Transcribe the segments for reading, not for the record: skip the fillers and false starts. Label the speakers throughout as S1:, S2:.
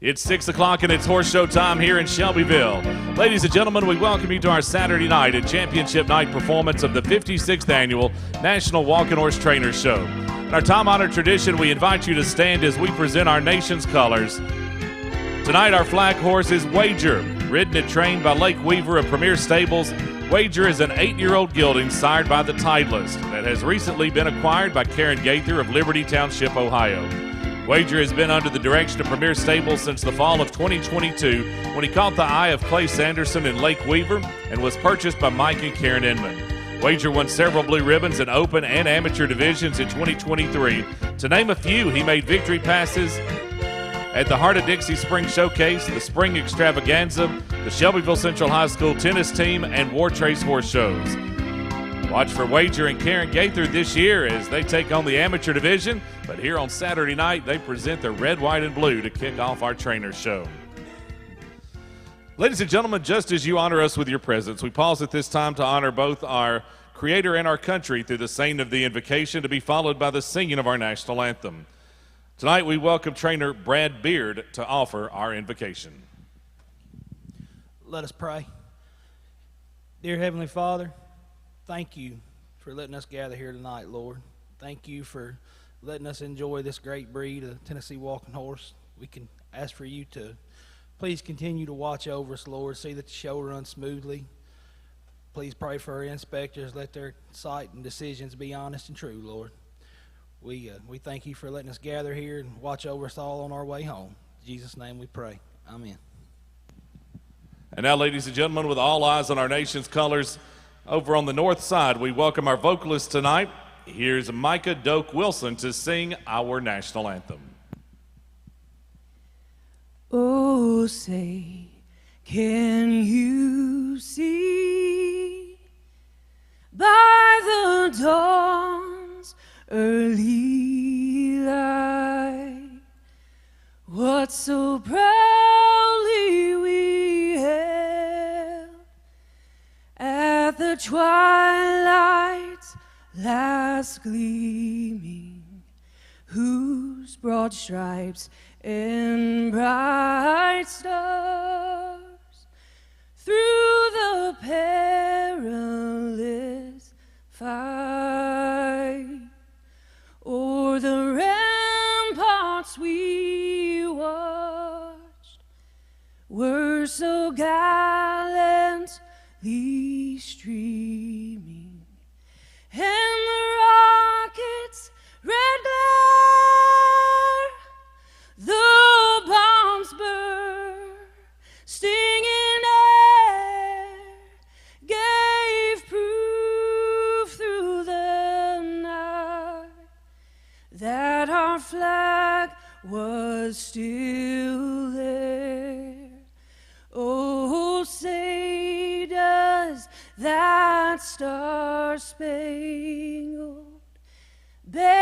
S1: It's 6 o'clock and it's horse show time here in Shelbyville. Ladies and gentlemen, we welcome you to our Saturday night and championship night performance of the 56th Annual National Walking Horse Trainers Show. In our time-honored tradition, we invite you to stand as we present our nation's colors. Tonight, our flag horse is Wager, ridden and trained by Lake Weaver of Premier Stables. Wager is an 8-year-old gelding sired by the Titleist that has recently been acquired by Karen Gaither of Liberty Township, Ohio. Wager has been under the direction of Premier Stables since the fall of 2022 when he caught the eye of Clay Sanderson in Lake Weaver and was purchased by Mike and Karen Inman. Wager won several blue ribbons in open and amateur divisions in 2023. To name a few, he made victory passes at the Heart of Dixie Spring Showcase, the Spring Extravaganza, the Shelbyville Central High School tennis team, and War Trace horse shows. Watch for Wager and Karen Gaither this year as they take on the amateur division, but here on Saturday night, they present their red, white, and blue to kick off our trainers show. Ladies and gentlemen, just as you honor us with your presence, we pause at this time to honor both our Creator and our country through the saying of the invocation to be followed by the singing of our national anthem. Tonight, we welcome trainer Brad Beard to offer our invocation.
S2: Let us pray. Dear Heavenly Father, thank you for letting us gather here tonight, Lord. Thank you for letting us enjoy this great breed of Tennessee walking horse. We can ask for you to please continue to watch over us, Lord. See that the show runs smoothly. Please pray for our inspectors. Let their sight and decisions be honest and true, Lord. We thank you for letting us gather here and watch over us all on our way home. In Jesus' name we pray. Amen.
S1: And now, ladies and gentlemen, with all eyes on our nation's colors, over on the north side, we welcome our vocalist tonight. Here's Micah Doak Wilson to sing our national anthem.
S3: Oh, say, can you see by the dawn's early light what so proudly we hailed at the twilight's last gleaming, whose broad stripes and bright stars through the perilous fight o'er the ramparts we watched were so gallantly streaming, and the rocket's red glare, the bombs bursting in air, gave proof through the night that our flag was still there. Oh, say does that star-spangled banner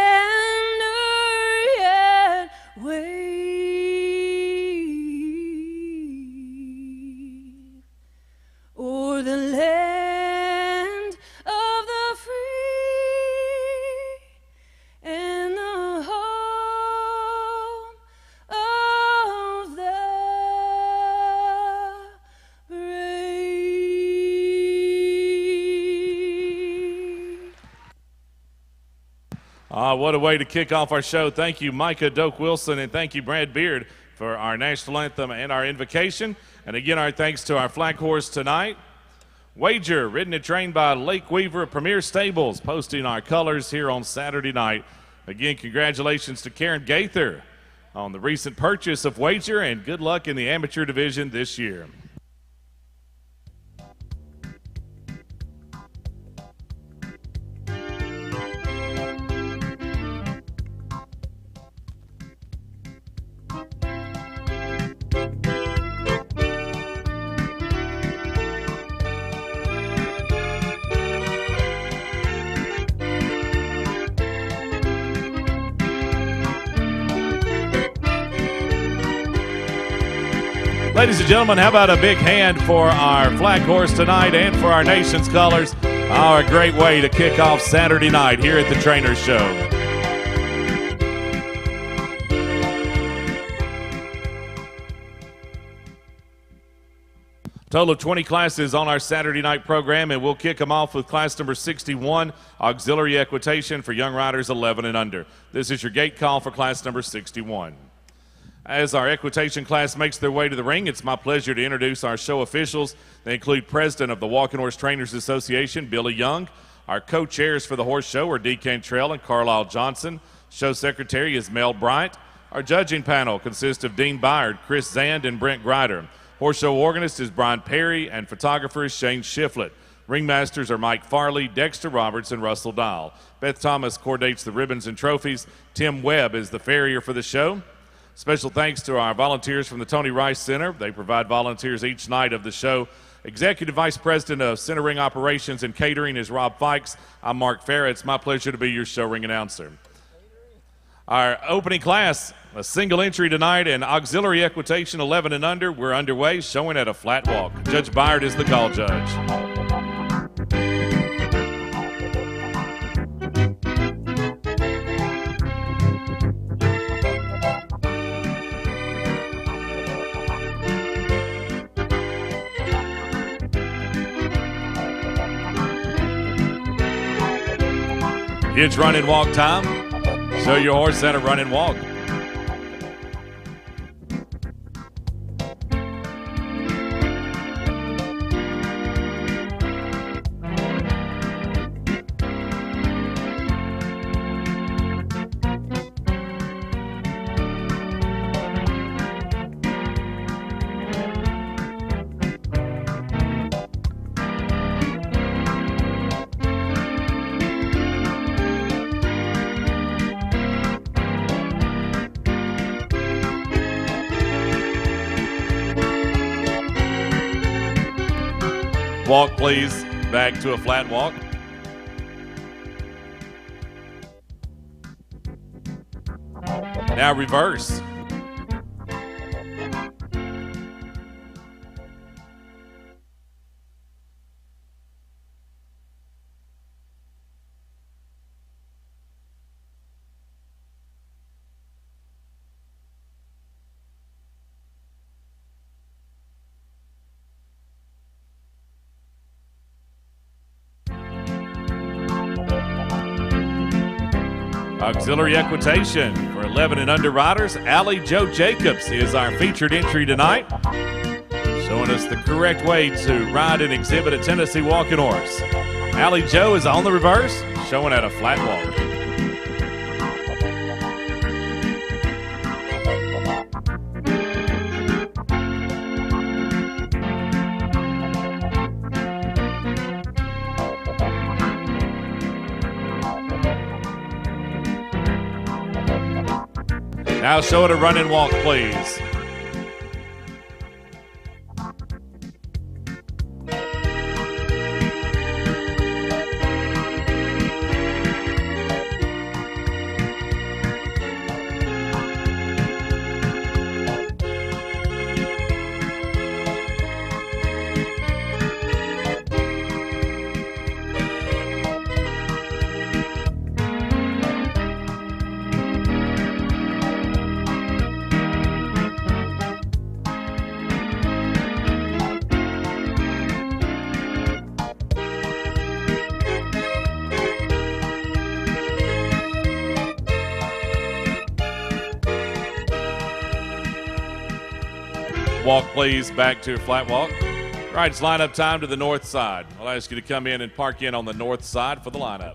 S3: yet wave o'er the land of the free and the home of the brave.
S1: What a way to kick off our show. Thank you, Micah Doak Wilson, and thank you, Brad Beard, for our national anthem and our invocation. And again, our thanks to our flag horse tonight, Wager, ridden and trained by Lake Weaver of Premier Stables, posting our colors here on Saturday night. Again, congratulations to Karen Gaither on the recent purchase of Wager, and good luck in the amateur division this year. Ladies and gentlemen, how about a big hand for our flag horse tonight and for our nation's colors? A great way to kick off Saturday night here at the Trainers Show. Total of 20 classes on our Saturday night program, and we'll kick them off with class number 61, auxiliary equitation for young riders 11 and under. This is your gate call for class number 61. As our equitation class makes their way to the ring, it's my pleasure to introduce our show officials. They include President of the Walking Horse Trainers Association, Billy Young. Our co-chairs for the horse show are Dee Cantrell and Carlisle Johnson. Show secretary is Mel Bryant. Our judging panel consists of Dean Byard, Chris Zand, and Brent Grider. Horse show organist is Brian Perry, and photographer is Shane Shiflett. Ringmasters are Mike Farley, Dexter Roberts, and Russell Dial. Beth Thomas coordinates the ribbons and trophies. Tim Webb is the farrier for the show. Special thanks to our volunteers from the Tony Rice Center. They provide volunteers each night of the show. Executive Vice President of Center Ring Operations and Catering is Rob Fikes. I'm Mark Farrah. It's my pleasure to be your show ring announcer. Our opening class, a single entry tonight in auxiliary equitation 11 and under. We're underway, showing at a flat walk. Judge Byard is the call judge. It's run and walk time. Show your horse at a run and walk. Walk, please, back to a flat walk. Now reverse. Auxiliary equitation for 11 and under riders. Allie Joe Jacobs is our featured entry tonight, showing us the correct way to ride and exhibit a Tennessee walking horse. Allie Joe is on the reverse, showing at a flat walk. Now show it a run and walk, please. Walk, please, back to your flat walk. All right, it's lineup time to the north side. I'll ask you to come in and park in on the north side for the lineup.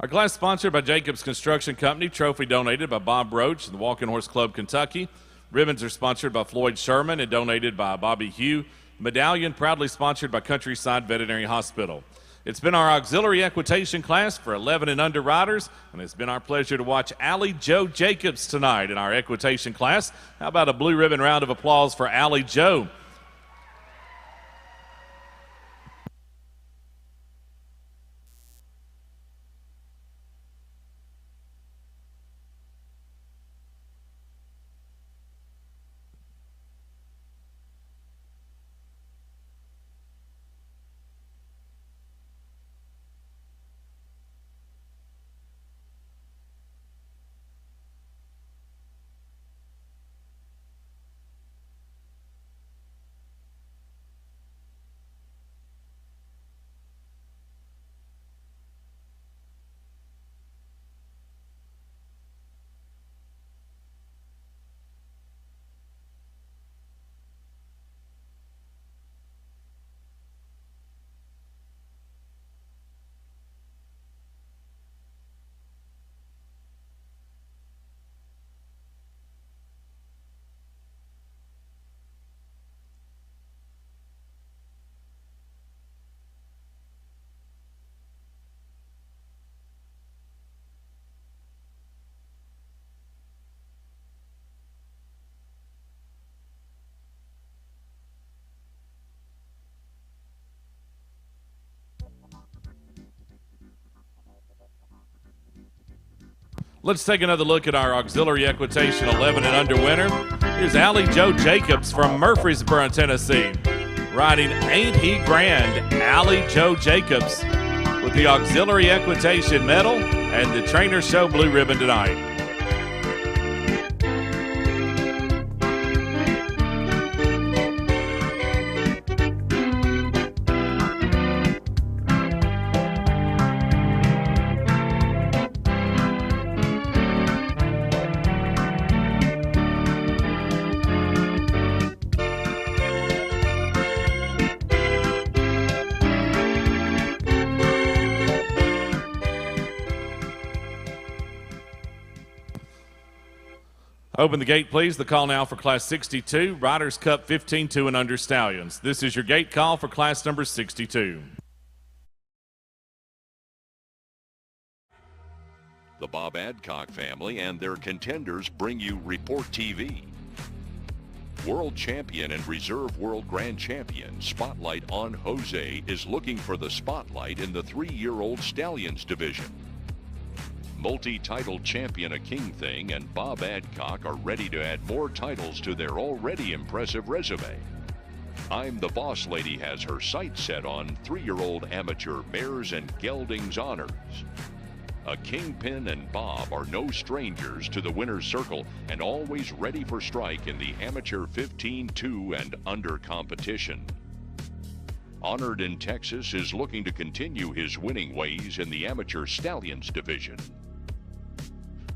S1: Our class sponsored by Jacobs Construction Company. Trophy donated by Bob Roach and the Walking Horse Club, Kentucky. Ribbons are sponsored by Floyd Sherman and donated by Bobby Hugh. Medallion proudly sponsored by Countryside Veterinary Hospital. It's been our auxiliary equitation class for 11 and under riders, and it's been our pleasure to watch Allie Jo Jacobs tonight in our equitation class. How about a blue ribbon round of applause for Allie Jo? Let's take another look at our auxiliary equitation 11 and under winner. Here's Allie Jo Jacobs from Murfreesboro, Tennessee. Riding Ain't He Grand, Allie Jo Jacobs with the auxiliary equitation medal and the trainer show blue ribbon tonight. Open the gate, please. The call now for Class 62, Riders' Cup 15-2 and under stallions. This is your gate call for class number 62.
S4: The Bob Adcock family and their contenders bring you Report TV. World champion and reserve world grand champion Spotlight on Jose is looking for the spotlight in the 3-year-old Stallions division. Multi-title champion A King Thing and Bob Adcock are ready to add more titles to their already impressive resume. I'm the Boss Lady has her sights set on 3-year-old amateur mares and geldings honors. A Kingpin and Bob are no strangers to the winner's circle and always ready for strike in the amateur 15-2 and under competition. Honored in Texas is looking to continue his winning ways in the amateur stallions division.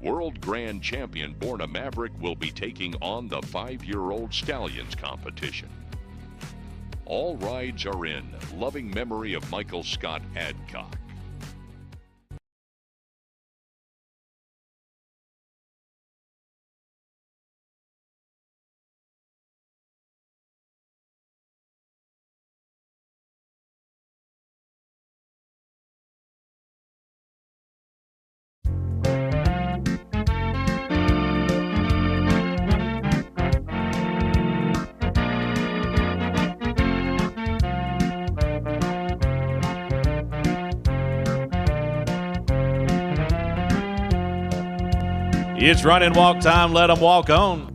S4: World Grand Champion Borna Maverick will be taking on the 5-year-old Stallions competition. All rides are in loving memory of Michael Scott Adcock.
S1: It's run and walk time. Let them walk on.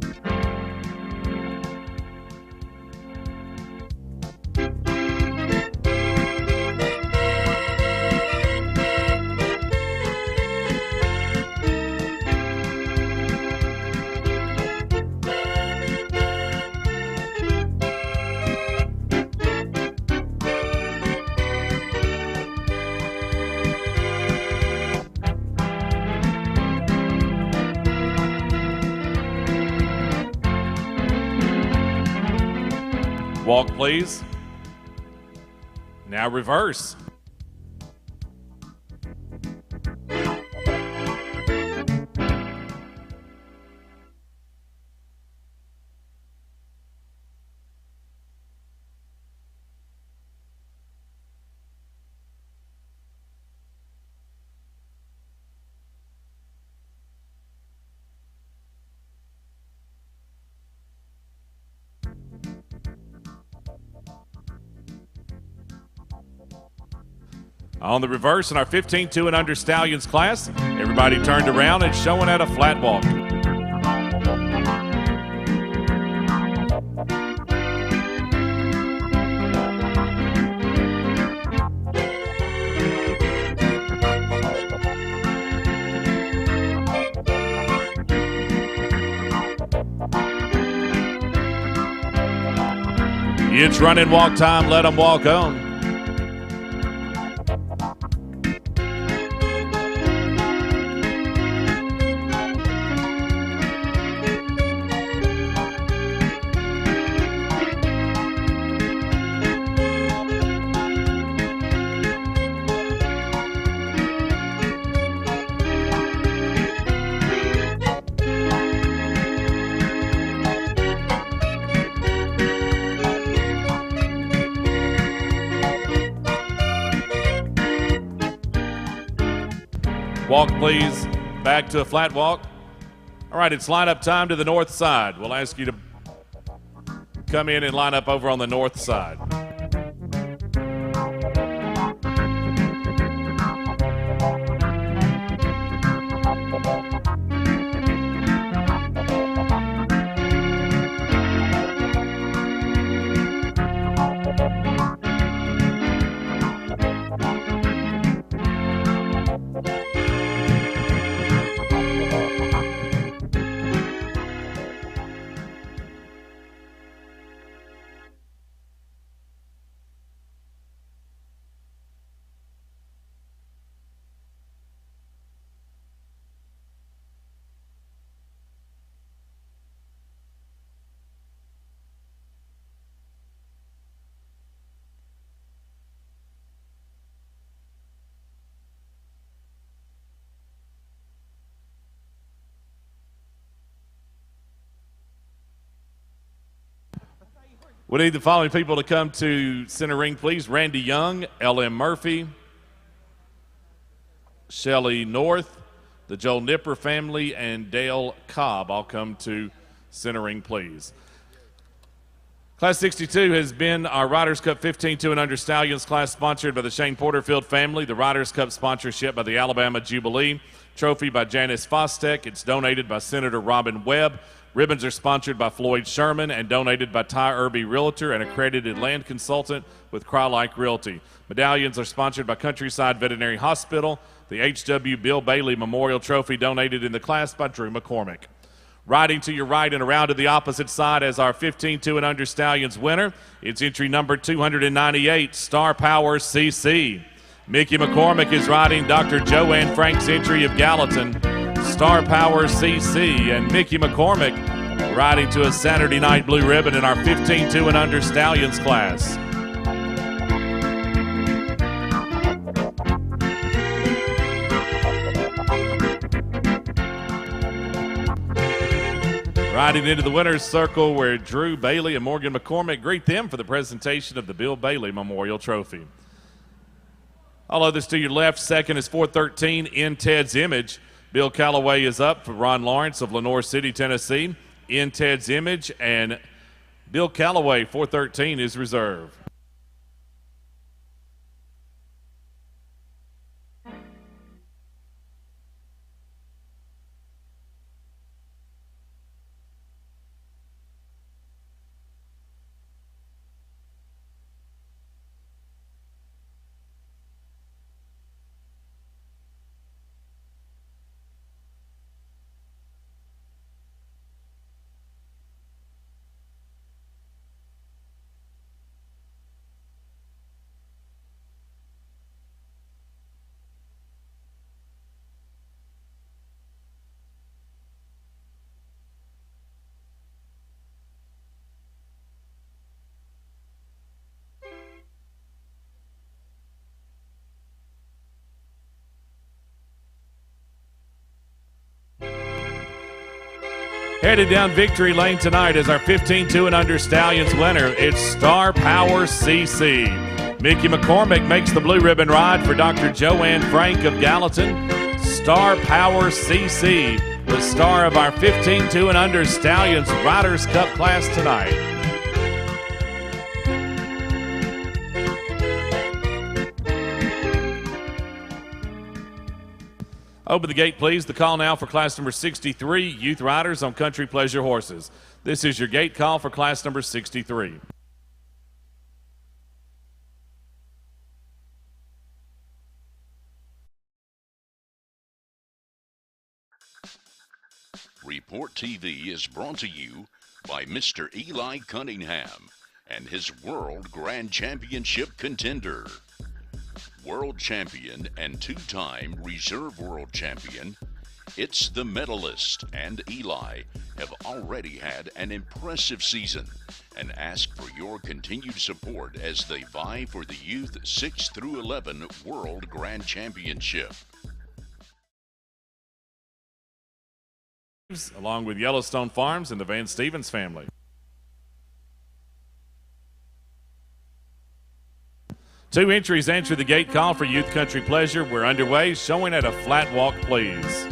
S1: Walk, please. Now reverse. On the reverse in our 15-2 and under Stallions class, everybody turned around and showing at a flat walk. It's run and walk time. Let them walk on. Walk, please, back to a flat walk. All right, it's line up time to the north side. We'll ask you to come in and line up over on the north side. We need the following people to come to center ring, please. Randy Young, L.M. Murphy, Shelly North, the Joel Nipper family, and Dale Cobb. All come to center ring, please. Class 62 has been our Riders Cup 15-2 and under Stallions class, sponsored by the Shane Porterfield family. The Riders Cup sponsorship by the Alabama Jubilee. Trophy by Janice Fostek. It's donated by Senator Robin Webb. Ribbons are sponsored by Floyd Sherman and donated by Ty Irby Realtor, an accredited land consultant with Crylike Realty. Medallions are sponsored by Countryside Veterinary Hospital. The H.W. Bill Bailey Memorial Trophy donated in the class by Drew McCormick. Riding to your right and around to the opposite side as our 15-2 and under Stallions winner, it's entry number 298, Star Power CC. Mickey McCormick is riding Dr. Joanne Frank's entry of Gallatin, Star Power CC, and Mickey McCormick riding to a Saturday night blue ribbon in our 15-2 and under Stallions class. Riding into the winner's circle where Drew Bailey and Morgan McCormick greet them for the presentation of the Bill Bailey Memorial Trophy. All others to your left. Second is 413 In Ted's Image. Bill Calloway is up for Ron Lawrence of Lenoir City, Tennessee. In Ted's Image, and Bill Calloway, 413, is reserved. Headed down victory lane tonight as our 15-2 and under Stallions winner, it's Star Power CC. Mickey McCormick makes the blue ribbon ride for Dr. Joanne Frank of Gallatin. Star Power CC, the star of our 15-2 and under Stallions Riders Cup class tonight. Open the gate, please. The call now for class number 63, Youth Riders on Country Pleasure Horses. This is your gate call for class number 63.
S4: Report TV is brought to you by Mr. Eli Cunningham and his World Grand Championship contender. World champion and two-time reserve world champion, It's the Medalist and Eli have already had an impressive season and ask for your continued support as they vie for the Youth 6 through 11 World Grand Championship.
S1: Along with Yellowstone Farms and the Van Stevens family. Two entries enter the gate call for Youth Country Pleasure. We're underway, showing at a flat walk, please.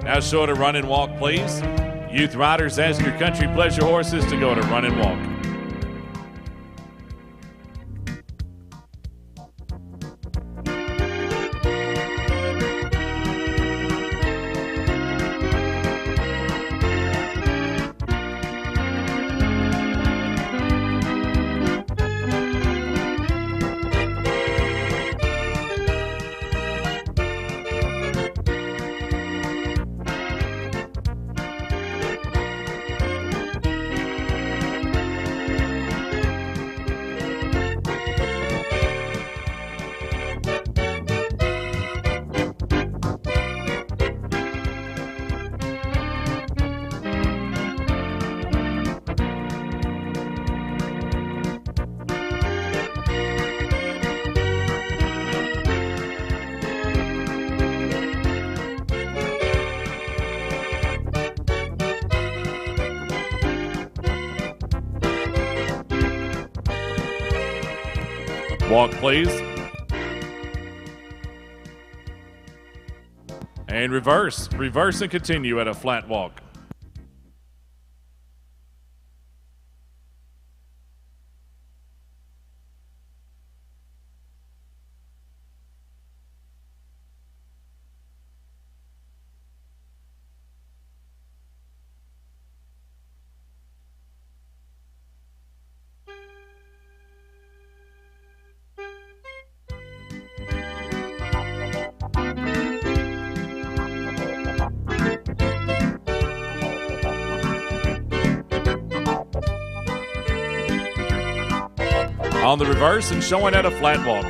S1: Now show to run and walk, please. Youth Riders, ask your Country Pleasure horses to go to run and walk. Walk, please. And reverse. Reverse and continue at a flat walk. On the reverse and showing at a flat walk.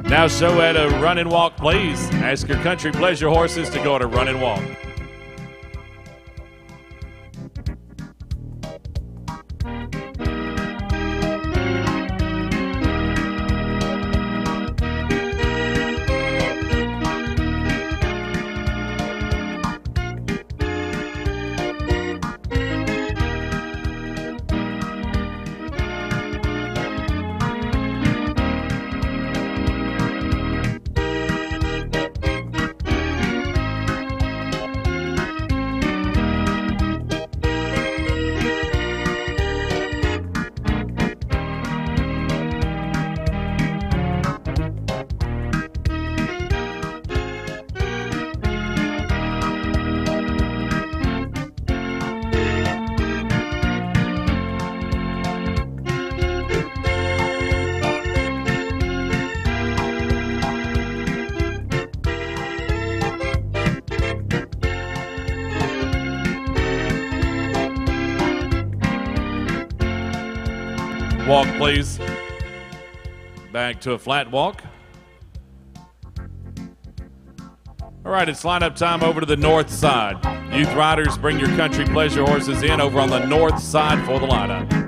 S1: Now show at a run and walk, please. Ask your Country Pleasure horses to go at a run and walk. Walk, please. Back to a flat walk. All right, it's lineup time over to the north side. Youth riders, bring your country pleasure horses in over on the north side for the lineup.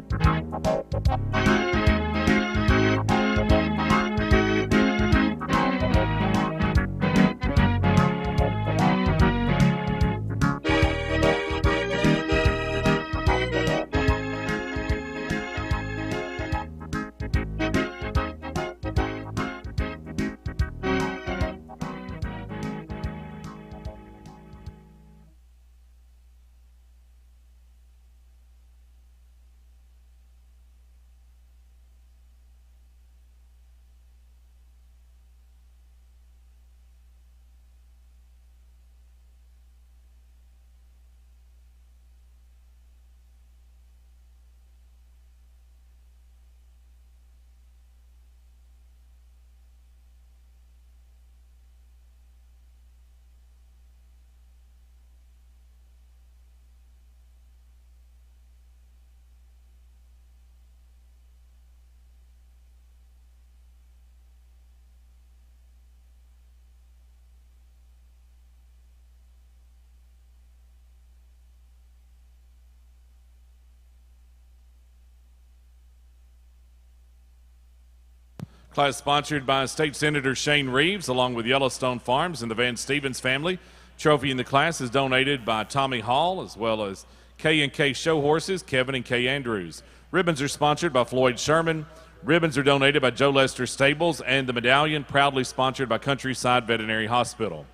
S1: Class sponsored by State Senator Shane Reeves, along with Yellowstone Farms and the Van Stevens family. Trophy in the class is donated by Tommy Hall, as well as K&K Show Horses, Kevin and Kay Andrews. Ribbons are sponsored by Floyd Sherman. Ribbons are donated by Joe Lester Stables, and the medallion proudly sponsored by Countryside Veterinary Hospital.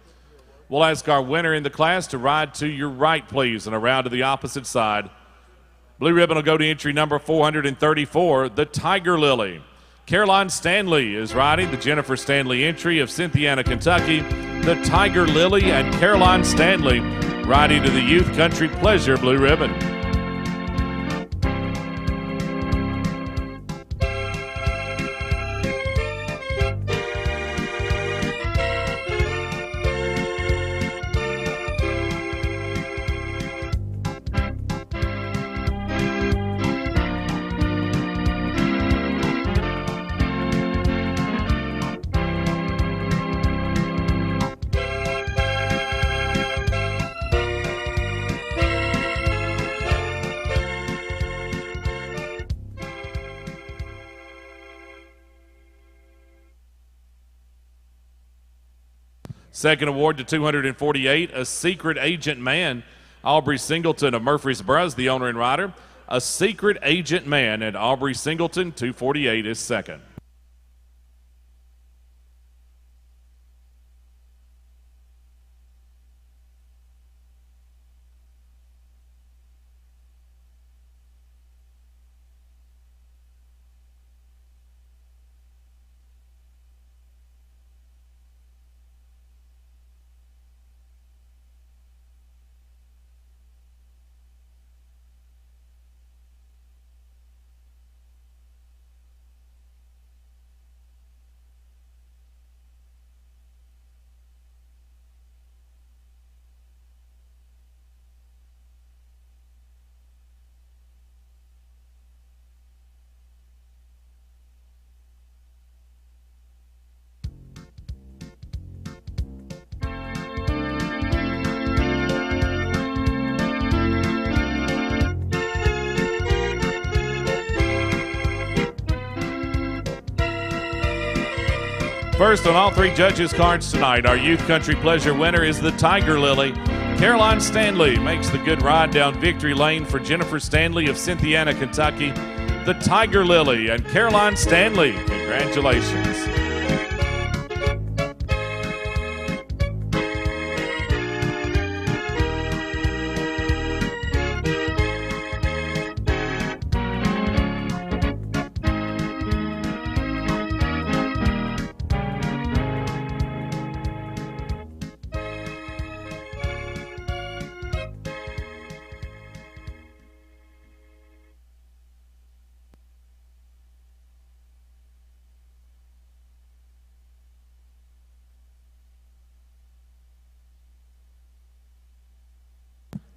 S1: We'll ask our winner in the class to ride to your right, please, and around to the opposite side. Blue ribbon will go to entry number 434, the Tiger Lily. Caroline Stanley is riding the Jennifer Stanley entry of Cynthiana, Kentucky. The Tiger Lily and Caroline Stanley riding to the Youth Country Pleasure blue ribbon. Second award to 248, A Secret Agent Man. Aubrey Singleton of Murfreesboro is the owner and rider. A Secret Agent Man, and Aubrey Singleton, 248, is second. First on all three judges' cards tonight, our Youth Country Pleasure winner is the Tiger Lily. Caroline Stanley makes the good ride down victory lane for Jennifer Stanley of Cynthiana, Kentucky. The Tiger Lily and Caroline Stanley, congratulations.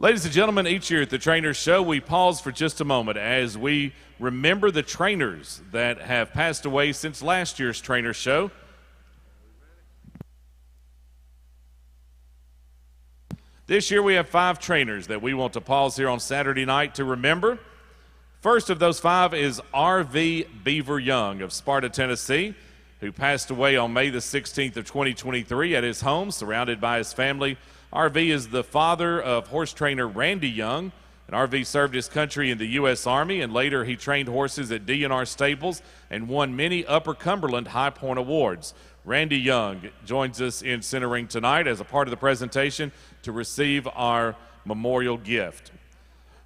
S1: Ladies and gentlemen, each year at the Trainers Show, we pause for just a moment as we remember the trainers that have passed away since last year's Trainers Show. This year we have 5 trainers that we want to pause here on Saturday night to remember. First of those 5 is R.V. Beaver Young of Sparta, Tennessee, who passed away on May the 16th of 2023 at his home, surrounded by his family. R.V. is the father of horse trainer Randy Young, and R.V. served his country in the U.S. Army, and later he trained horses at D&R Stables and won many Upper Cumberland High Point Awards. Randy Young joins us in center ring tonight as a part of the presentation to receive our memorial gift.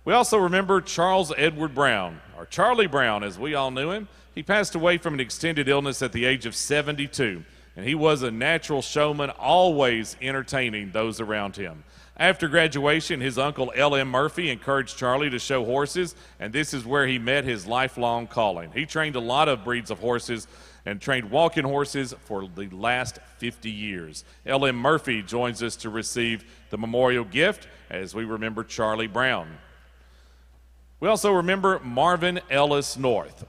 S1: We also remember Charles Edward Brown, or Charlie Brown as we all knew him. He passed away from an extended illness at the age of 72. And he was a natural showman, always entertaining those around him. After graduation, his uncle L.M. Murphy encouraged Charlie to show horses, and this is where he met his lifelong calling. He trained a lot of breeds of horses and trained walking horses for the last 50 years. L.M. Murphy joins us to receive the memorial gift as we remember Charlie Brown. We also remember Marvin Ellis North.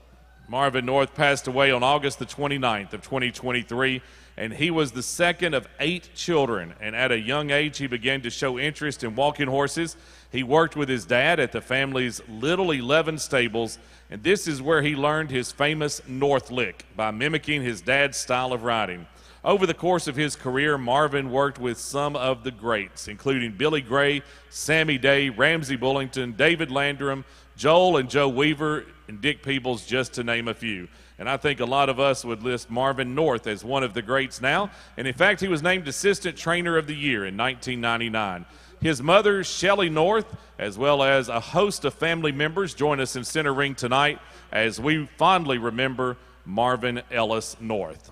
S1: Marvin North passed away on August the 29th of 2023, and he was the second of 8 children, and at a young age he began to show interest in walking horses. He worked with his dad at the family's Little 11 stables, and this is where he learned his famous North Lick by mimicking his dad's style of riding. Over the course of his career, Marvin worked with some of the greats, including Billy Gray, Sammy Day, Ramsey Bullington, David Landrum, Joel and Joe Weaver, and Dick Peebles, just to name a few. And I think a lot of us would list Marvin North as one of the greats now. And in fact, he was named Assistant Trainer of the Year in 1999. His mother, Shelley North, as well as a host of family members, join us in center ring tonight as we fondly remember Marvin Ellis North.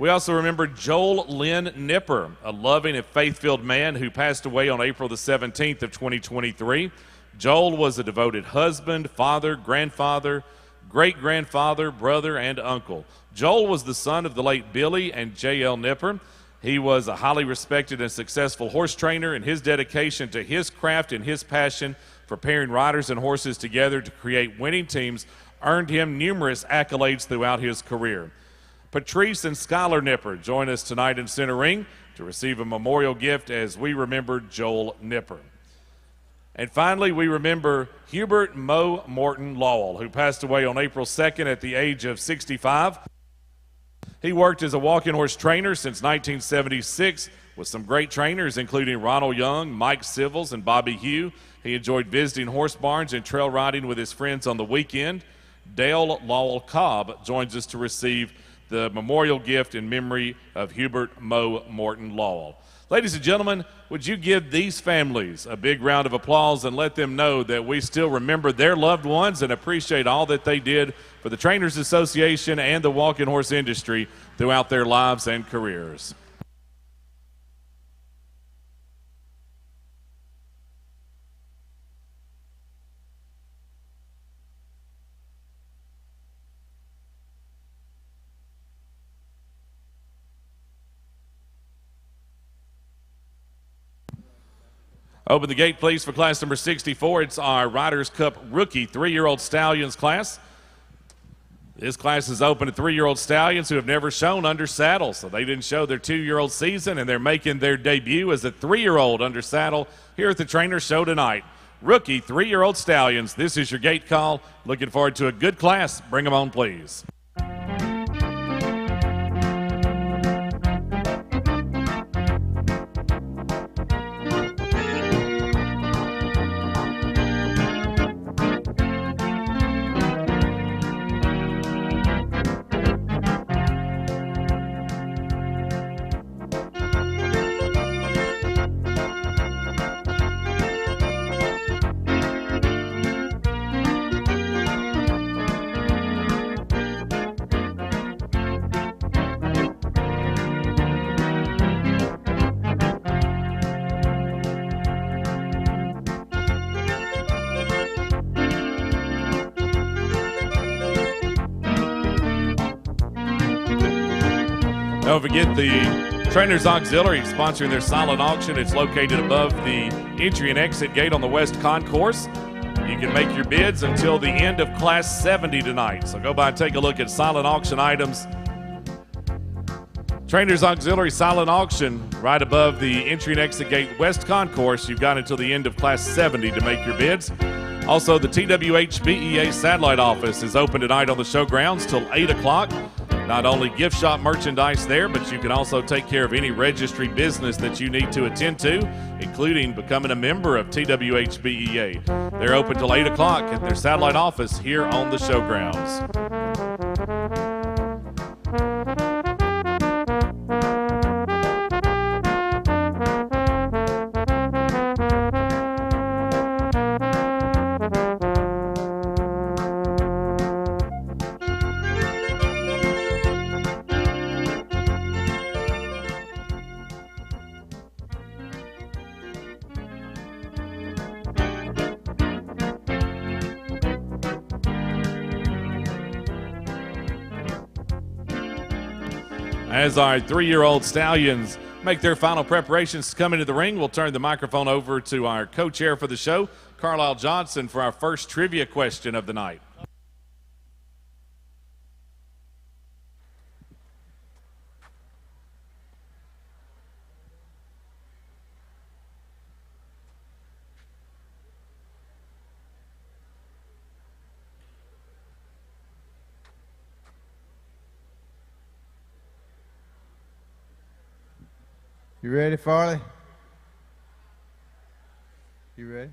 S1: We also remember Joel Lynn Nipper, a loving and faith-filled man who passed away on April the 17th of 2023. Joel was a devoted husband, father, grandfather, great-grandfather, brother, and uncle. Joel was the son of the late Billy and J.L. Nipper. He was a highly respected and successful horse trainer, and his dedication to his craft and his passion for pairing riders and horses together to create winning teams earned him numerous accolades throughout his career. Patrice and Skylar Nipper join us tonight in center ring to receive a memorial gift as we remember Joel Nipper. And finally, we remember Hubert Mo Morton Lowell, who passed away on April 2nd at the age of 65. He worked as a walking horse trainer since 1976 with some great trainers, including Ronald Young, Mike Sivils, and Bobby Hugh. He enjoyed visiting horse barns and trail riding with his friends on the weekend. Dale Lowell Cobb joins us to receive the memorial gift in memory of Hubert Mo Morton Lowell. Ladies and gentlemen, would you give these families a big round of applause and let them know that we still remember their loved ones and appreciate all that they did for the Trainers Association and the walking horse industry throughout their lives and careers. Open the gate, please, for class number 64. It's our Riders' Cup rookie 3-year-old stallions class. This class is open to 3-year-old stallions who have never shown under saddle, so they didn't show their 2-year-old season, and they're making their debut as a 3-year-old under saddle here at the Trainers Show tonight. Rookie 3-year-old stallions, this is your gate call. Looking forward to a good class. Bring them on, please. Don't forget the Trainers Auxiliary sponsoring their silent auction. It's located above the entry and exit gate on the West Concourse. You can make your bids until the end of Class 70 tonight. So go by and take a look at silent auction items. Trainers Auxiliary silent auction right above the entry and exit gate West Concourse. You've got until the end of Class 70 to make your bids. Also, the TWH BEA satellite office is open tonight on the showgrounds till 8 o'clock. Not only gift shop merchandise there, but you can also take care of any registry business that you need to attend to, including becoming a member of TWH BEA. They're open till 8 o'clock at their satellite office here on the showgrounds. As our 3-year-old stallions make their final preparations to come into the ring, we'll turn the microphone over to our co-chair for the show, Carlisle Johnson, for our first trivia question of the night.
S5: You ready, Farley? You ready?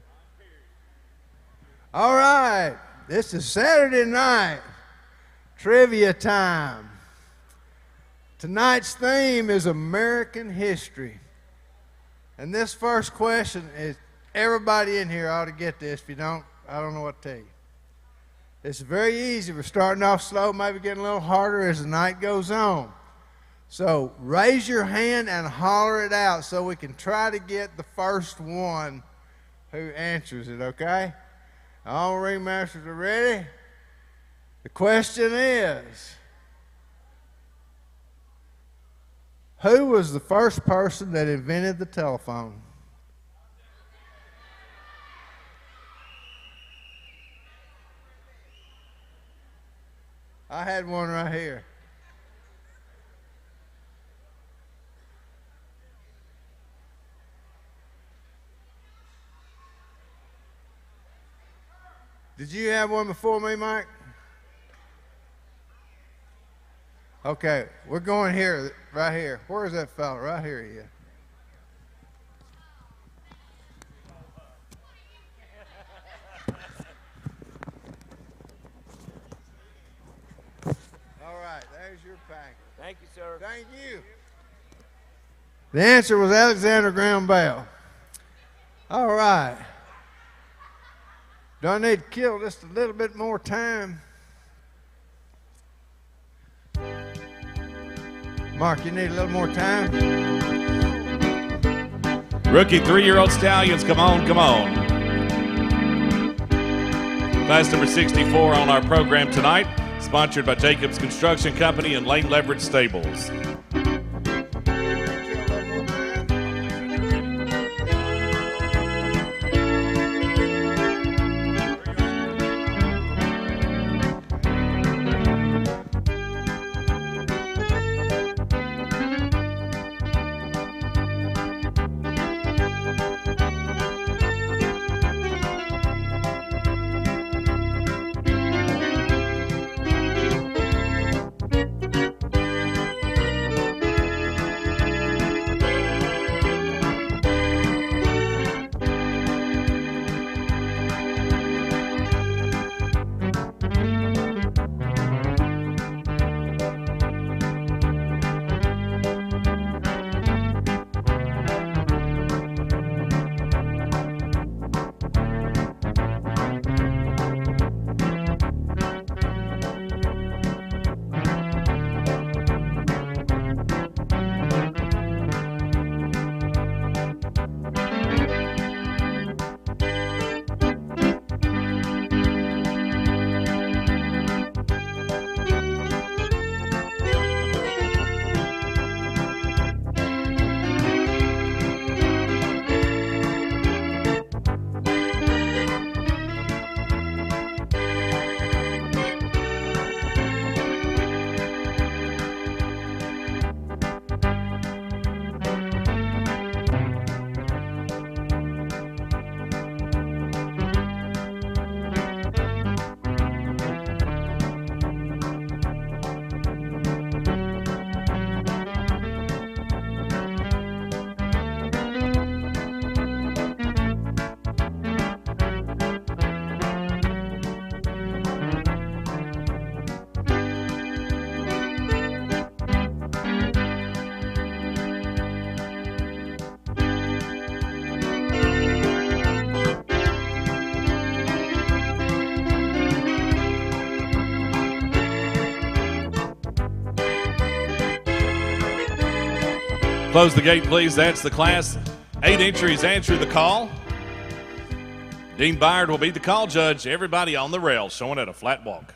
S5: All right. This is Saturday night trivia time. Tonight's theme is American history. And this first question is, everybody in here ought to get this. If you don't, I don't know what to tell you. It's very easy. We're starting off slow, maybe getting a little harder as the night goes on. So raise your hand and holler it out so we can try to get the first one who answers it, okay? All ringmasters are ready? The question is, who was the first person that invented the telephone? I had one right here. Did you have one before me, Mike? Okay, we're going here, right here. Where is that fella? Right here he is. All right, there's your packet.
S6: Thank you, sir.
S5: Thank you. The answer was Alexander Graham Bell. All right. Do I need to kill just a little bit more time? Mark, you need a little more time?
S1: Rookie 3-year-old stallions, come on, come on. Class number 64 on our program tonight, sponsored by Jacobs Construction Company and Lane Leverett Stables. Close the gate, please. That's the class. 8 entries answer the call. Dean Byard will be the call judge. Everybody on the rail showing at a flat walk.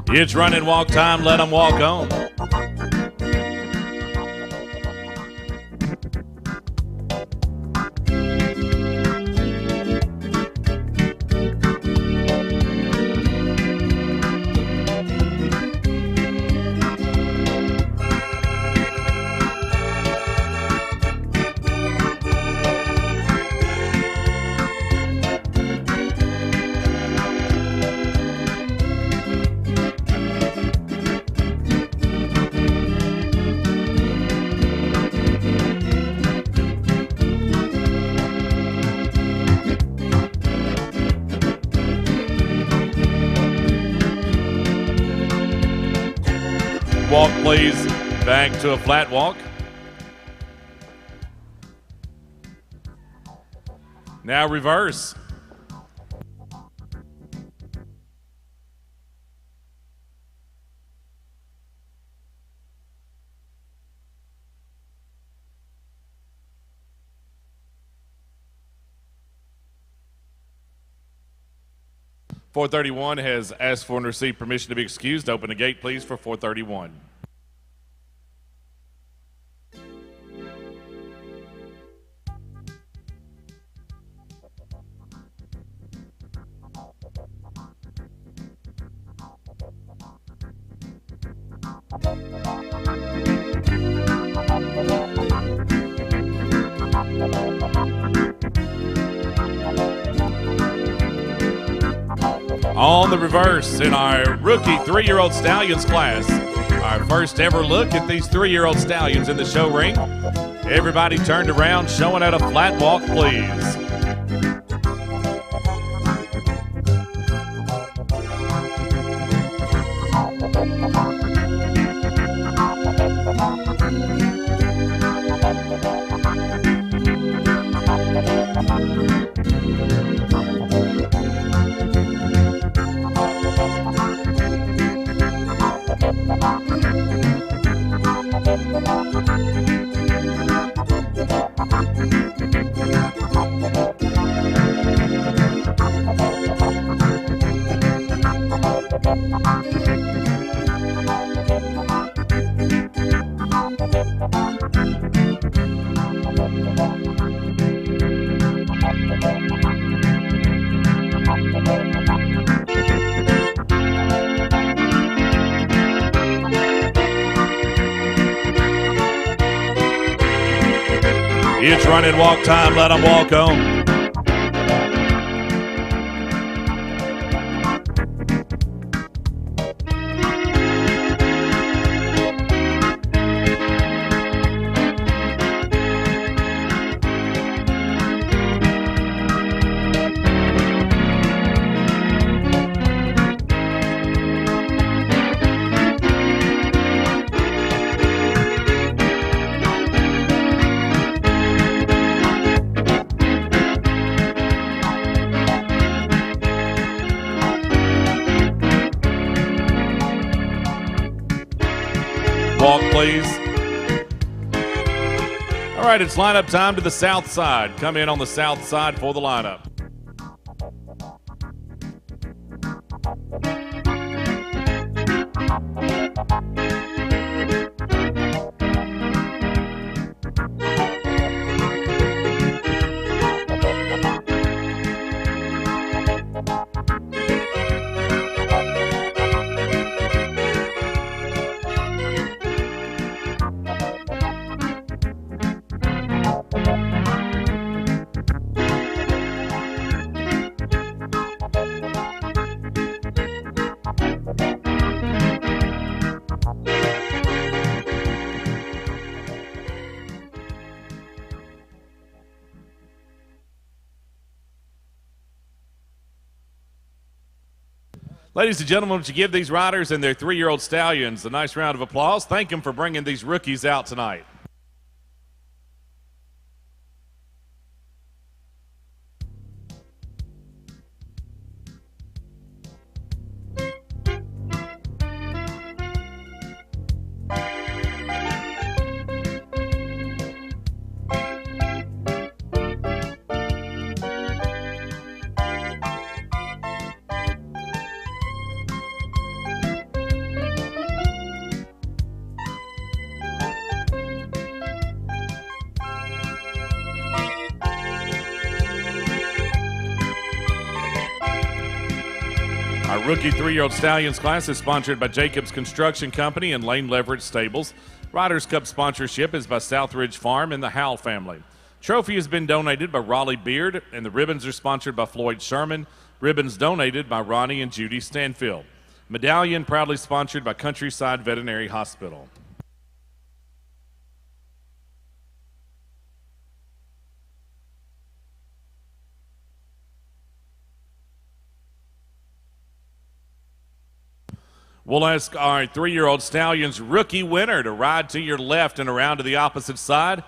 S1: It's running walk time. Let them walk on. Walk, please, back to a flat walk. Now reverse. .431 has asked for and received permission to be excused. Open the gate, please, for .431. On the reverse in our rookie 3-year-old stallions class. Our first ever look at these 3-year-old stallions in the show ring. Everybody turned around, showing at a flat walk, please. It's running walk time. Let them walk on. Walk, please. All right, it's lineup time to the south side. Come in on the south side for the lineup. Ladies and gentlemen, would you give these riders and their 3-year-old stallions a nice round of applause? Thank them for bringing these rookies out tonight. Our rookie 3-year-old stallions class is sponsored by Jacobs Construction Company and Lane Leverett Stables. Riders Cup sponsorship is by Southridge Farm and the Howell family. Trophy has been donated by Raleigh Beard, and the ribbons are sponsored by Floyd Sherman. Ribbons donated by Ronnie and Judy Stanfield. Medallion proudly sponsored by Countryside Veterinary Hospital. We'll ask our 3-year-old stallions rookie winner to ride to your left and around to the opposite side.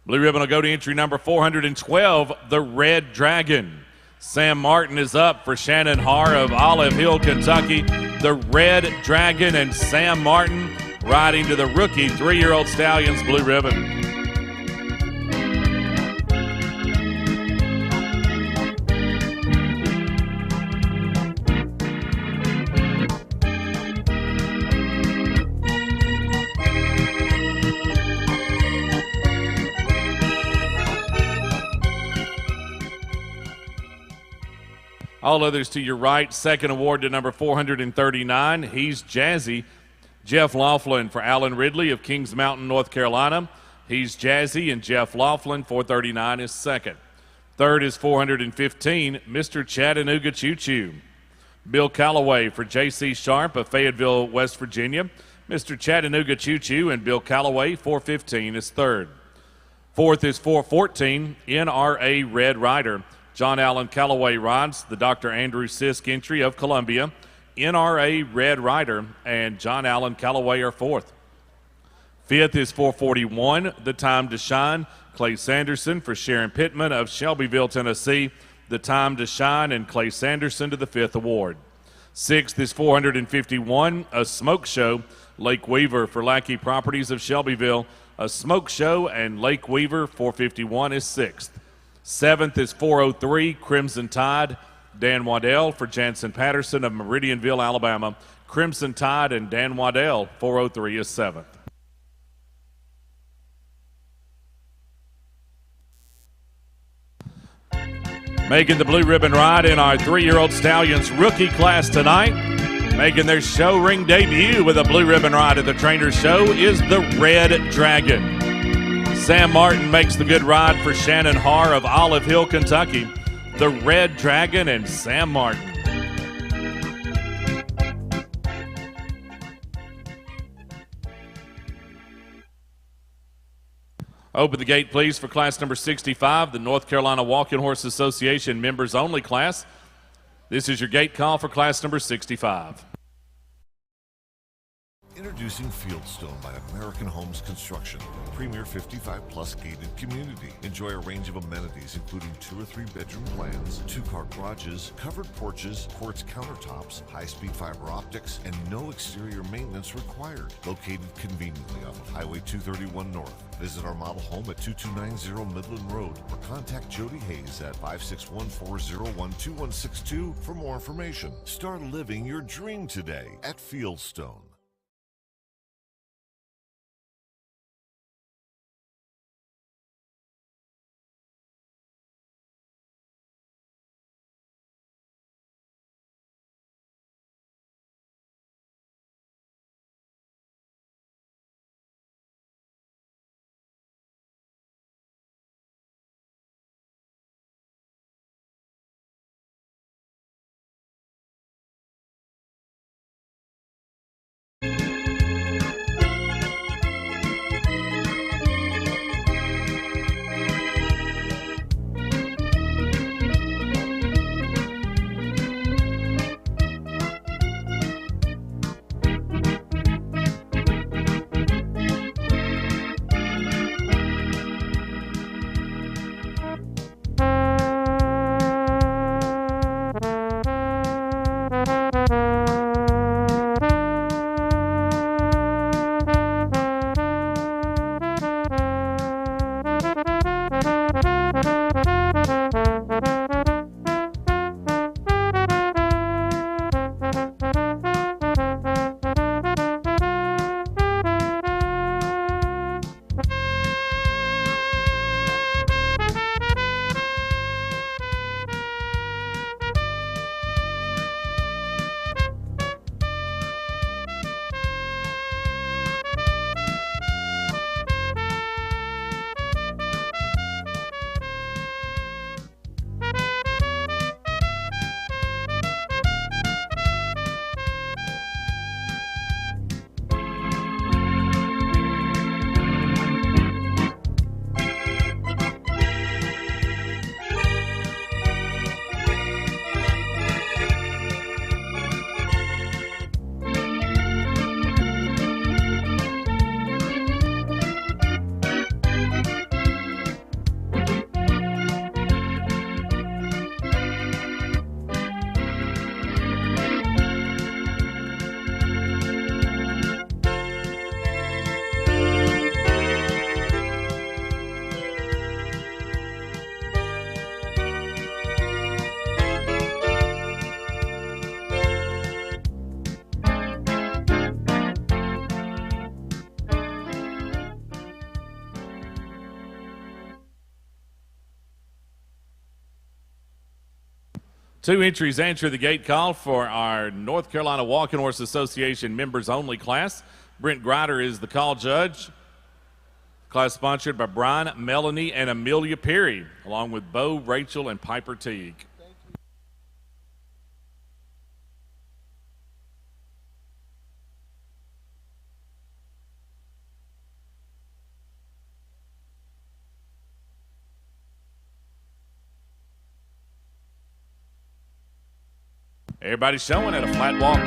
S1: Blue ribbon will go to entry number 412, the Red Dragon. Sam Martin is up for Shannon Haar of Olive Hill, Kentucky. The Red Dragon and Sam Martin riding to the rookie 3-year-old stallions blue ribbon. All others to your right. Second award to number 439. He's Jazzy. Jeff Laughlin for Alan Ridley of Kings Mountain, North Carolina. He's Jazzy, and Jeff Laughlin, 439, is second. Third is 415, Mr. Chattanooga Choo Choo. Bill Calloway for J.C. Sharp of Fayetteville, West Virginia. Mr. Chattanooga Choo Choo and Bill Calloway, 415, is third. Fourth is 414, NRA Red Rider. John Allen Calloway rides the Dr. Andrew Sisk entry of Columbia. NRA Red Rider and John Allen Calloway are fourth. Fifth is 441, The Time to Shine. Clay Sanderson for Sharon Pittman of Shelbyville, Tennessee. The Time to Shine and Clay Sanderson to the fifth award. Sixth is 451, A Smoke Show. Lake Weaver for Lackey Properties of Shelbyville. A Smoke Show and Lake Weaver, 451, is sixth. Seventh is 403, Crimson Tide. Dan Waddell for Jansen Patterson of Meridianville, Alabama. Crimson Tide and Dan Waddell, 403, is seventh. Making the blue ribbon ride in our 3-year-old stallions rookie class tonight. Making their show ring debut with a blue ribbon ride at the Trainers Show is the Red Dragon. Sam Martin makes the good ride for Shannon Haar of Olive Hill, Kentucky. The Red Dragon and Sam Martin. Open the gate, please, for class number 65, the North Carolina Walking Horse Association members only class. This is your gate call for class number 65.
S6: Introducing Fieldstone by American Homes Construction, a premier 55-plus gated community. Enjoy a range of amenities including 2 or 3 bedroom plans, 2-car garages, covered porches, quartz countertops, high-speed fiber optics, and no exterior maintenance required. Located conveniently off of Highway 231 North. Visit our model home at 2290 Midland Road or contact Jody Hayes at 561-401-2162 for more information. Start living your dream today at Fieldstone.
S1: Two entries answer the gate call for our North Carolina Walking Horse Association members only class. Brent Grider is the call judge. Class sponsored by Brian, Melanie, and Amelia Perry, along with Bo, Rachel, and Piper Teague. Everybody's showing at a flat walk.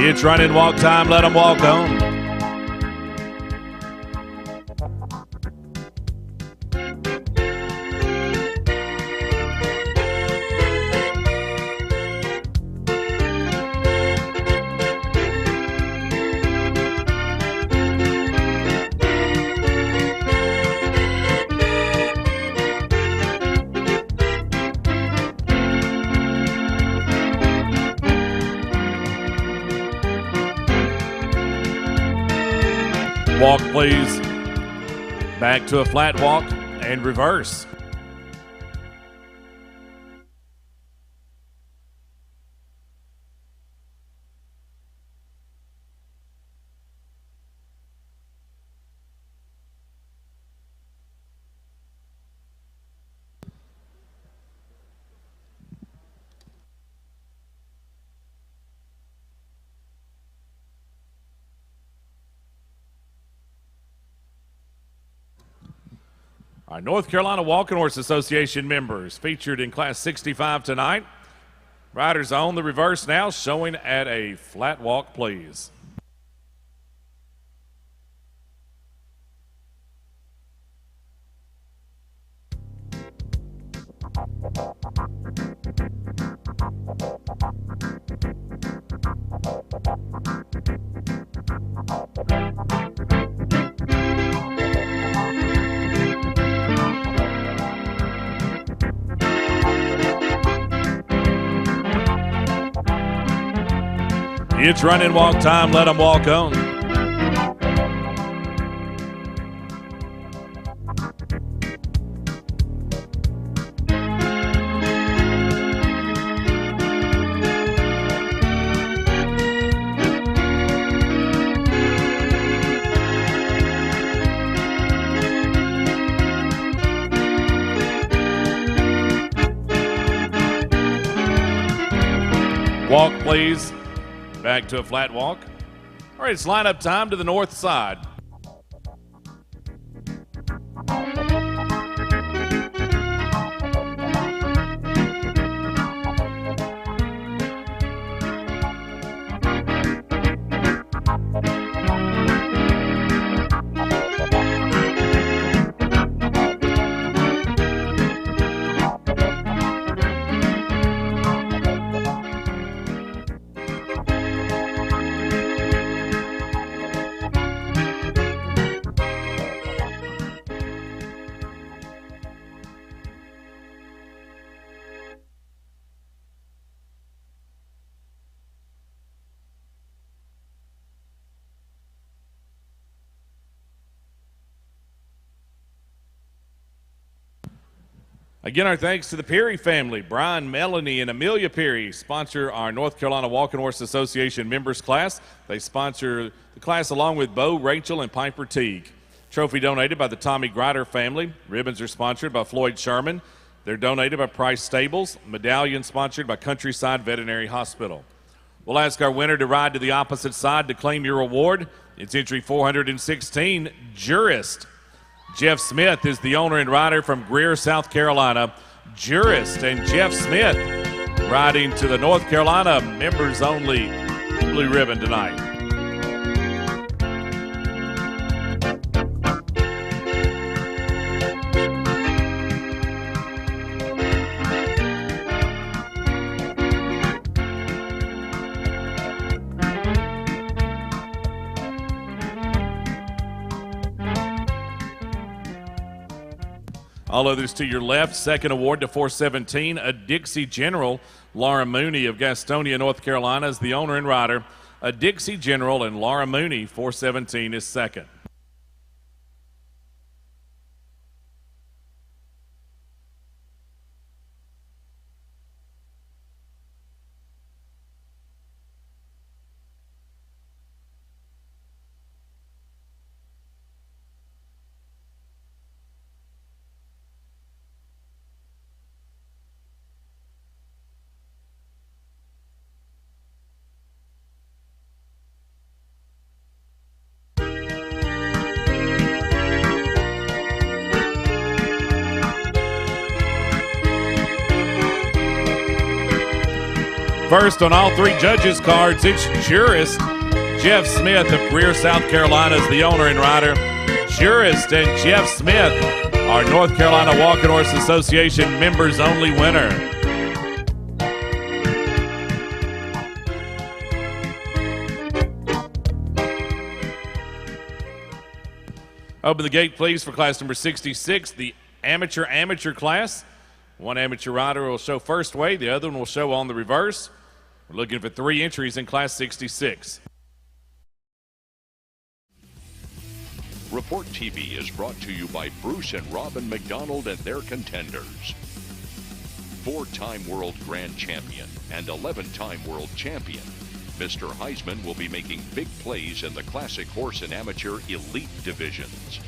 S1: It's running walk time. Let them walk on. Walk, please. Back to a flat walk and reverse. Our North Carolina Walking Horse Association members featured in Class 65 tonight. Riders on the reverse now, showing at a flat walk, please. It's running walk time. Let them walk on. Walk, please. Back to a flat walk. All right, it's lineup time to the north side. Again, our thanks to the Perry family. Brian, Melanie, and Amelia Perry sponsor our North Carolina Walking Horse Association members class. They sponsor the class along with Bo, Rachel, and Piper Teague. Trophy donated by the Tommy Grider family. Ribbons are sponsored by Floyd Sherman. They're donated by Price Stables. Medallion sponsored by Countryside Veterinary Hospital. We'll ask our winner to ride to the opposite side to claim your award. It's entry 416, Jurist. Jeff Smith is the owner and rider from Greer, South Carolina. Jurist and Jeff Smith riding to the North Carolina members only blue ribbon tonight. All others to your left. Second award to 417, a Dixie General. Laura Mooney of Gastonia, North Carolina is the owner and rider. A Dixie General, and Laura Mooney, 417, is second. First on all three judges' cards, it's Jurist. Jeff Smith of Greer, South Carolina is the owner and rider. Jurist and Jeff Smith are North Carolina Walking Horse Association members only winner. Open the gate, please, for class number 66, the amateur class. One amateur rider will show first way, the other one will show on the reverse. We're looking for 3 entries in class 66.
S4: Report TV is brought to you by Bruce and Robin McDonald and their contenders. 4-time world grand champion and 11-time world champion, Mr. Heisman will be making big plays in the classic horse and amateur elite divisions.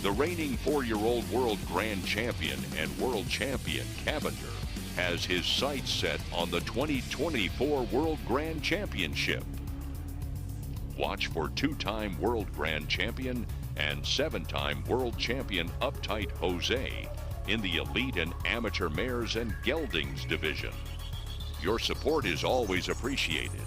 S4: The reigning 4-year-old world grand champion and world champion Cavender has his sights set on the 2024 World Grand Championship. Watch for 2-time world grand champion and 7-time world champion Uptight Jose in the elite and amateur mares and geldings division. Your support is always appreciated.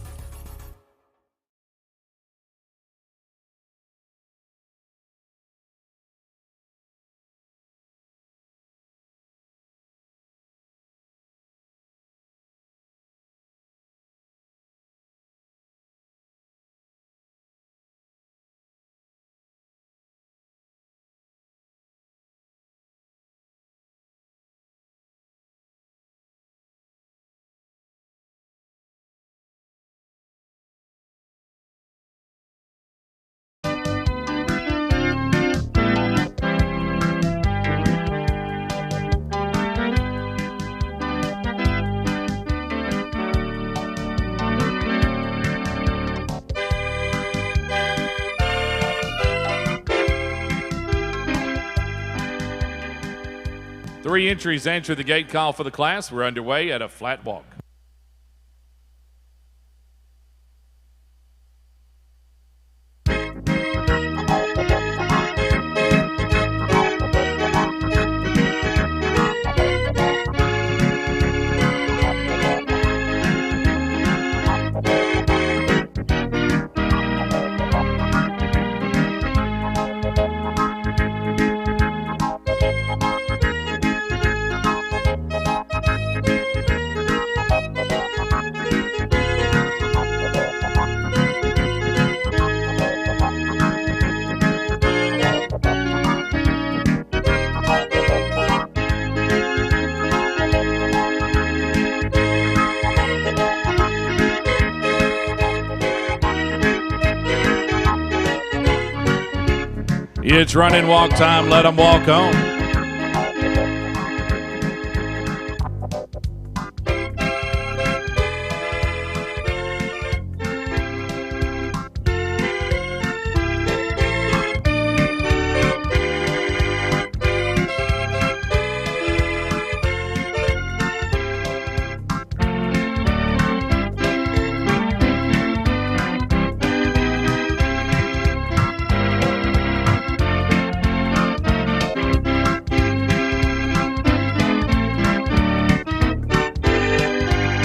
S1: Three entries answer the gate call for the class. We're underway at a flat walk. It's running walk time. Let them walk on.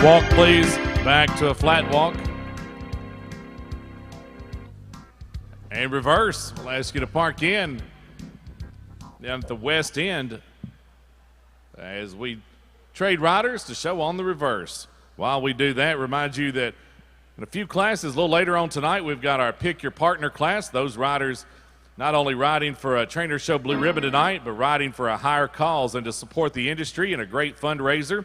S1: Walk, please. Back to a flat walk. And reverse. We'll ask you to park in down at the west end as we trade riders to show on the reverse. While we do that, remind you that in a few classes a little later on tonight, we've got our Pick Your Partner class. Those riders not only riding for a Trainer Show Blue Ribbon tonight, but riding for a higher cause and to support the industry and a great fundraiser.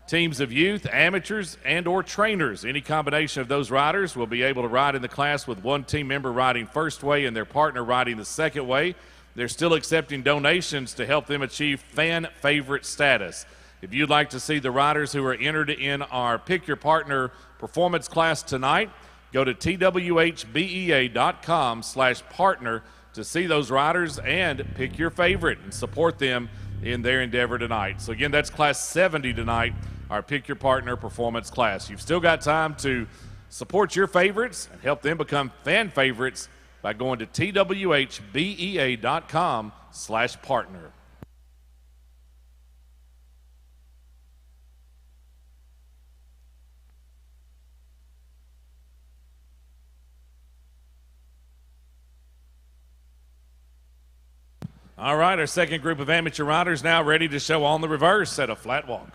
S1: Teams of youth, amateurs, and or trainers. Any combination of those riders will be able to ride in the class with one team member riding first way and their partner riding the second way. They're still accepting donations to help them achieve fan favorite status. If you'd like to see the riders who are entered in our Pick Your Partner performance class tonight, go to twhbea.com/partner to see those riders and pick your favorite and support them in their endeavor tonight. So again, that's class 70 tonight, our Pick Your Partner performance class. You've still got time to support your favorites and help them become fan favorites by going to twhbea.com/partner. All right, our second group of amateur riders now ready to show on the reverse at a flat walk.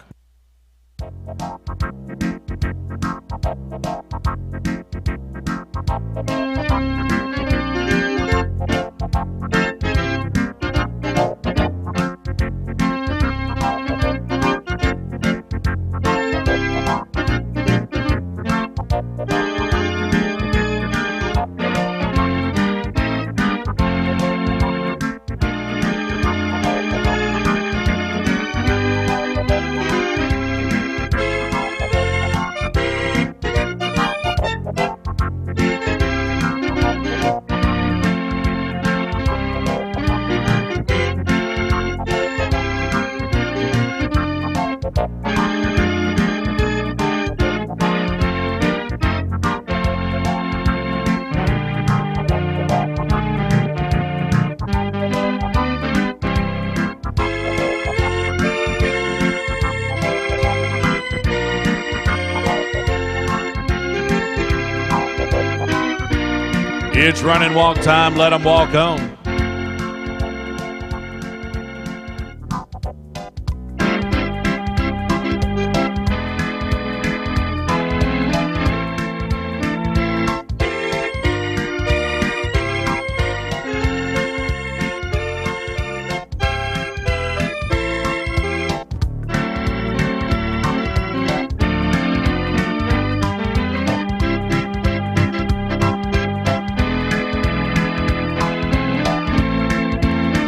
S1: It's running walk time. Let them walk on.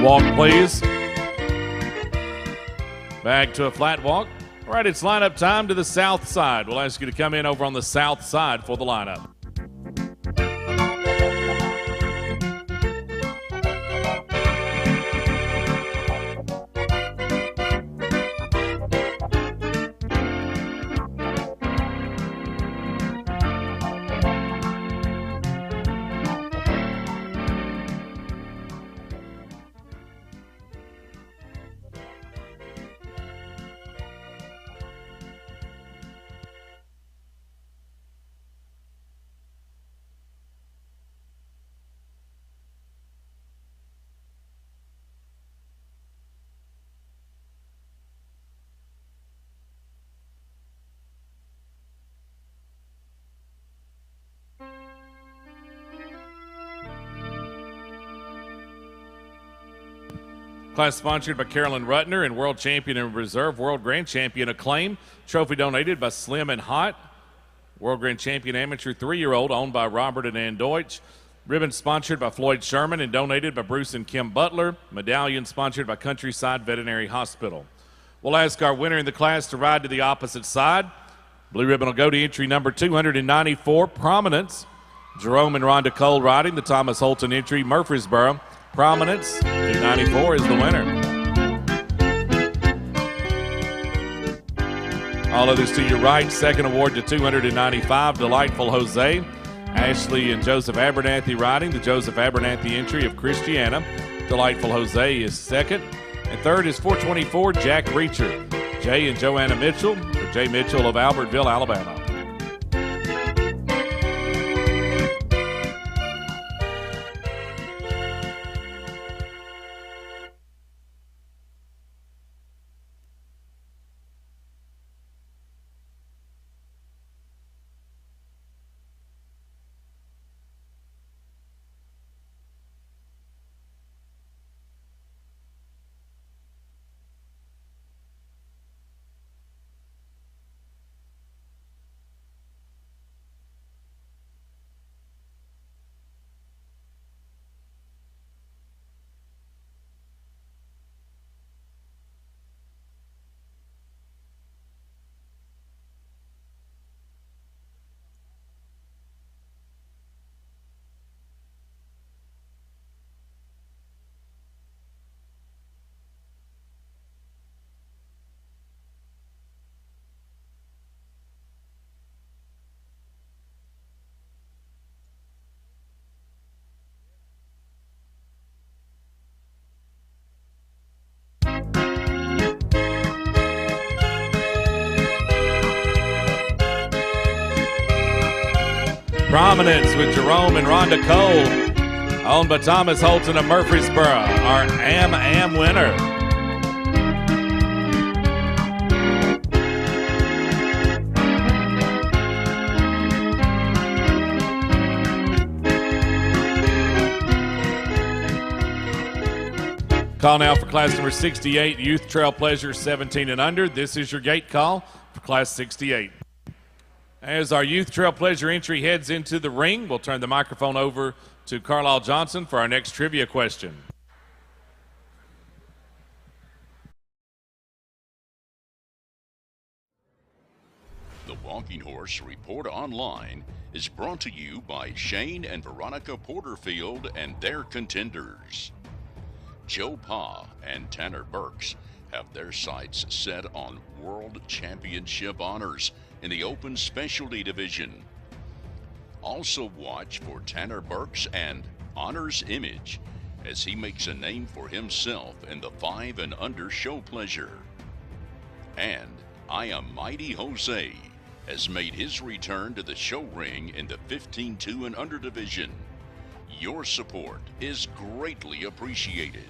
S1: Walk, please. Back to a flat walk. All right, it's lineup time to the south side. We'll ask you to come in over on the south side for the lineup. Class sponsored by Carolyn Rutner and World Champion in Reserve, World Grand Champion Acclaim. Trophy donated by Slim and Hot. World Grand Champion Amateur 3-year-old owned by Robert and Ann Deutsch. Ribbon sponsored by Floyd Sherman and donated by Bruce and Kim Butler. Medallion sponsored by Countryside Veterinary Hospital. We'll ask our winner in the class to ride to the opposite side. Blue ribbon will go to entry number 294, Prominence. Jerome and Rhonda Cole riding the Thomas Holton entry, Murfreesboro. Prominence, 294 is the winner. All others to your right. Second award to 295, Delightful Jose. Ashley and Joseph Abernathy riding the Joseph Abernathy entry of Christiana. Delightful Jose is second. And third is 424, Jack Reacher. Jay and Joanna Mitchell, or Jay Mitchell of Albertville, Alabama. Prominence with Jerome and Rhonda Cole, owned by Thomas Holton of Murfreesboro, our Am winner. Call now for class number 68, Youth Trail Pleasure 17 and under. This is your gate call for class 68. As our Youth Trail Pleasure entry heads into the ring, we'll turn the microphone over to Carlisle Johnson for our next trivia question.
S4: The Walking Horse Report Online is brought to you by Shane and Veronica Porterfield and their contenders. Joe Pa and Tanner Burks have their sights set on World Championship honors in the Open Specialty Division. Also watch for Tanner Burks and Honors Image as he makes a name for himself in the 5 and under show pleasure. And I Am Mighty Jose has made his return to the show ring in the 15-2 and under division. Your support is greatly appreciated.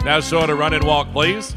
S1: Now showing a run and walk, please.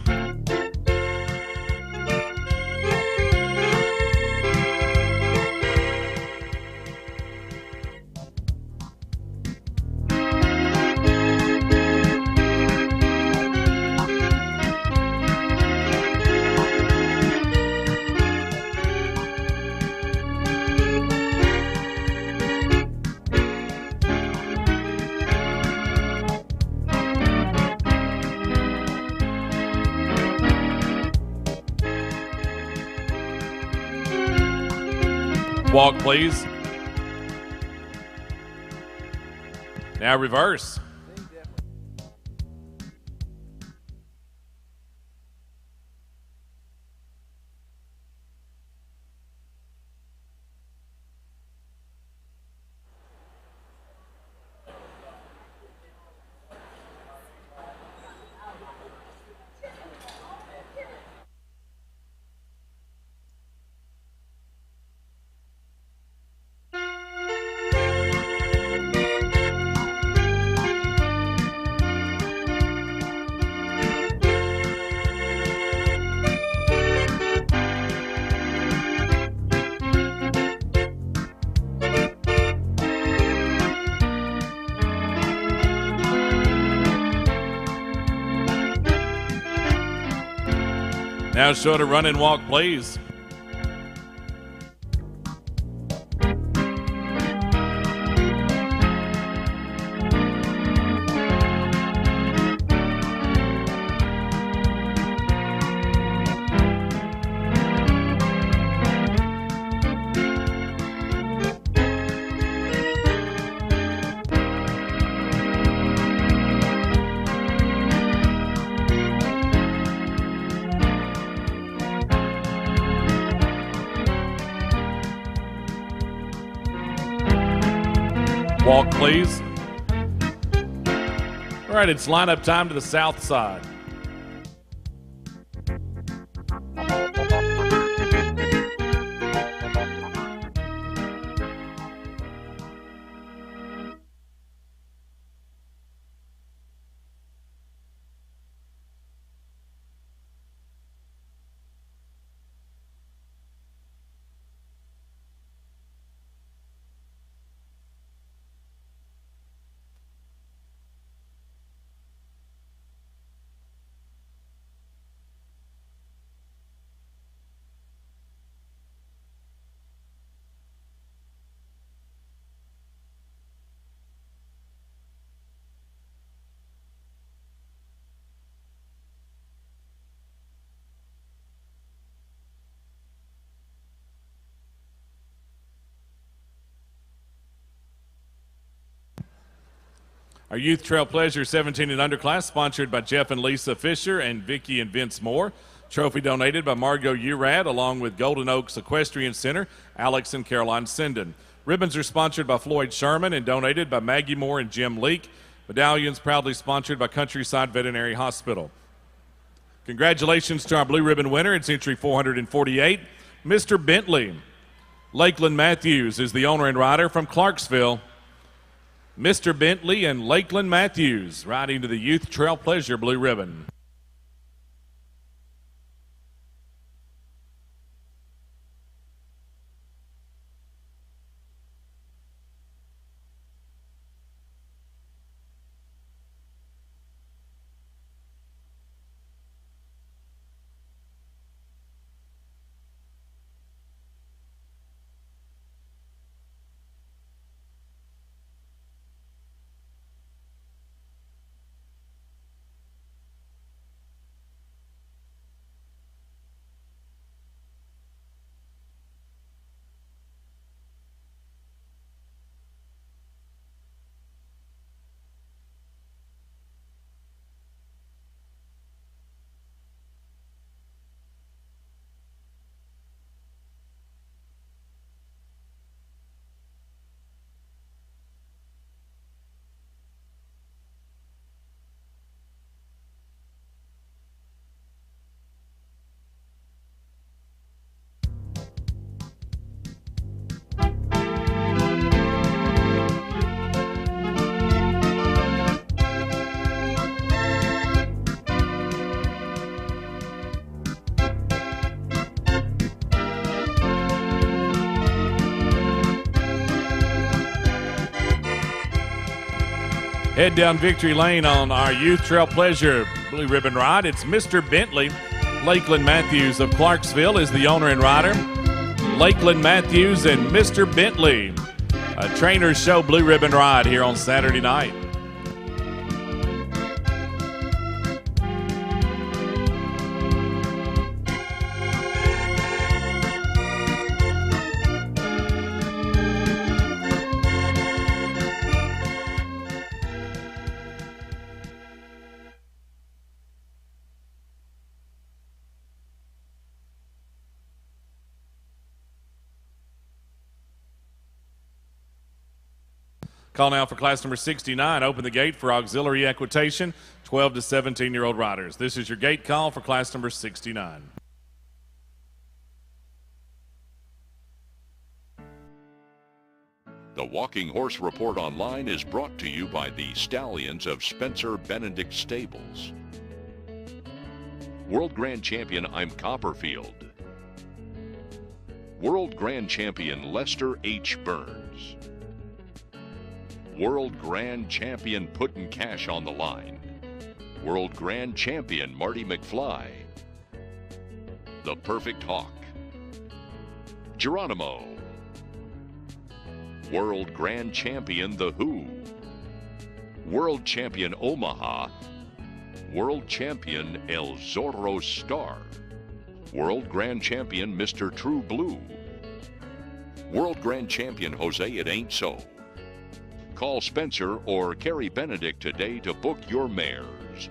S1: Walk, please. Now reverse. Now short a run and walk, please. Walk, please. All right, it's lineup time to the south side. Our Youth Trail Pleasure 17 and underclass, sponsored by Jeff and Lisa Fisher and Vicky and Vince Moore. Trophy donated by Margot Urad, along with Golden Oaks Equestrian Center, Alex and Caroline Sinden. Ribbons are sponsored by Floyd Sherman and donated by Maggie Moore and Jim Leake. Medallions proudly sponsored by Countryside Veterinary Hospital. Congratulations to our blue ribbon winner. It's entry 448, Mr. Bentley. Lakeland Matthews is the owner and rider from Clarksville. Mr. Bentley and Lakeland Matthews riding to the Youth Trail Pleasure blue ribbon. Head down Victory Lane on our Youth Trail Pleasure Blue Ribbon Ride. It's Mr. Bentley. Lakeland Matthews of Clarksville is the owner and rider. Lakeland Matthews and Mr. Bentley. A Trainers Show Blue Ribbon Ride here on Saturday night. Call now for class number 69. Open the gate for auxiliary equitation, 12 to 17-year-old riders. This is your gate call for class number 69.
S4: The Walking Horse Report Online is brought to you by the Stallions of Spencer Benedict Stables. World Grand Champion I'm Copperfield. World Grand Champion Lester H. Burns. World Grand Champion putting cash on the line. World Grand Champion Marty McFly. The Perfect Hawk. Geronimo. World Grand Champion The Who. World Champion Omaha. World Champion El Zorro Star. World Grand Champion Mr. True Blue. World Grand Champion Jose It Ain't So. Call Spencer or Carrie Benedict today to book your mares.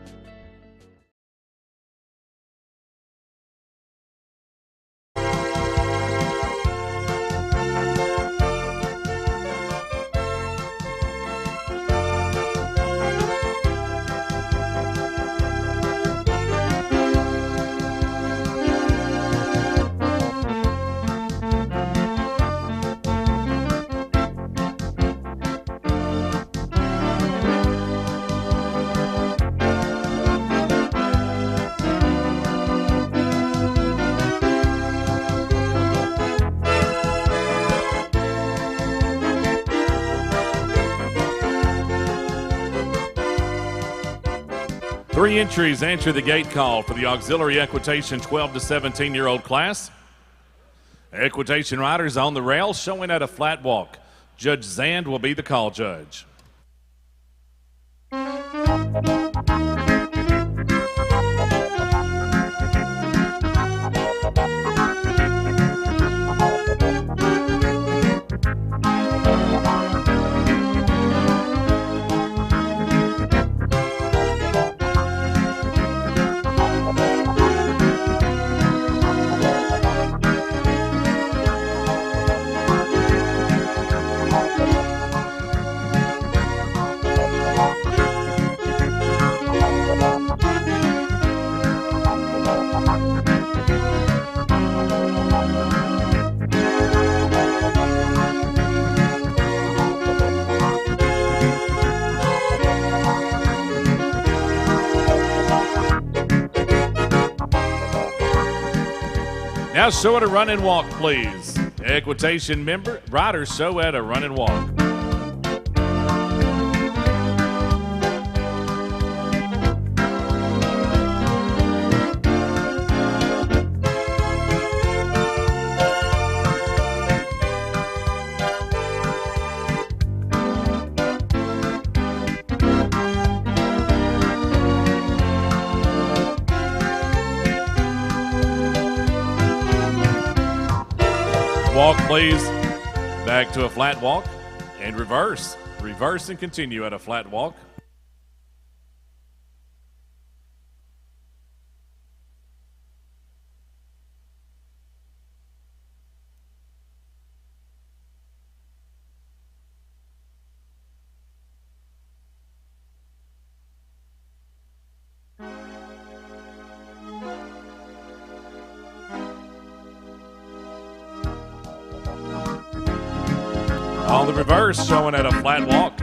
S1: Three entries answer the gate call for the auxiliary equitation 12 to 17-year-old class. Equitation riders on the rail showing at a flat walk. Judge Zand will be the call judge. Now show at a run and walk, please. Equitation member, riders show at a run and walk. Walk, please. Back to a flat walk and reverse. Reverse and continue at a flat walk. On the reverse, showing at a flat walk.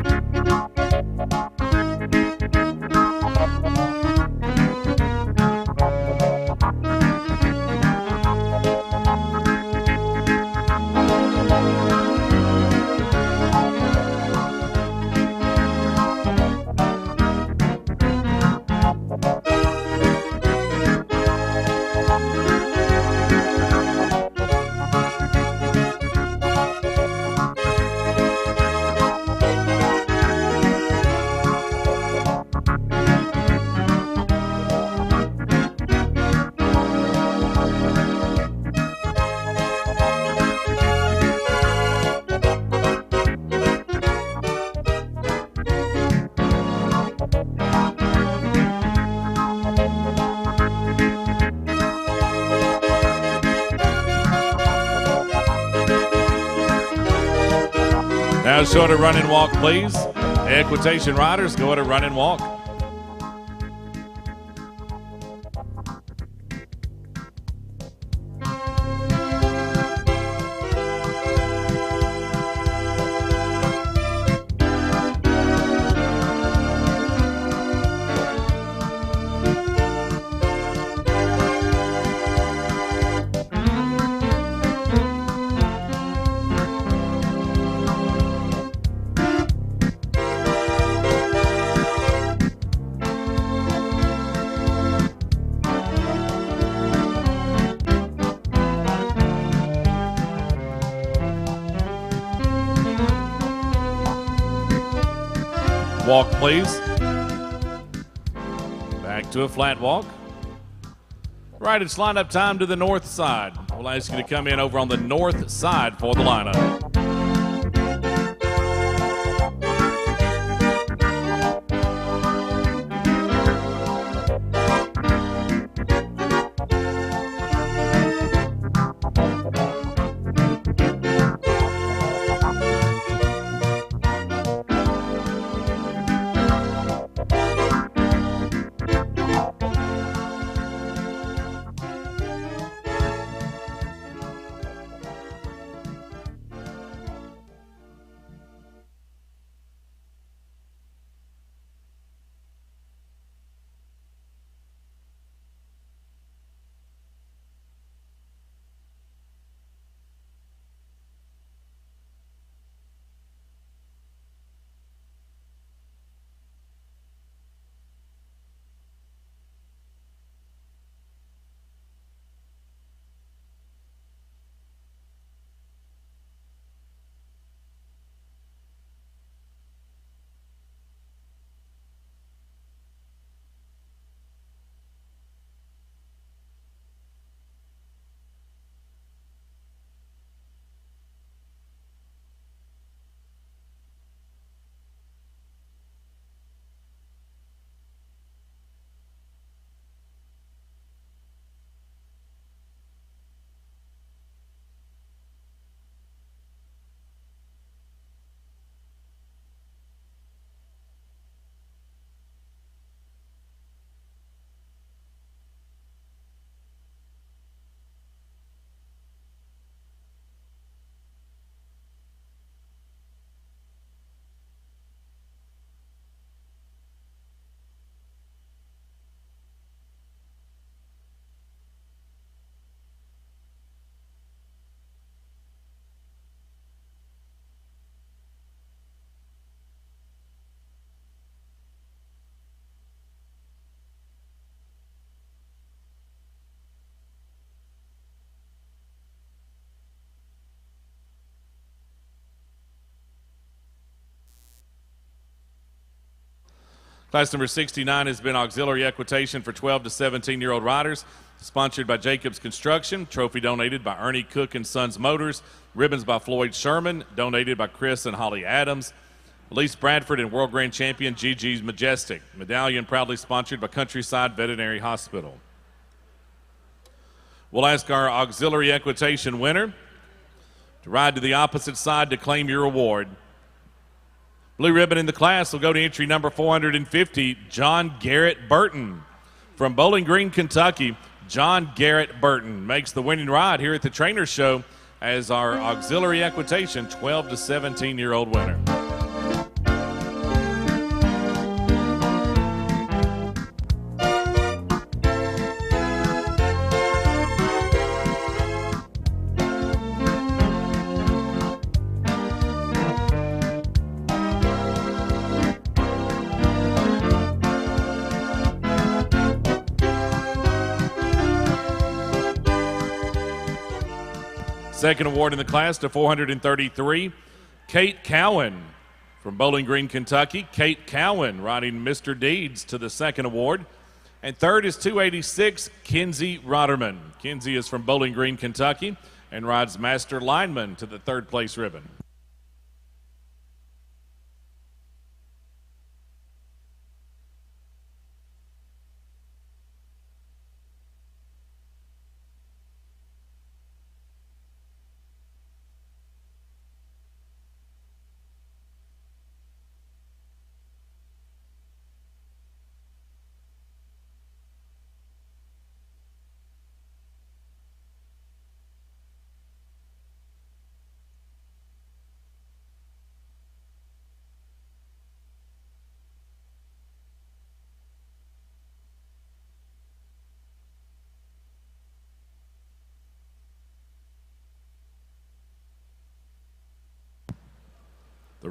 S1: Now show it a run and walk, please. Equitation riders, go at a run and walk. Walk, please. Back to a flat walk. Right, it's lineup time to the north side. We'll ask you to come in over on the north side for the lineup. Class number 69 has been auxiliary equitation for 12 to 17-year-old riders, sponsored by Jacobs Construction, trophy donated by Ernie Cook and Sons Motors, ribbons by Floyd Sherman, donated by Chris and Holly Adams, Elise Bradford and world grand champion Gigi's Majestic, medallion proudly sponsored by Countryside Veterinary Hospital. We'll ask our auxiliary equitation winner to ride to the opposite side to claim your award. Blue ribbon in the class will go to entry number 450, John Garrett Burton. From Bowling Green, Kentucky, John Garrett Burton makes the winning ride here at the Trainer Show as our auxiliary equitation 12 to 17-year-old winner. Second award in the class to 433, Kate Cowan from Bowling Green, Kentucky. Kate Cowan riding Mr. Deeds to the second award. And third is 286, Kinsey Rotterman. Kinsey is from Bowling Green, Kentucky, and rides Master Lineman to the third place ribbon.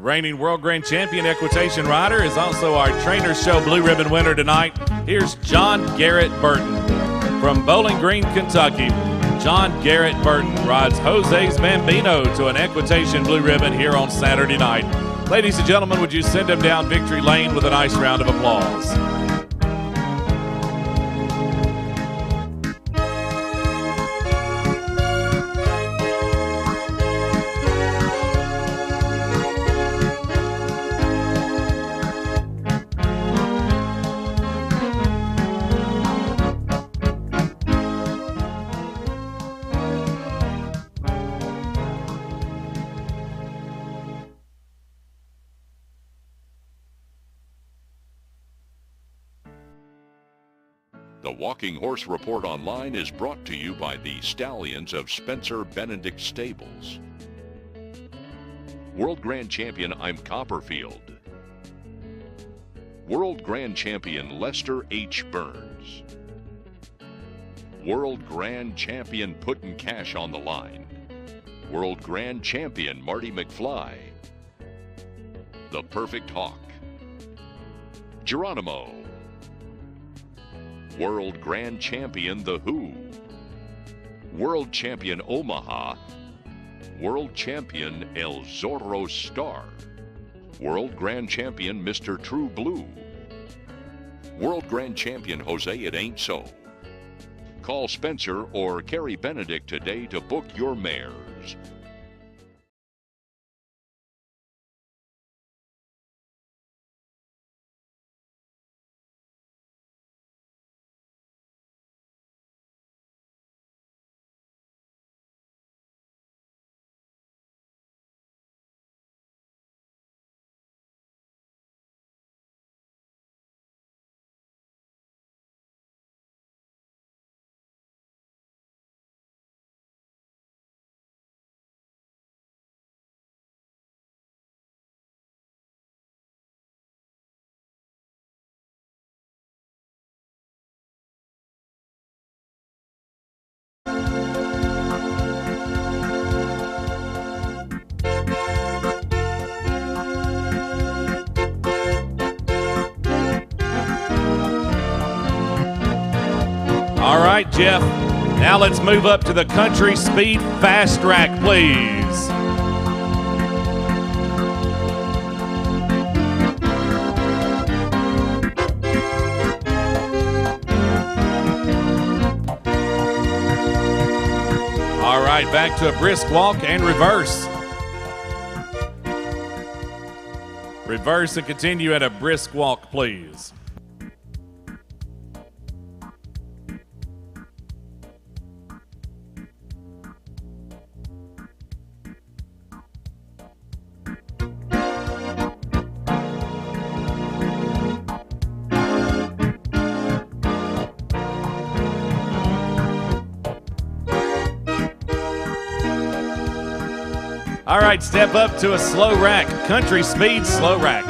S1: reigning World Grand Champion equitation rider is also our Trainer Show Blue Ribbon winner tonight. Here's John Garrett Burton. From Bowling Green, Kentucky, John Garrett Burton rides Jose's Bambino to an equitation Blue Ribbon here on Saturday night. Ladies and gentlemen, would you send him down victory lane with a nice round of applause?
S4: The Walking Horse Report Online is brought to you by the Stallions of Spencer Benedict Stables. World Grand Champion I'm Copperfield. World Grand Champion Lester H. Burns. World Grand Champion Puttin' Cash on the Line. World Grand Champion Marty McFly. The Perfect Hawk. Geronimo. World Grand Champion The Who. World Champion Omaha. World Champion El Zorro Star. World Grand Champion Mr. True Blue. World Grand Champion Jose It Ain't So. Call Spencer or Carrie Benedict today to book your mares.
S1: All right, Jeff. Now let's move up to the Country Speed Fast Track, please. All right, back to a brisk walk and reverse. Reverse and continue at a brisk walk, please. All right, step up to a slow rack. Country Speed slow rack.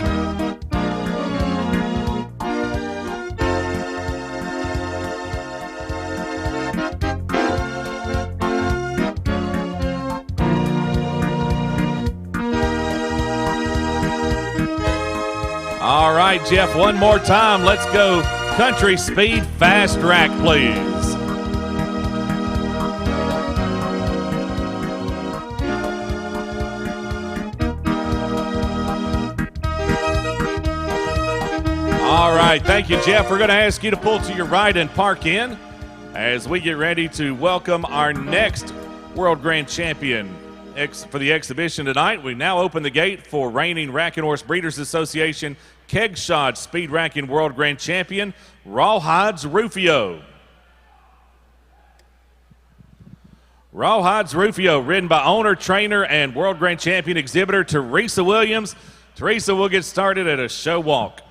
S1: All right, Jeff, one more time. Let's go Country Speed Fast Rack, please. All right, thank you, Jeff. We're going to ask you to pull to your right and park in as we get ready to welcome our next World Grand Champion for the exhibition tonight. We now open the gate for reigning Racking Horse Breeders Association Kegshod Speed Racking World Grand Champion, Rawhides Rufio. Rawhides Rufio, ridden by owner, trainer, and World Grand Champion exhibitor Teresa Williams. Teresa will get started at a show walk.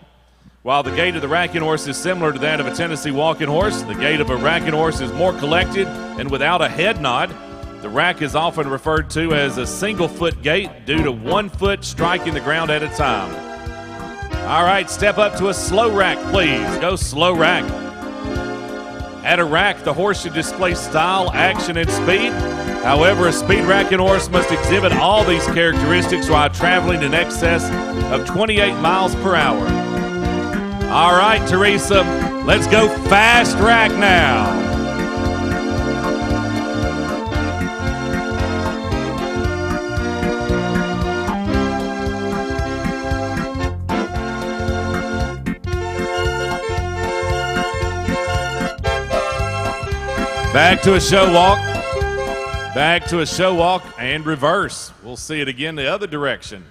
S1: While the gait of the racking horse is similar to that of a Tennessee walking horse, the gait of a racking horse is more collected and without a head nod. The rack is often referred to as a single foot gait due to 1 foot striking the ground at a time. All right, step up to a slow rack, please. Go slow rack. At a rack, the horse should display style, action, and speed. However, a speed racking horse must exhibit all these characteristics while traveling in excess of 28 miles per hour. All right, Teresa, let's go fast rack now. Back to a show walk. Back to a show walk and reverse. We'll see it again the other direction.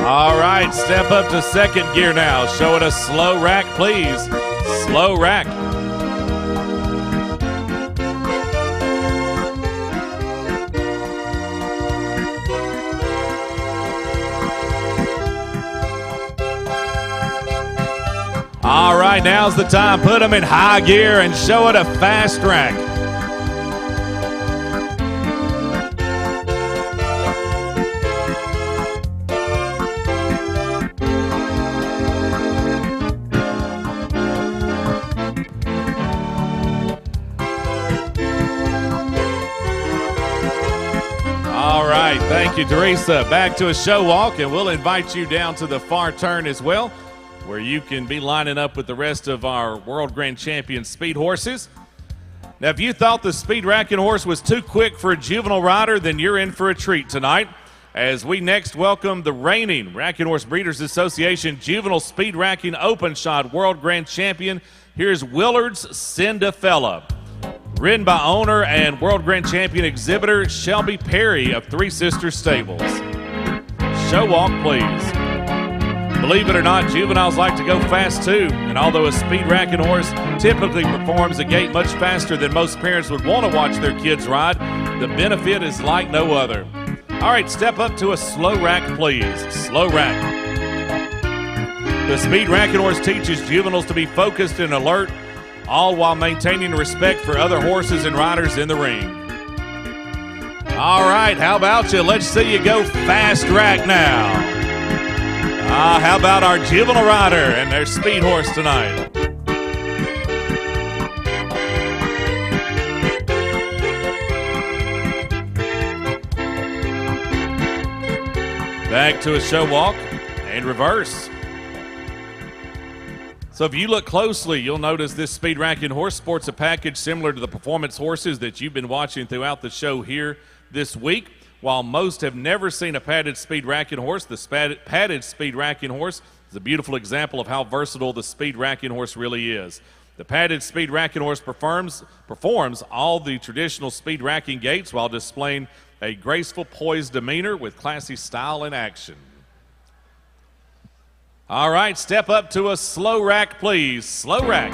S1: All right, step up to second gear now. Show it a slow rack, please. Slow rack. All right, now's the time. Put them in high gear and show it a fast rack. Thank you, Teresa. Back to a show walk, and we'll invite you down to the far turn as well, where you can be lining up with the rest of our World Grand Champion speed horses. Now, if you thought the speed racking horse was too quick for a juvenile rider, then you're in for a treat tonight, as we next welcome the reigning Racking Horse Breeders Association Juvenile Speed Racking Open Shot World Grand Champion. Here's Willard's Cindafella, ridden by owner and World Grand Champion exhibitor Shelby Perry of Three Sisters Stables. Show walk, please. Believe it or not, juveniles like to go fast too, and although a speed racking horse typically performs a gait much faster than most parents would want to watch their kids ride, the benefit is like no other. All right, step up to a slow rack, please. Slow rack. The speed racking horse teaches juveniles to be focused and alert, all while maintaining respect for other horses and riders in the ring. All right, how about you? Let's see you go fast rack now. How about our juvenile rider and their speed horse tonight? Back to a show walk and reverse. So if you look closely, you'll notice this speed racking horse sports a package similar to the performance horses that you've been watching throughout the show here this week. While most have never seen a padded speed racking horse, the padded speed racking horse is a beautiful example of how versatile the speed racking horse really is. The padded speed racking horse performs all the traditional speed racking gaits while displaying a graceful, poised demeanor with classy style and action. All right, step up to a slow rack, please. Slow rack.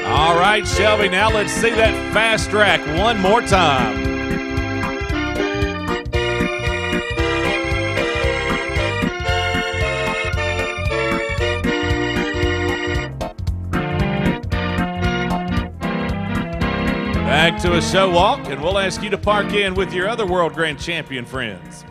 S1: All right, Shelby, now let's see that fast rack one more time. Back to a show walk, and we'll ask you to park in with your other World Grand Champion friends.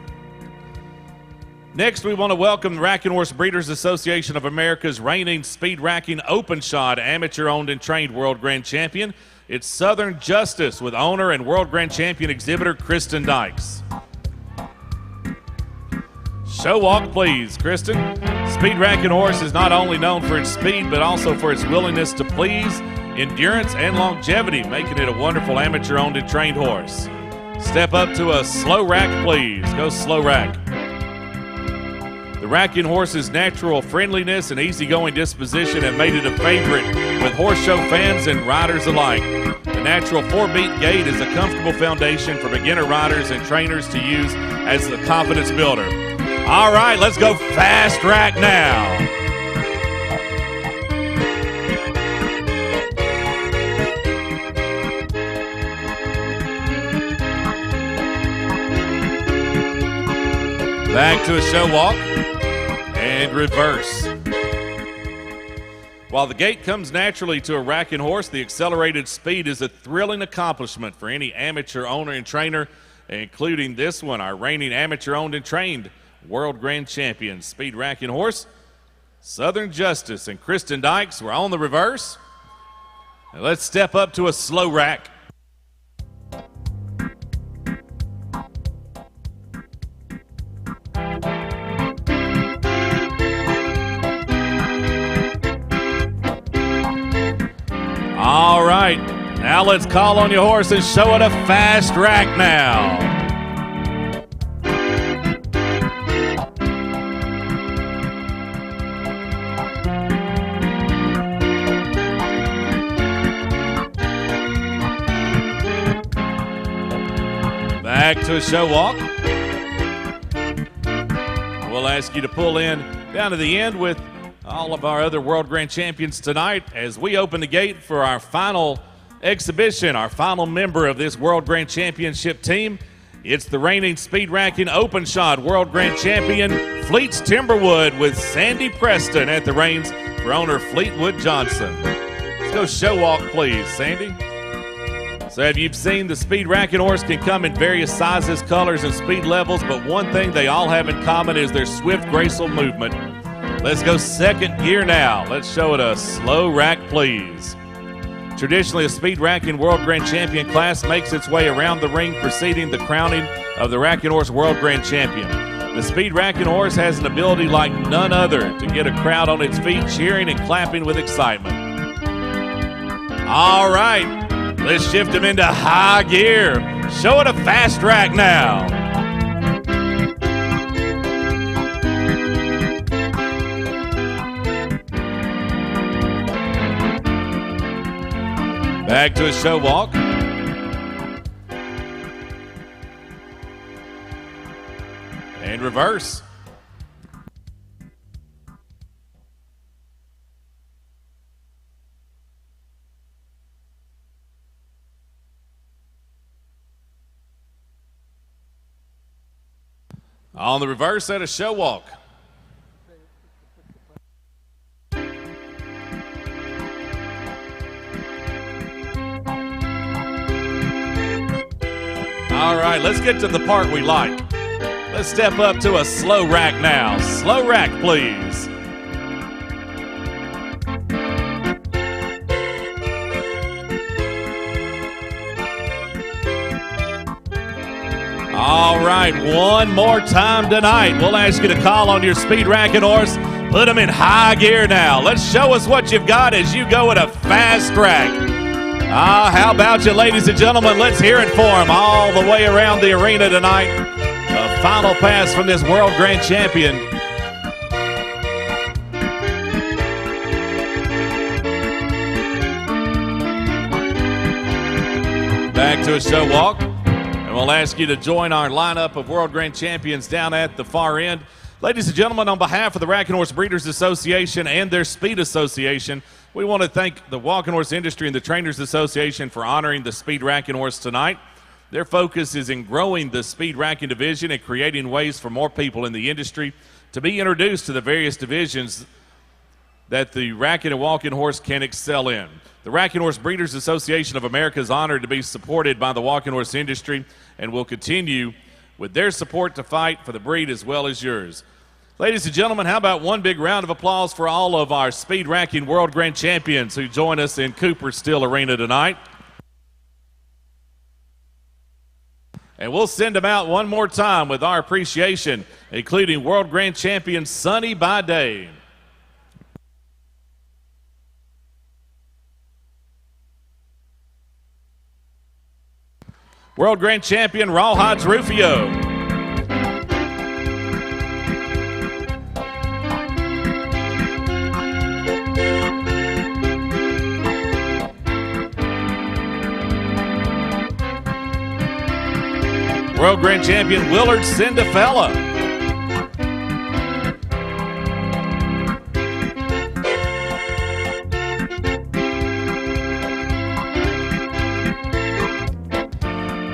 S1: Next, we want to welcome the Racking Horse Breeders Association of America's reigning speed racking open shot amateur-owned and trained World Grand Champion. It's Southern Justice with owner and World Grand Champion exhibitor Kristen Dykes. Show walk, please, Kristen. Speed racking horse is not only known for its speed, but also for its willingness to please, endurance, and longevity, making it a wonderful amateur-owned and trained horse. Step up to a slow rack, please. Go slow rack. The racking horse's natural friendliness and easygoing disposition have made it a favorite with horse show fans and riders alike. The natural 4-beat gait is a comfortable foundation for beginner riders and trainers to use as the confidence builder. All right, let's go fast rack now. Back to a show walk and reverse. While the gait comes naturally to a racking horse, the accelerated speed is a thrilling accomplishment for any amateur owner and trainer, including this one, our reigning amateur-owned and trained World Grand Champion speed racking horse, Southern Justice and Kristen Dykes. We're on the reverse. Now let's step up to a slow rack. All right, now let's call on your horse and show it a fast rack now. Back to a show walk. We'll ask you to pull in down to the end with all of our other World Grand Champions tonight as we open the gate for our final exhibition, our final member of this World Grand Championship team. It's the reigning speed racking open shot World Grand Champion Fleets Timberwood with Sandy Preston at the reins for owner Fleetwood Johnson. Let's go show walk, please, Sandy. So have you seen the speed racking horse can come in various sizes, colors, and speed levels, but one thing they all have in common is their swift, graceful movement. Let's go second gear now. Let's show it a slow rack, please. Traditionally, a speed racking World Grand Champion class makes its way around the ring preceding the crowning of the Racking Horse World Grand Champion. The speed racking horse has an ability like none other to get a crowd on its feet cheering and clapping with excitement. All right, let's shift him into high gear. Show it a fast rack now. Back to a show walk. And reverse. On the reverse at a show walk. All right, let's get to the part we like. Let's step up to a slow rack now. Slow rack, please. All right, one more time tonight. We'll ask you to call on your speed racking horse. Put them in high gear now. Let's show us what you've got as you go at a fast rack. How about you, ladies and gentlemen? Let's hear it for him all the way around the arena tonight. A final pass from this World Grand Champion. Back to a show walk. And we'll ask you to join our lineup of World Grand Champions down at the far end. Ladies and gentlemen, on behalf of the Racking Horse Breeders Association and their Speed Association, we want to thank the Walking Horse Industry and the Trainers Association for honoring the speed racking horse tonight. Their focus is in growing the speed racking division and creating ways for more people in the industry to be introduced to the various divisions that the racking and walking horse can excel in. The Racking Horse Breeders Association of America is honored to be supported by the walking horse industry and will continue with their support to fight for the breed as well as yours. Ladies and gentlemen, how about one big round of applause for all of our speed racking World Grand Champions who join us in Cooper Steel Arena tonight. And we'll send them out one more time with our appreciation, including World Grand Champion Sonny by Day. World Grand Champion Rawhides Rufio. World Grand Champion Willard Sindafella.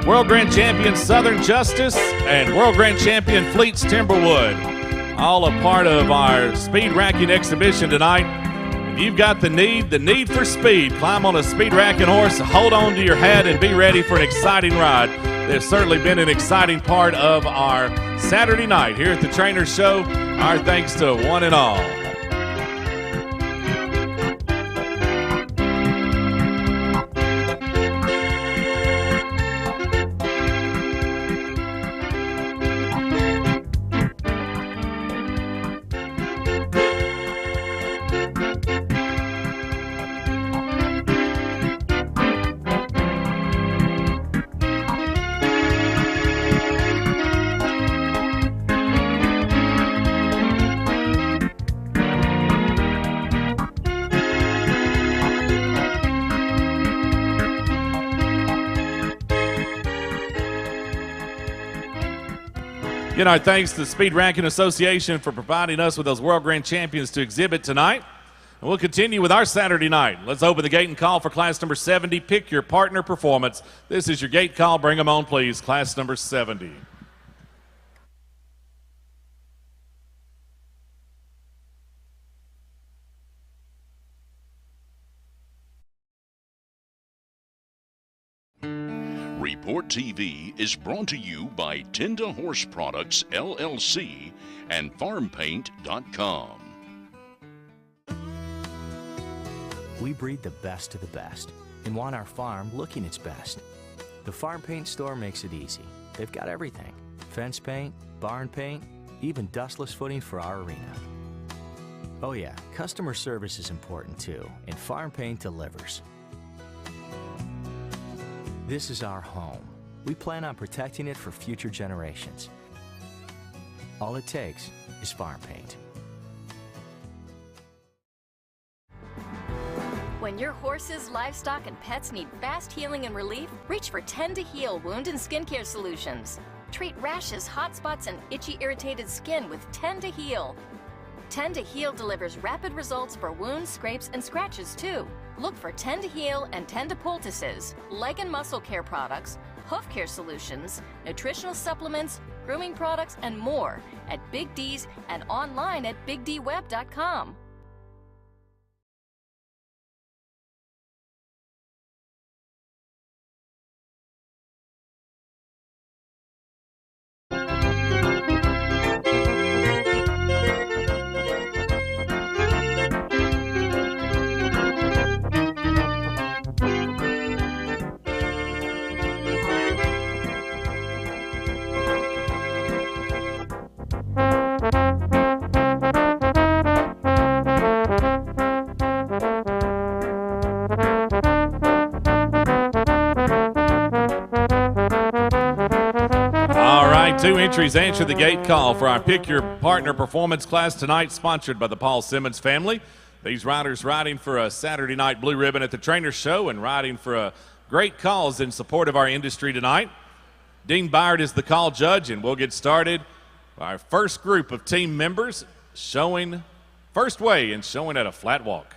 S1: World Grand Champion Southern Justice, and World Grand Champion Fleets Timberwood. All a part of our speed racking exhibition tonight. If you've got the need for speed, climb on a speed racking horse, hold on to your hat, and be ready for an exciting ride. They've certainly been an exciting part of our Saturday night here at the Trainers Show. Our thanks to one and all. Again, our thanks to the Speed Racking Association for providing us with those World Grand Champions to exhibit tonight. And we'll continue with our Saturday night. Let's open the gate and call for class number 70. Pick your partner performance. This is your gate call. Bring them on, please. Class number 70.
S4: Report TV is brought to you by Tinda Horse Products, LLC, and FarmPaint.com.
S7: We breed the best of the best and want our farm looking its best. The Farm Paint store makes it easy. They've got everything: fence paint, barn paint, even dustless footing for our arena. Oh yeah, customer service is important too, and Farm Paint delivers. This is our home. We plan on protecting it for future generations. All it takes is Farm Paint.
S8: When your horses, livestock, and pets need fast healing and relief, reach for Tend to Heal wound and skincare solutions. Treat rashes, hot spots, and itchy, irritated skin with Tend to Heal. Tend to Heal delivers rapid results for wounds, scrapes, and scratches too. Look for Tend to Heal and Tend to Poultices, leg and muscle care products, hoof care solutions, nutritional supplements, grooming products, and more at Big D's and online at BigDWeb.com.
S1: Two entries answer the gate call for our Pick Your Partner performance class tonight, sponsored by the Paul Simmons family. These riders riding for a Saturday night blue ribbon at the Trainers Show and riding for a great cause in support of our industry tonight. Dean Byard is the call judge, and we'll get started. Our first group of team members showing first way and showing at a flat walk.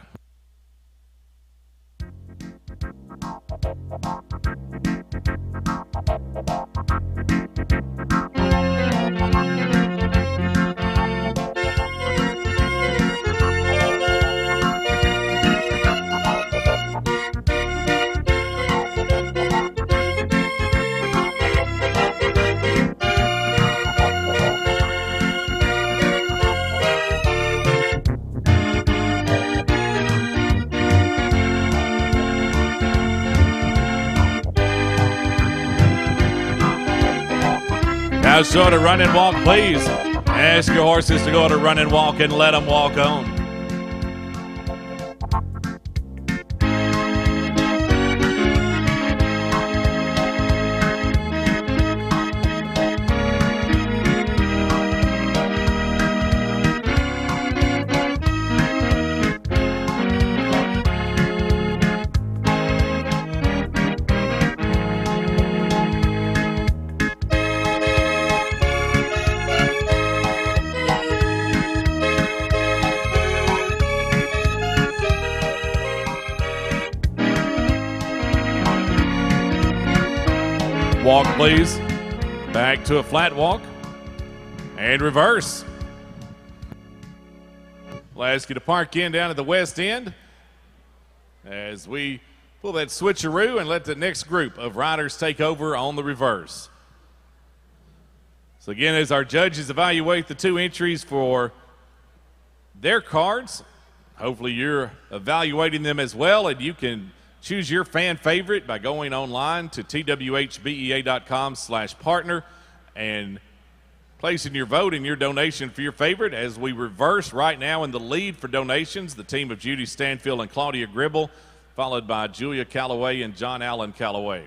S1: Now show to run and walk, please. Ask your horses to go to run and walk and let them walk on. Walk, please. Back to a flat walk. And reverse. We'll ask you to park in down at the west end as we pull that switcheroo and let the next group of riders take over on the reverse. So again, as our judges evaluate the two entries for their cards, hopefully you're evaluating them as well, and you can choose your fan favorite by going online to twhbea.com/partner and placing your vote and your donation for your favorite. As we reverse right now in the lead for donations, the team of Judy Stanfield and Claudia Gribble, followed by Julia Calloway and John Allen Calloway.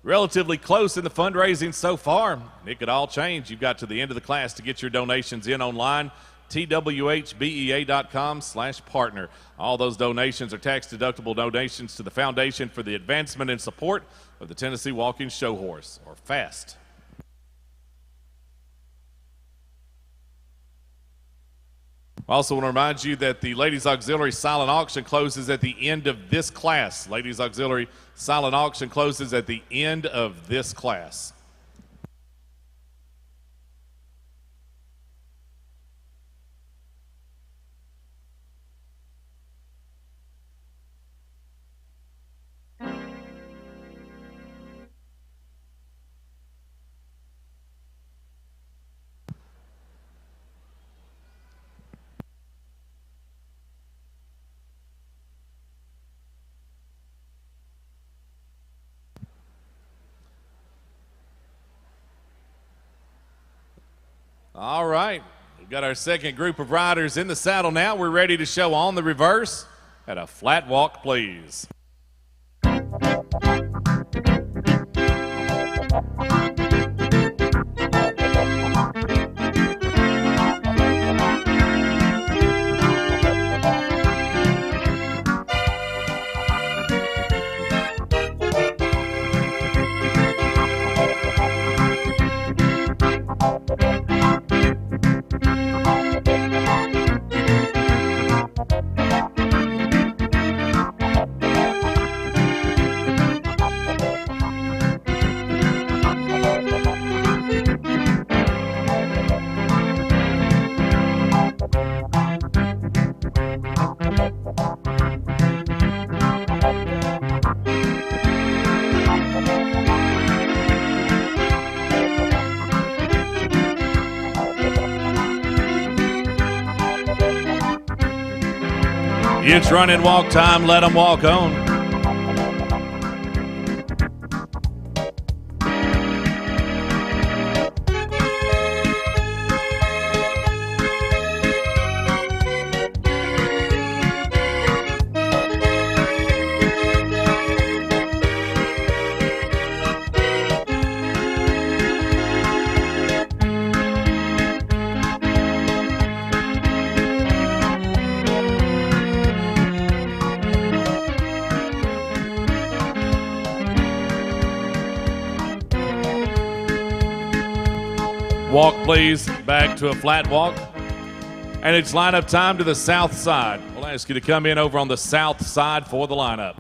S1: Relatively close in the fundraising so far. It could all change. You've got to the end of the class to get your donations in online. twhbea.com/partner. All those donations are tax-deductible donations to the Foundation for the Advancement and Support of the Tennessee Walking Show Horse, or FAST. I also want to remind you that the Ladies Auxiliary Silent Auction closes at the end of this class. Ladies Auxiliary Silent Auction closes at the end of this class. All right, we've got our second group of riders in the saddle now. We're ready to show on the reverse at a flat walk, please. It's run and walk time. Let them walk on. Walk, please, back to a flat walk. And it's lineup time to the south side. We'll ask you to come in over on the south side for the lineup.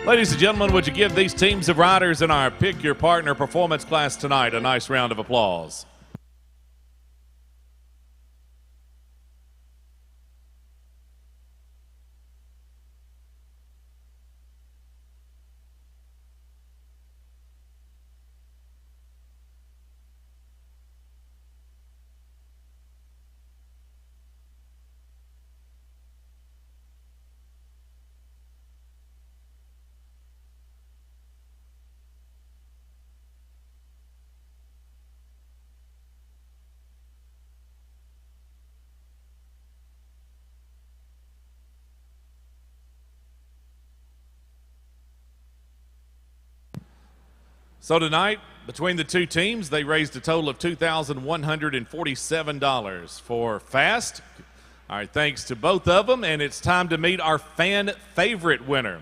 S1: Ladies and gentlemen, would you give these teams of riders in our Pick Your Partner performance class tonight a nice round of applause? So tonight, Between the two teams, they raised a total of $2,147 for Fast. All right, thanks to both of them, and it's time to meet our fan favorite winner.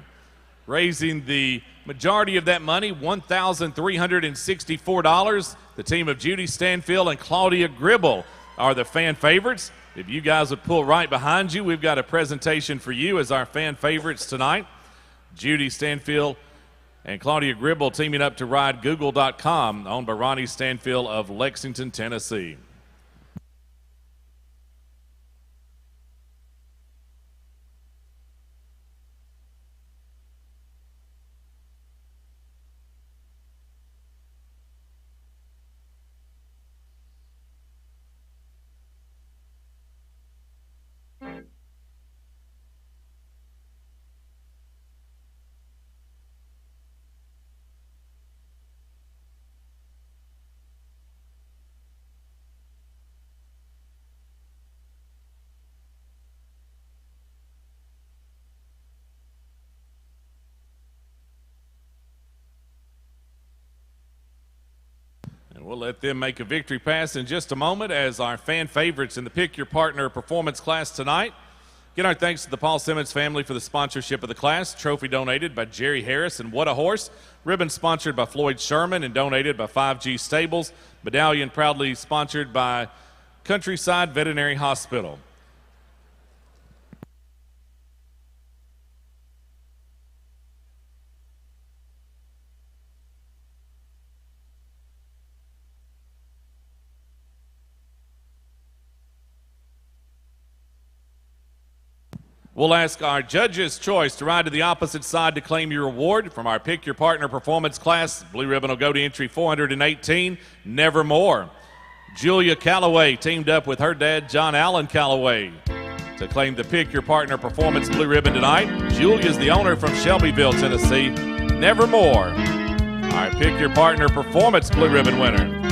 S1: Raising the majority of that money, $1,364. The team of Judy Stanfield and Claudia Gribble are the fan favorites. If you guys would pull right behind you, we've got a presentation for you as our fan favorites tonight. Judy Stanfield and Claudia Gribble teaming up to ride Google.com, owned by Ronnie Stanfield of Lexington, Tennessee. We'll let them make a victory pass in just a moment as our fan favorites in the Pick Your Partner performance class tonight. Again, our thanks to the Paul Simmons family for the sponsorship of the class. Trophy donated by Jerry Harris and What a Horse. Ribbon sponsored by Floyd Sherman and donated by 5G Stables. Medallion proudly sponsored by Countryside Veterinary Hospital. We'll ask our judges' choice to ride to the opposite side to claim your award from our Pick Your Partner performance class. Blue ribbon will go to entry 418, Nevermore. Julia Calloway teamed up with her dad, John Allen Calloway, to claim the Pick Your Partner performance blue ribbon tonight. Julia's the owner from Shelbyville, Tennessee. Nevermore, our Pick Your Partner performance blue ribbon winner.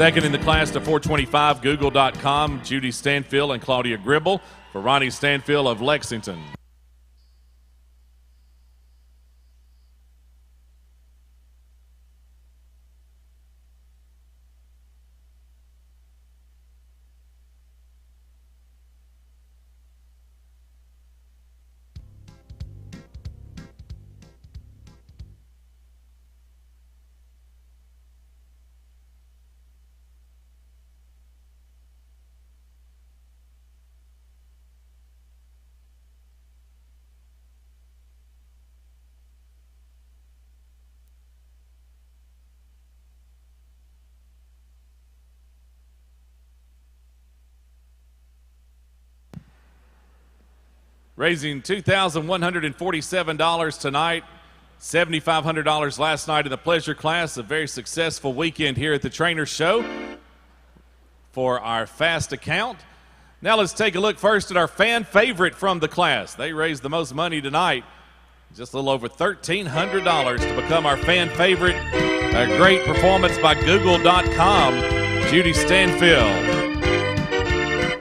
S1: Second in the class to 425, Google.com, Judy Stanfield and Claudia Gribble for Ronnie Stanfield of Lexington. Raising $2,147 tonight, $7,500 last night in the pleasure class. A very successful weekend here at the Trainer Show for our Fast account. Now let's take a look first at our fan favorite from the class. They raised the most money tonight, just a little over $1,300 to become our fan favorite. A great performance by Google.com, Judy Stanfield.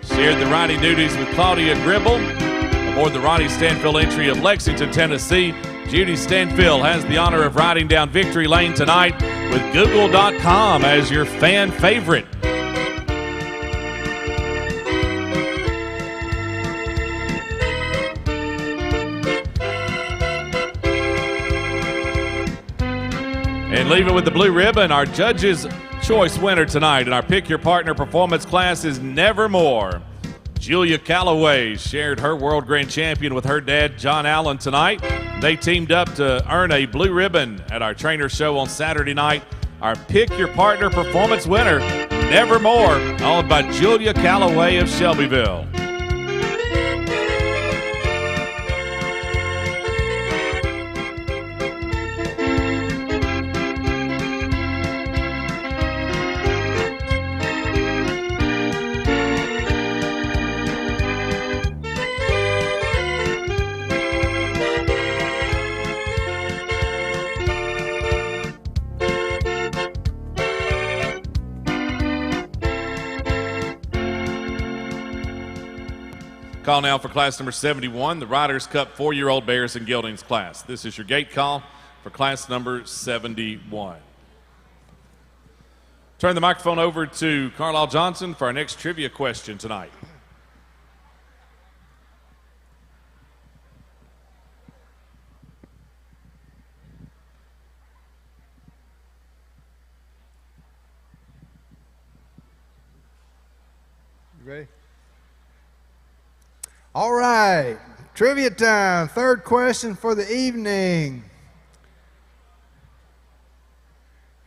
S1: Shared the riding duties with Claudia Gribble. Aboard the Ronnie Stanfield entry of Lexington, Tennessee, Judy Stanfield has the honor of riding down victory lane tonight with Google.com as your fan favorite. And leaving with the blue ribbon, our judges' choice winner tonight in our Pick Your Partner performance class is Nevermore. Julia Calloway shared her World Grand Champion with her dad, John Allen, tonight. They teamed up to earn a blue ribbon at our Trainer Show on Saturday night. Our Pick Your Partner performance winner, Nevermore, owned by Julia Calloway of Shelbyville. Call now for class number 71, the Riders Cup 4-year-old Bears and Geldings class. This is your gate call for class number 71. Turn the microphone over to Carlisle Johnson for our next trivia question tonight.
S5: Ready? All right, trivia time. Third question for the evening.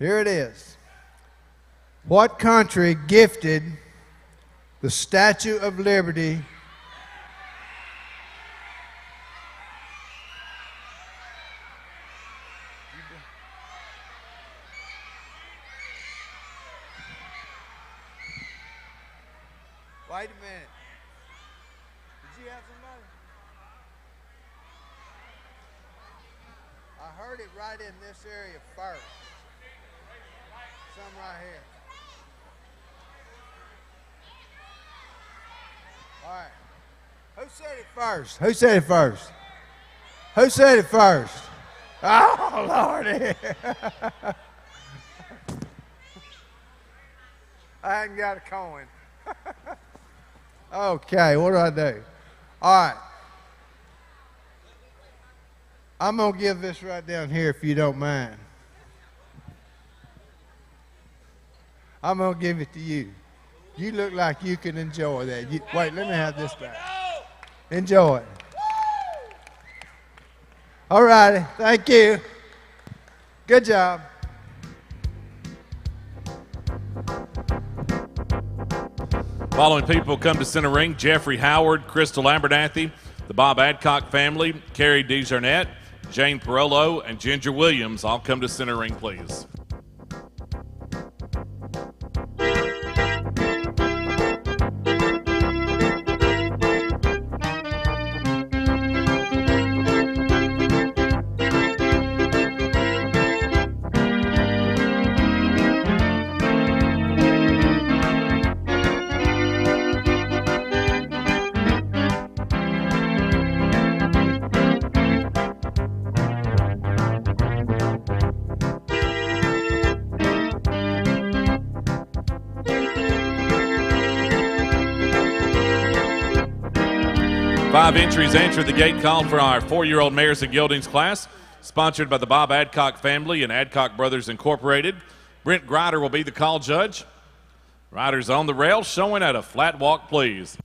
S5: Here it is. What country gifted the Statue of Liberty Wait a minute. Did you have somebody? I heard it right in this area first. Some right here. All right. Who said it first? Who said it first? Who said it first? Oh, Lordy. I hadn't got a coin. Okay, what do I do? All right. I'm going to give this right down here if you don't mind. I'm going to give it to you. You look like you can enjoy that. Wait, let me have this back. Enjoy it. All righty. Thank you. Good job.
S1: Following people come to center ring: Jeffrey Howard, Crystal Abernathy, the Bob Adcock family, Carrie DeJarnette, Jane Perello, and Ginger Williams. All come to center ring, please. Five entries answered the gate call for our 4-year-old Mares and Geldings class, sponsored by the Bob Adcock family and Adcock Brothers Incorporated. Brent Grider will be the call judge. Riders on the rail, showing at a flat walk, please.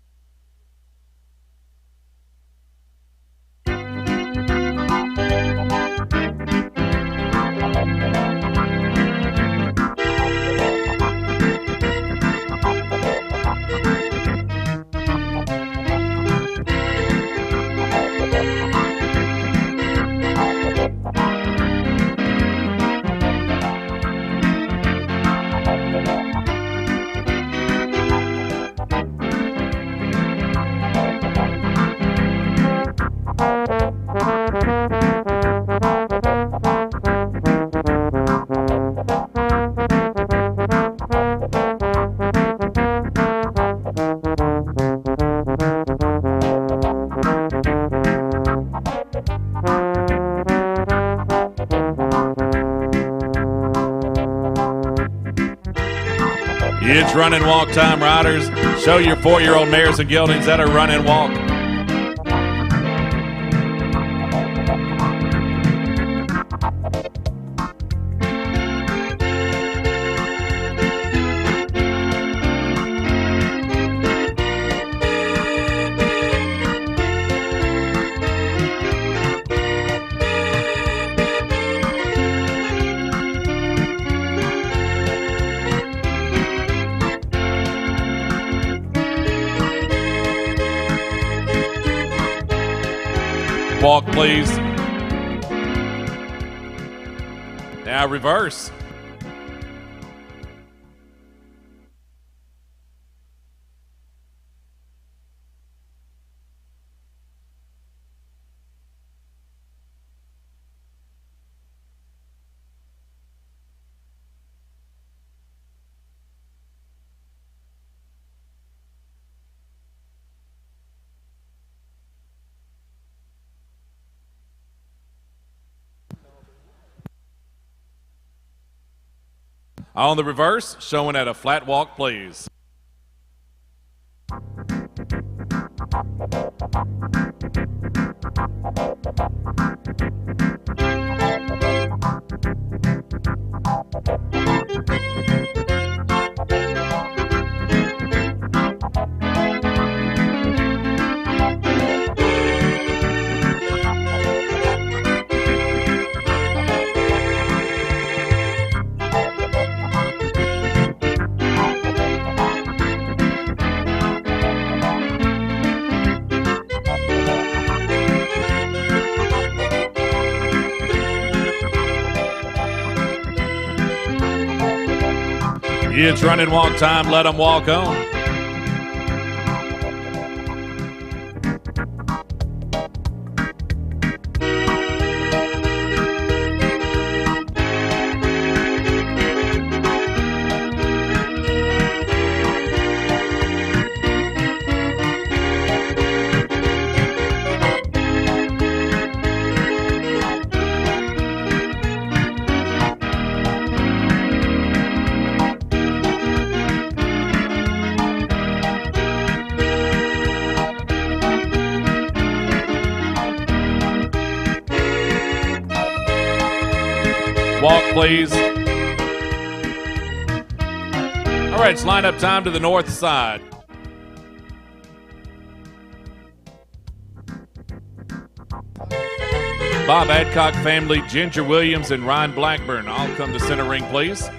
S1: It's run and walk time, riders. Show your 4-year-old Mares and Geldings that are run and walk. Walk, please. Now reverse. On the reverse, showing at a flat walk, please. It's running walk time. Let them walk on. Walk, please. All right, it's lineup time to the north side. Bob Adcock family, Ginger Williams and Ryan Blackburn. I'll come to center ring, please.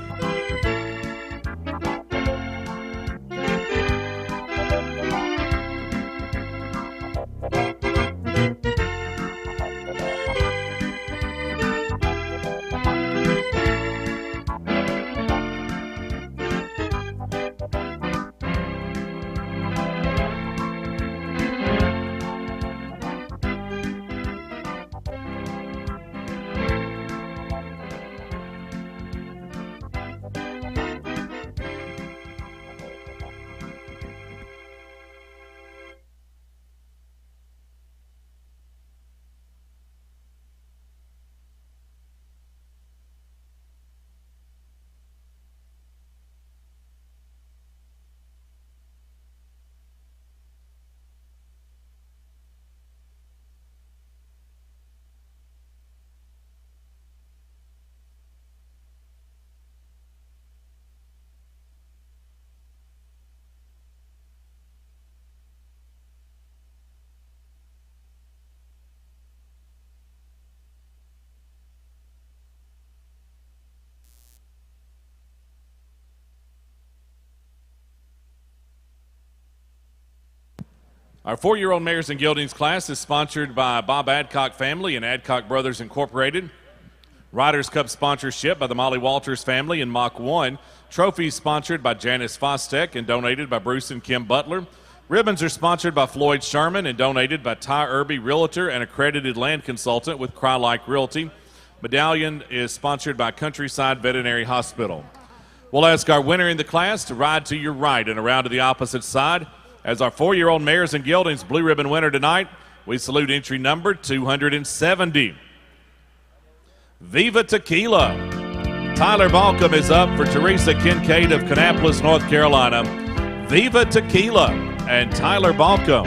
S1: Our 4-year-old Mares and Geldings class is sponsored by Bob Adcock family and Adcock Brothers Incorporated. Riders Cup sponsorship by the Molly Walters family and Mach 1. Trophies sponsored by Janice Fostek and donated by Bruce and Kim Butler. Ribbons are sponsored by Floyd Sherman and donated by Ty Irby, realtor and accredited land consultant with Cry-Like Realty. Medallion is sponsored by Countryside Veterinary Hospital. We'll ask our winner in the class to ride to your right and around to the opposite side. As our 4-year-old Mares and Geldings Blue Ribbon winner tonight, we salute entry number 270. Viva Tequila. Tyler Balcom is up for Teresa Kincaid of Kannapolis, North Carolina. Viva Tequila and Tyler Balcom.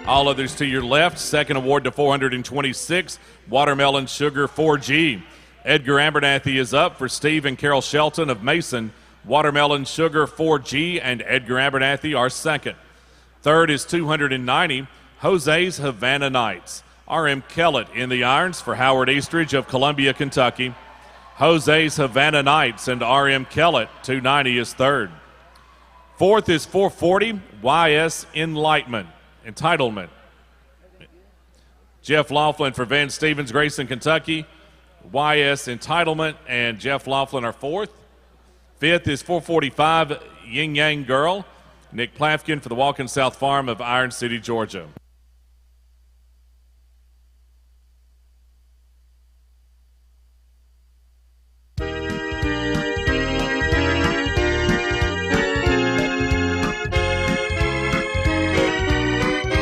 S1: All others to your left. Second award to 426, Watermelon Sugar 4G. Edgar Abernathy is up for Steve and Carol Shelton of Mason. Watermelon Sugar 4G and Edgar Abernathy are second. Third is 290, Jose's Havana Nights. R.M. Kellett in the irons for Howard Eastridge of Columbia, Kentucky. Jose's Havana Nights and R.M. Kellett, 290 is third. Fourth is 440, YS Entitlement. Jeff Laughlin for Van Stevens, Grayson, Kentucky. YS Entitlement and Jeff Laughlin are fourth. Fifth is 445, Yin Yang Girl. Nick Plafkin for the Walkin' South Farm of Iron City, Georgia.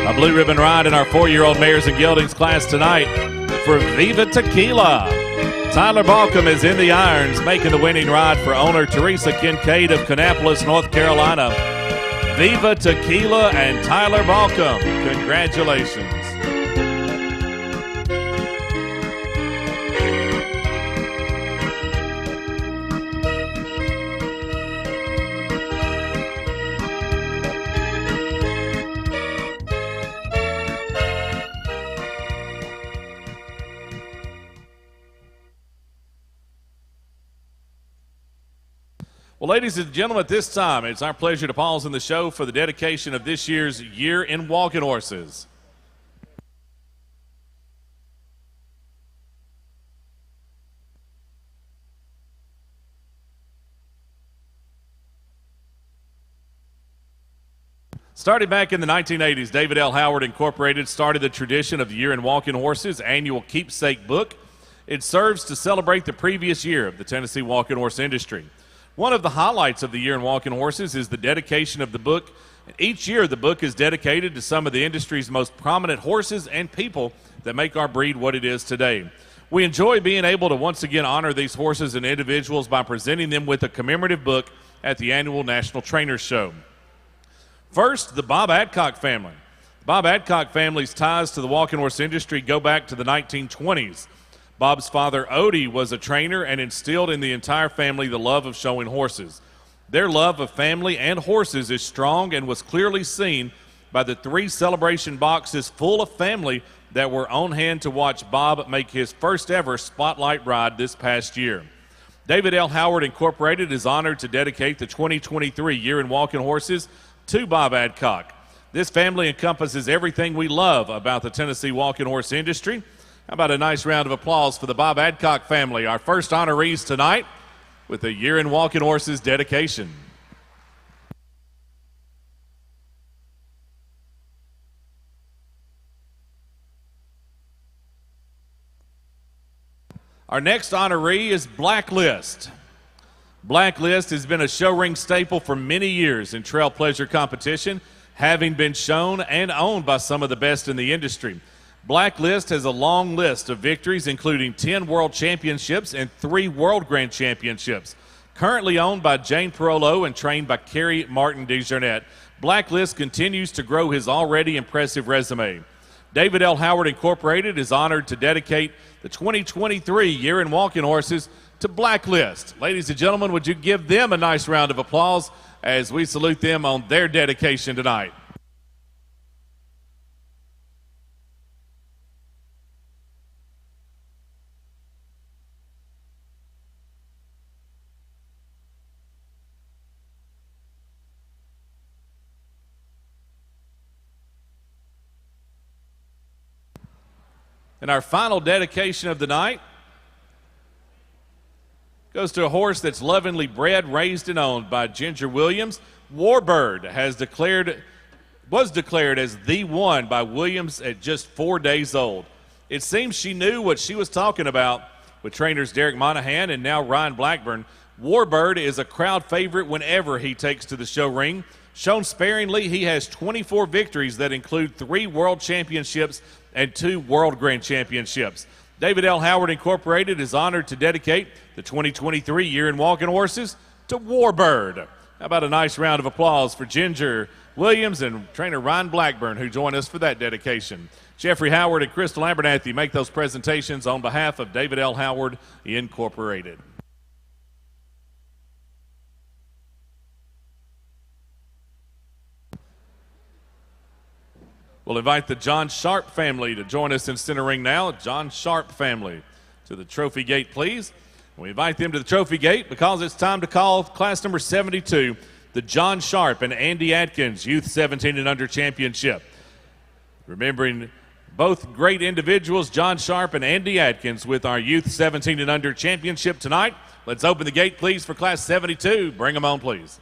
S1: A blue ribbon ride in our 4-year-old mares and geldings class tonight for Viva Tequila. Tyler Balcom is in the irons, making the winning ride for owner Teresa Kincaid of Kannapolis, North Carolina. Viva Tequila and Tyler Balcom, congratulations. Well, ladies and gentlemen, at this time, it's our pleasure to pause in the show for the dedication of this year's Year in Walking Horses. Started back in the 1980s, David L. Howard Incorporated started the tradition of the Year in Walking Horses annual keepsake book. It serves to celebrate the previous year of the Tennessee walking horse industry. One of the highlights of the Year in Walking Horses is the dedication of the book. Each year, the book is dedicated to some of the industry's most prominent horses and people that make our breed what it is today. We enjoy being able to once again honor these horses and individuals by presenting them with a commemorative book at the annual National Trainers Show. First, the Bob Adcock family. The Bob Adcock family's ties to the walking horse industry go back to the 1920s. Bob's father, Odie, was a trainer and instilled in the entire family the love of showing horses. Their love of family and horses is strong and was clearly seen by the 3 celebration boxes full of family that were on hand to watch Bob make his first ever spotlight ride this past year. David L. Howard Incorporated is honored to dedicate the 2023 Year in Walking Horses to Bob Adcock. This family encompasses everything we love about the Tennessee walking horse industry. How about a nice round of applause for the Bob Adcock family, our first honorees tonight with the Year in Walking Horses dedication. Our next honoree is Blacklist. Blacklist has been a show ring staple for many years in trail pleasure competition, having been shown and owned by some of the best in the industry. Blacklist has a long list of victories, including 10 World Championships and 3 World Grand Championships. Currently owned by Jane Parolo and trained by Carrie Martin DeJarnette, Blacklist continues to grow his already impressive resume. David L. Howard Incorporated is honored to dedicate the 2023 Year in Walking Horses to Blacklist. Ladies and gentlemen, would you give them a nice round of applause as we salute them on their dedication tonight? And our final dedication of the night goes to a horse that's lovingly bred, raised, and owned by Ginger Williams. Warbird was declared as the one by Williams at just 4 days old. It seems she knew what she was talking about with trainers Derek Monahan and now Ryan Blackburn. Warbird is a crowd favorite whenever he takes to the show ring. Shown sparingly, he has 24 victories that include 3 World Championships and 2 World Grand Championships. David L. Howard Incorporated is honored to dedicate the 2023 Year in Walking Horses to Warbird. How about a nice round of applause for Ginger Williams and trainer Ryan Blackburn, who join us for that dedication. Jeffrey Howard and Crystal Abernathy make those presentations on behalf of David L. Howard Incorporated. We'll invite the John Sharp family to join us in center ring now. John Sharp family to the trophy gate, please. We invite them to the trophy gate because it's time to call class number 72, the John Sharp and Andy Atkins Youth 17 and Under Championship. Remembering both great individuals, John Sharp and Andy Atkins, with our Youth 17 and Under Championship tonight. Let's open the gate, please, for class 72. Bring them on, please.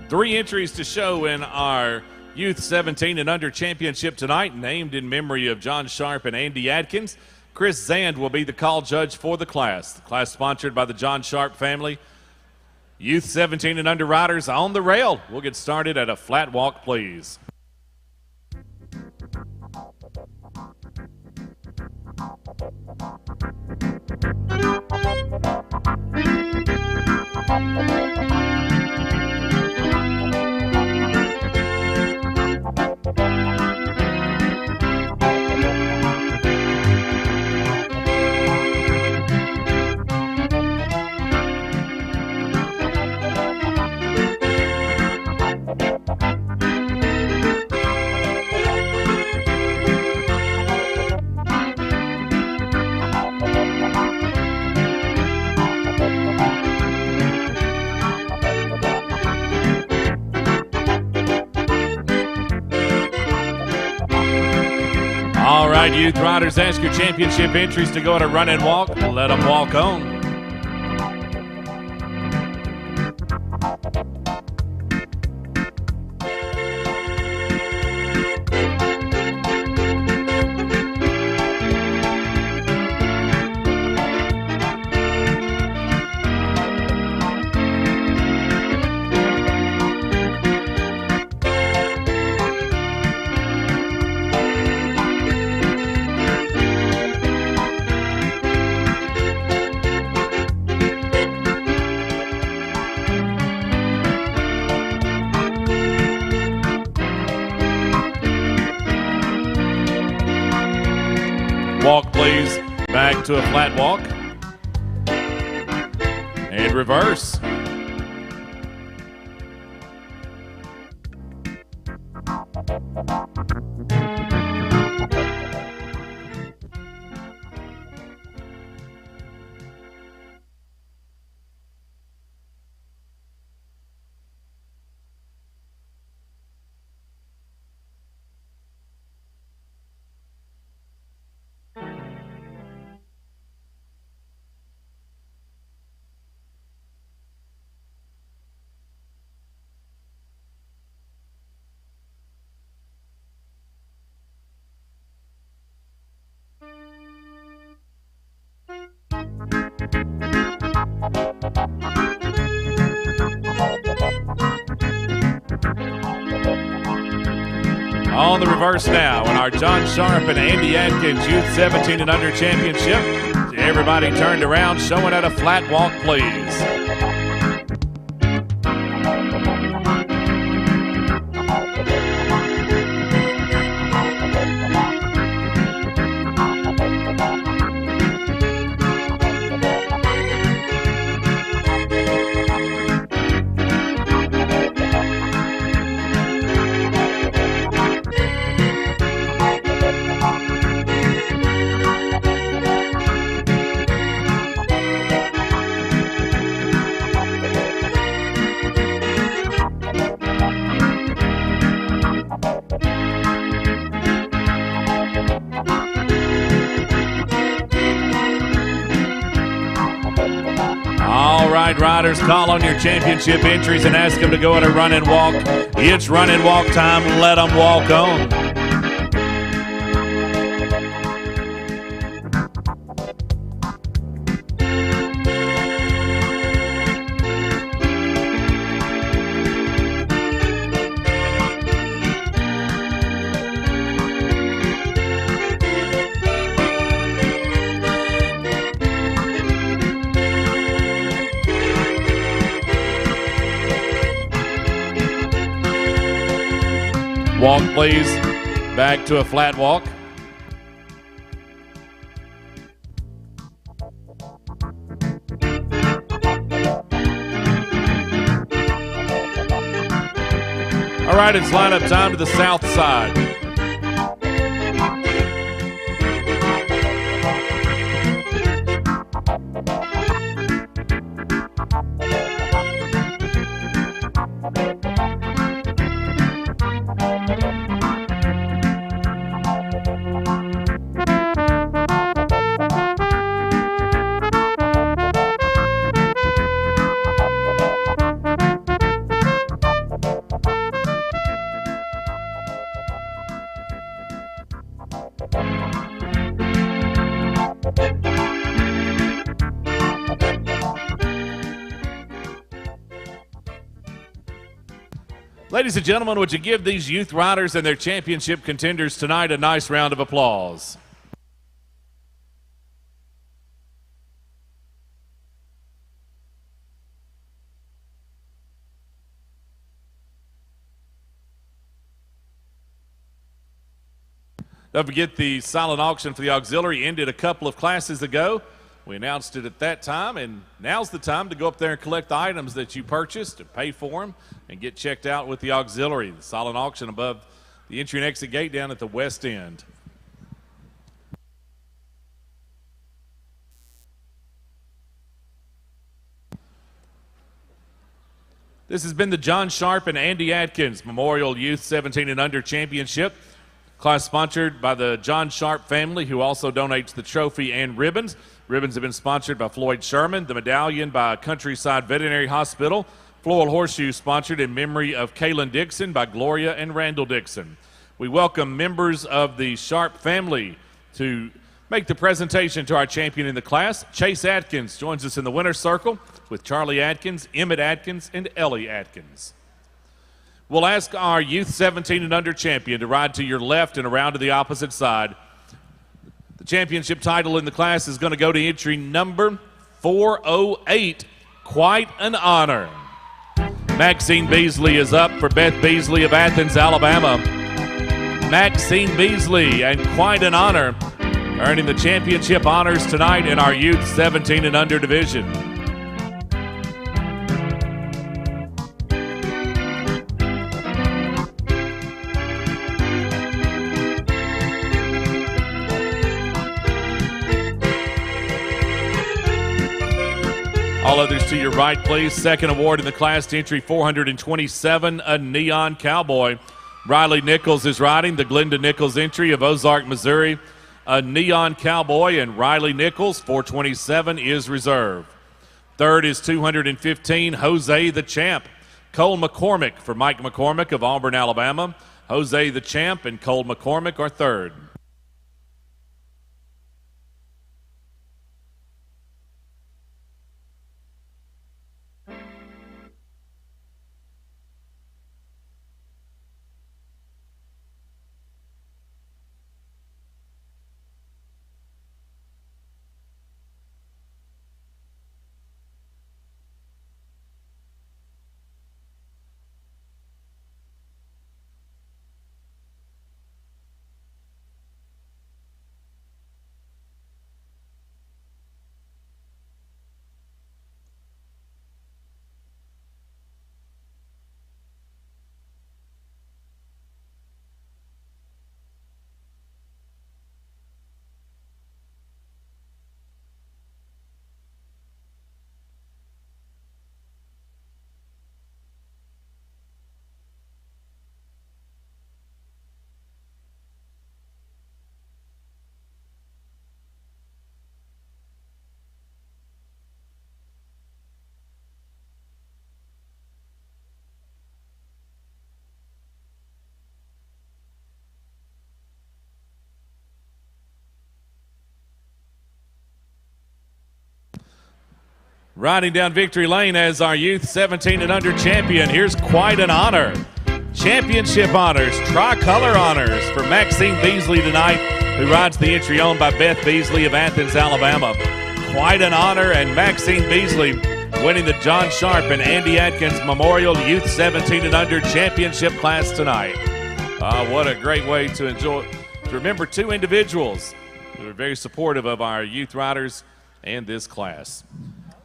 S1: 3 entries to show in our Youth 17 and Under Championship tonight, named in memory of John Sharp and Andy Atkins. Chris Zand will be the call judge for the class. The class sponsored by the John Sharp family. Youth 17 and Under riders on the rail. We'll get started at a flat walk, please. All right, youth riders, ask your championship entries to go at a run and walk. Let them walk on. Walk, please. Back to a flat walk. And reverse. On the reverse now in our John Sharp and Andy Atkins Youth 17 and Under Championship. Everybody turned around, showing at a flat walk, please. All right, riders, call on your championship entries and ask them to go at a run and walk. It's run and walk time. Let them walk on. Walk, please. Back to a flat walk. All right, it's lineup time to the south side. Ladies and gentlemen, would you give these youth riders and their championship contenders tonight a nice round of applause? Don't forget the silent auction for the auxiliary ended a couple of classes ago. We announced it at that time, and now's the time to go up there and collect the items that you purchased and pay for them and get checked out with the auxiliary. The silent auction above the entry and exit gate down at the west end. This has been the John Sharp and Andy Atkins Memorial Youth 17 and Under Championship. Class sponsored by the John Sharp family, who also donates the trophy and ribbons. Ribbons have been sponsored by Floyd Sherman, the medallion by Countryside Veterinary Hospital, floral horseshoe sponsored in memory of Kaylin Dixon by Gloria and Randall Dixon. We welcome members of the Sharp family to make the presentation to our champion in the class. Chase Atkins joins us in the winner's circle with Charlie Atkins, Emmett Atkins, and Ellie Atkins. We'll ask our Youth 17 and Under champion to ride to your left and around to the opposite side. The championship title in the class is going to go to entry number 408. Quite an honor. Maxine Beasley is up for Beth Beasley of Athens, Alabama. Maxine Beasley, and quite an honor, earning the championship honors tonight in our Youth 17 and Under division. All others to your right, please. Second award in the class to entry 427, a Neon Cowboy. Riley Nichols is riding the Glenda Nichols entry of Ozark, Missouri. A Neon Cowboy, and Riley Nichols, 427, is reserved. Third is 215, Jose the Champ. Cole McCormick for Mike McCormick of Auburn, Alabama. Jose the Champ and Cole McCormick are third. Riding down victory lane as our Youth 17 and Under champion. Here's quite an honor. Championship honors, tricolor honors for Maxine Beasley tonight, who rides the entry owned by Beth Beasley of Athens, Alabama. Quite an honor, and Maxine Beasley winning the John Sharp and Andy Atkins Memorial Youth 17 and Under championship class tonight. What a great way to remember two individuals who are very supportive of our youth riders and this class.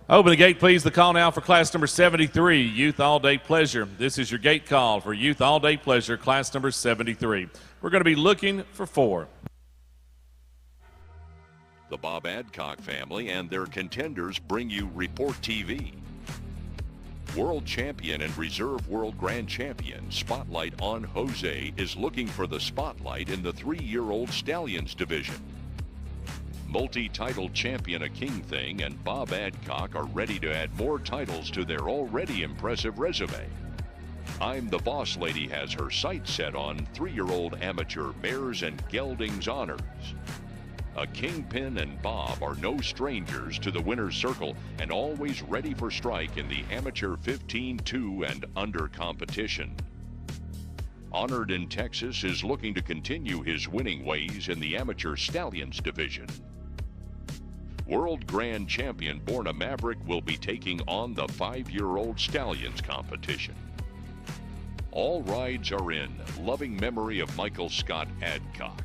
S1: Open the gate, please. The call now for class number 73, Youth All Day Pleasure. This is your gate call for Youth All Day Pleasure, class number 73. We're going to be looking for 4.
S4: The Bob Adcock family and their contenders bring you Report TV. World champion and reserve world grand champion Spotlight on Jose is looking for the spotlight in the 3-year-old Stallions division. Multi-title champion A King Thing and Bob Adcock are ready to add more titles to their already impressive resume. I'm the Boss Lady has her sights set on 3-year-old amateur mares and geldings honors. A Kingpin and Bob are no strangers to the winner's circle and always ready for strike in the amateur 15-2 and under competition. Honored in Texas is looking to continue his winning ways in the Amateur Stallions division. World Grand Champion Borna Maverick will be taking on the 5-year-old Stallions competition. All rides are in loving memory of Michael Scott Adcock.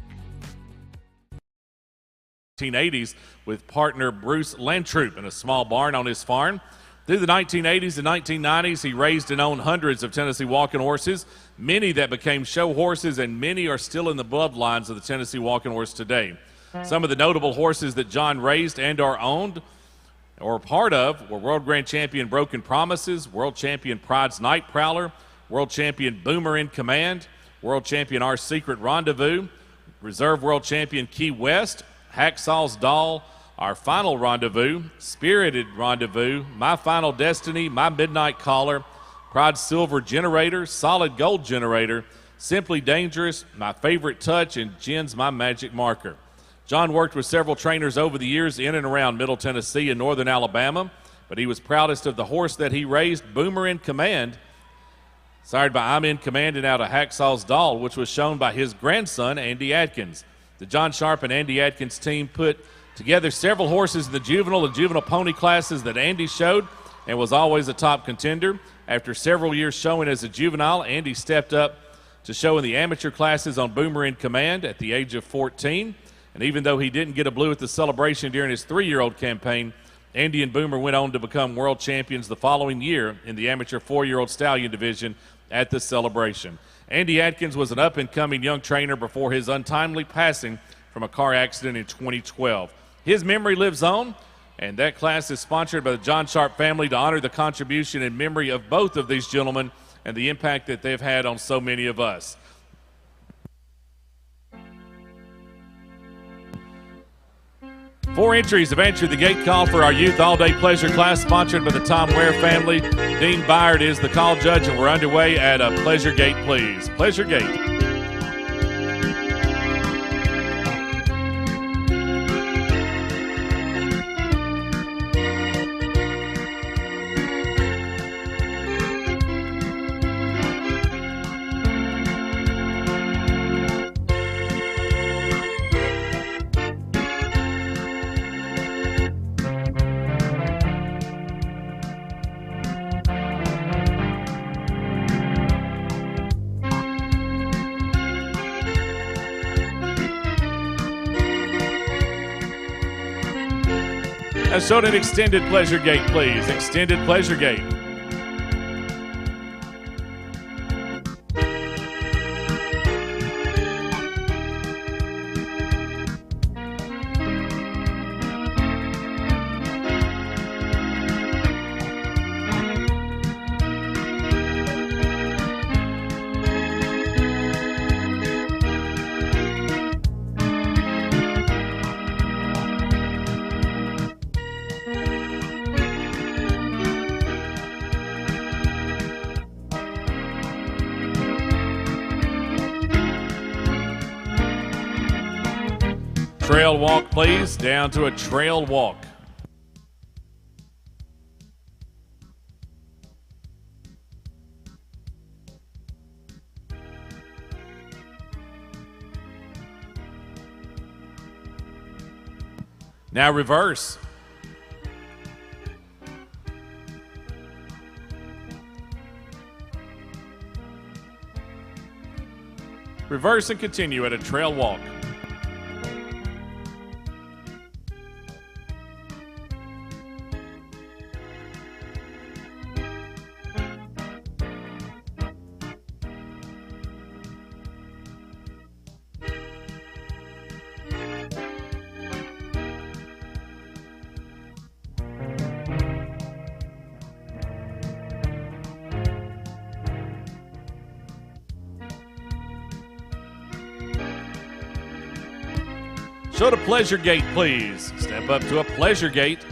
S1: 1980s with partner Bruce Lantroop in a small barn on his farm. Through the 1980s and 1990s, he raised and owned hundreds of Tennessee walking horses, many that became show horses, and many are still in the bloodlines of the Tennessee walking horse today. Some of the notable horses that John raised and are owned or part of were World Grand Champion Broken Promises, World Champion Pride's Night Prowler, World Champion Boomer in Command, World Champion Our Secret Rendezvous, Reserve World Champion Key West, Hacksaw's Doll, Our Final Rendezvous, Spirited Rendezvous, My Final Destiny, My Midnight Caller, Pride's Silver Generator, Solid Gold Generator, Simply Dangerous, My Favorite Touch, and Jen's My Magic Marker. John worked with several trainers over the years in and around Middle Tennessee and northern Alabama, but he was proudest of the horse that he raised, Boomer in Command, sired by I'm in Command and out of Hacksaw's Doll, which was shown by his grandson, Andy Atkins. The John Sharp and Andy Atkins team put together several horses in the juvenile and juvenile pony classes that Andy showed and was always a top contender. After several years showing as a juvenile, Andy stepped up to show in the amateur classes on Boomer in Command at the age of 14. And even though he didn't get a blue at the celebration during his 3-year-old campaign, Andy and Boomer went on to become world champions the following year in the amateur 4-year-old stallion division at the celebration. Andy Atkins was an up-and-coming young trainer before his untimely passing from a car accident in 2012. His memory lives on, and that class is sponsored by the John Sharp family to honor the contribution and memory of both of these gentlemen and the impact that they've had on so many of us. Four entries have answered the gate call for our youth all-day pleasure class, sponsored by the Tom Ware family. Dean Byard is the call judge, and we're underway at a Pleasure Gate, please. Pleasure Gate. Shown an extended pleasure gate, please. Extended pleasure gate. Trail walk, please. Down to a trail walk. Now reverse. Reverse and continue at a trail walk. Show to pleasure gate, please. Step up to a pleasure gate.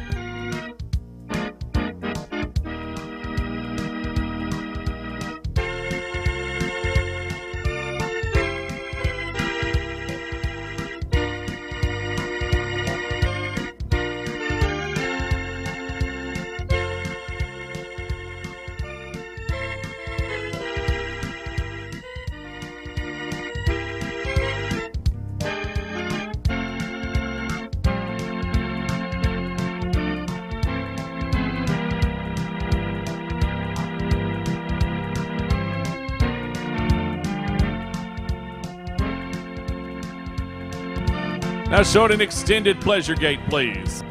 S1: Now short and extended pleasure gate, please.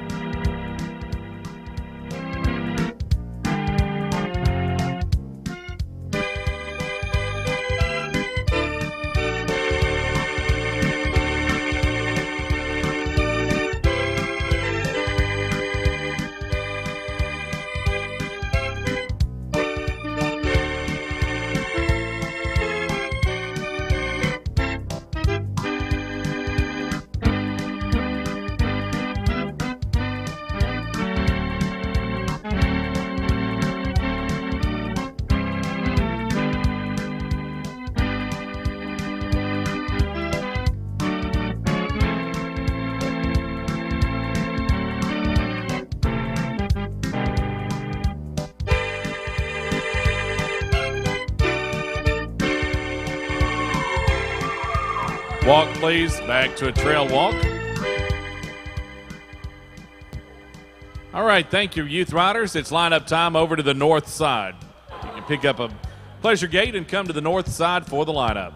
S1: Walk, please. Back to a trail walk. All right, thank you, youth riders. It's lineup time over to the north side. You can pick up a pleasure gate and come to the north side for the lineup.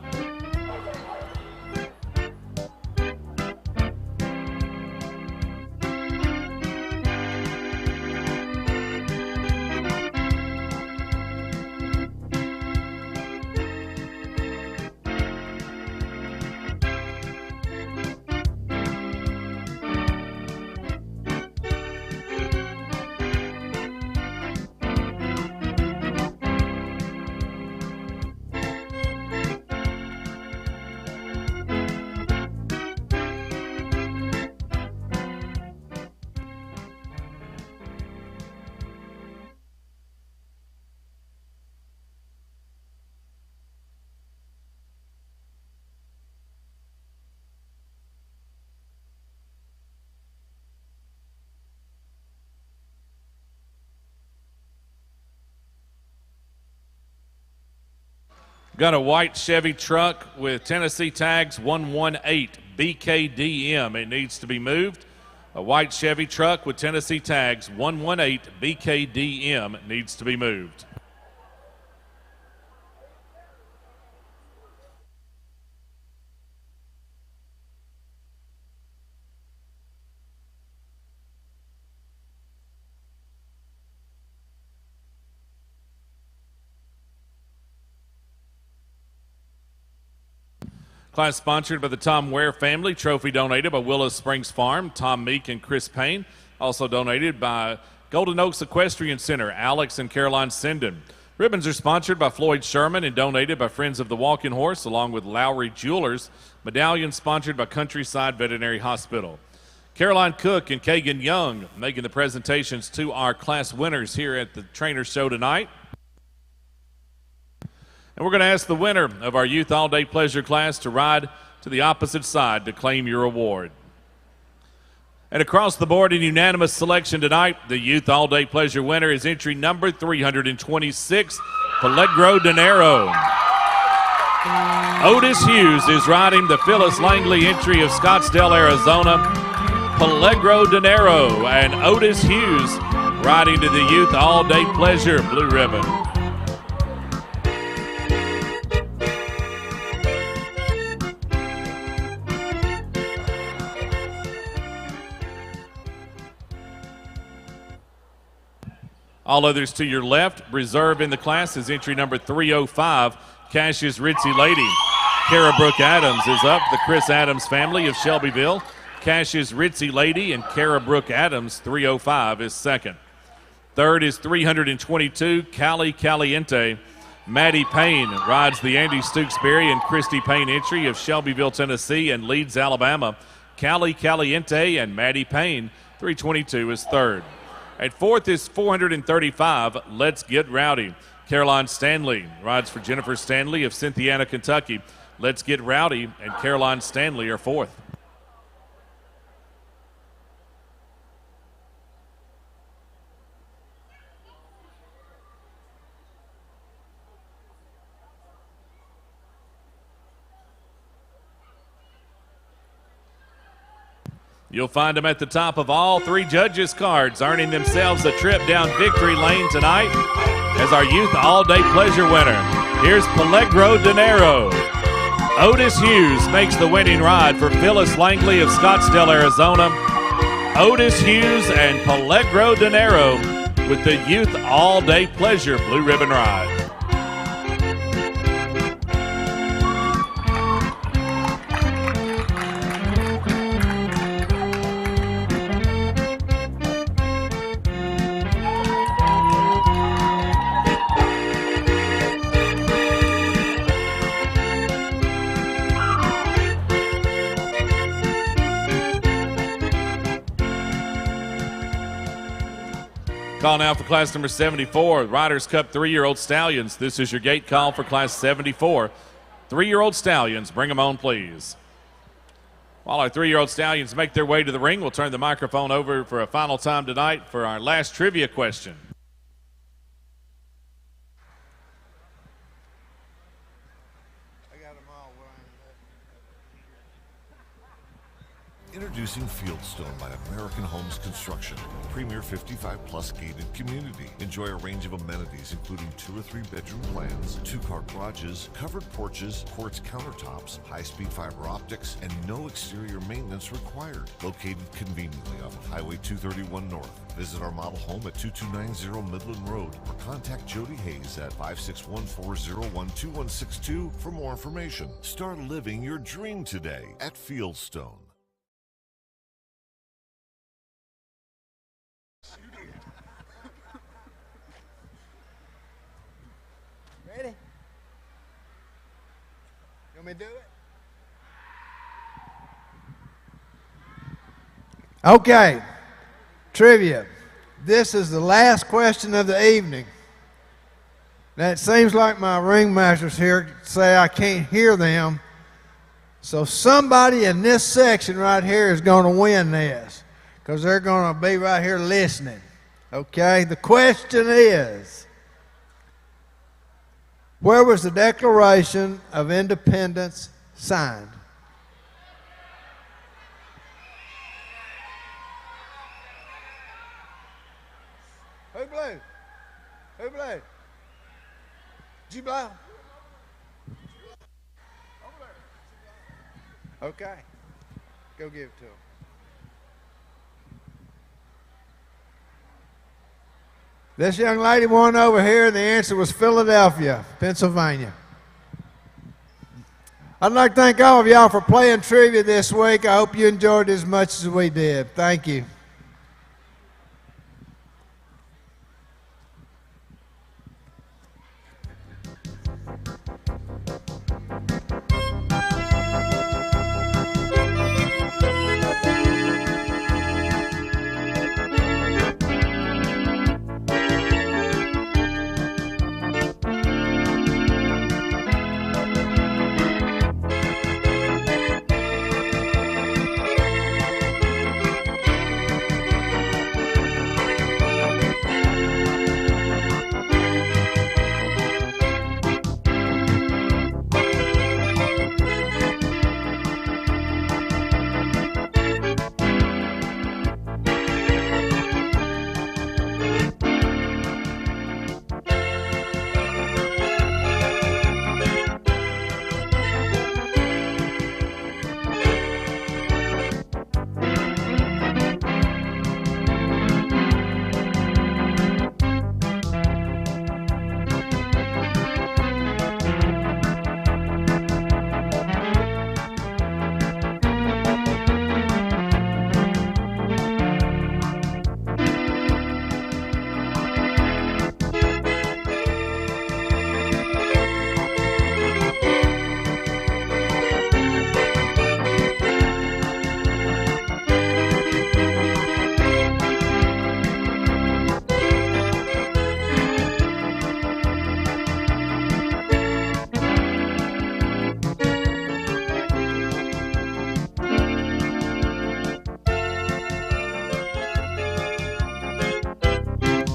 S1: Got a white Chevy truck with Tennessee tags 118 BKDM. It needs to be moved. A white Chevy truck with Tennessee tags 118 BKDM needs to be moved. Class sponsored by the Tom Ware family. Trophy donated by Willow Springs Farm, Tom Meek and Chris Payne. Also donated by Golden Oaks Equestrian Center, Alex and Caroline Sinden. Ribbons are sponsored by Floyd Sherman and donated by Friends of the Walking Horse along with Lowry Jewelers. Medallion sponsored by Countryside Veterinary Hospital. Caroline Cook and Kagan Young making the presentations to our class winners here at the Trainer Show tonight. And we're going to ask the winner of our Youth All Day Pleasure class to ride to the opposite side to claim your award. And across the board in unanimous selection tonight, the Youth All Day Pleasure winner is entry number 326, Peligro Dinero. Otis Hughes is riding the Phyllis Langley entry of Scottsdale, Arizona. Peligro Dinero and Otis Hughes riding to the Youth All Day Pleasure blue ribbon. All others to your left. Reserve in the class is entry number 305, Cassius Ritzy Lady. Kara Brooke Adams is up, the Chris Adams family of Shelbyville. Cassius Ritzy Lady and Kara Brooke Adams, 305 is second. Third is 322, Cali Caliente. Maddie Payne rides the Andy Stooksbury and Christy Payne entry of Shelbyville, Tennessee and Leeds, Alabama. Cali Caliente and Maddie Payne, 322 is third. At fourth is 435, Let's Get Rowdy. Caroline Stanley rides for Jennifer Stanley of Cynthiana, Kentucky. Let's Get Rowdy and Caroline Stanley are fourth. You'll find them at the top of all three judges' cards, earning themselves a trip down victory lane tonight as our Youth All Day Pleasure winner. Here's Peligro Dinero, Otis Hughes makes the winning ride for Phyllis Langley of Scottsdale, Arizona. Otis Hughes and Pelegro Dinero with the Youth All Day Pleasure Blue Ribbon Ride. Call now for class number 74, Riders Cup 3-year-old Stallions. This is your gate call for class 74. 3-year-old Stallions, bring them on, please. While our 3-year-old Stallions make their way to the ring, we'll turn the microphone over for a final time tonight for our last trivia question.
S6: Introducing Fieldstone by American Homes Construction, premier 55-plus gated community. Enjoy a range of amenities including 2 or 3 bedroom plans, 2-car garages, covered porches, quartz countertops, high-speed fiber optics, and no exterior maintenance required. Located conveniently off of Highway 231 North. Visit our model home at 2290 Midland Road or contact Jody Hayes at 561-401-2162 for more information. Start living your dream today at Fieldstone.
S5: Ready? You want me to do it? Okay. Trivia. This is the last question of the evening. Now, it seems like my ringmasters here say I can't hear them. So somebody in this section right here is going to win this because they're going to be right here listening. Okay? The question is, where was the Declaration of Independence signed? Who blew? Who blew? Did you blow? Okay. Go give it to him. This young lady won over here, and the answer was Philadelphia, Pennsylvania. I'd like to thank all of y'all for playing trivia this week. I hope you enjoyed it as much as we did. Thank you.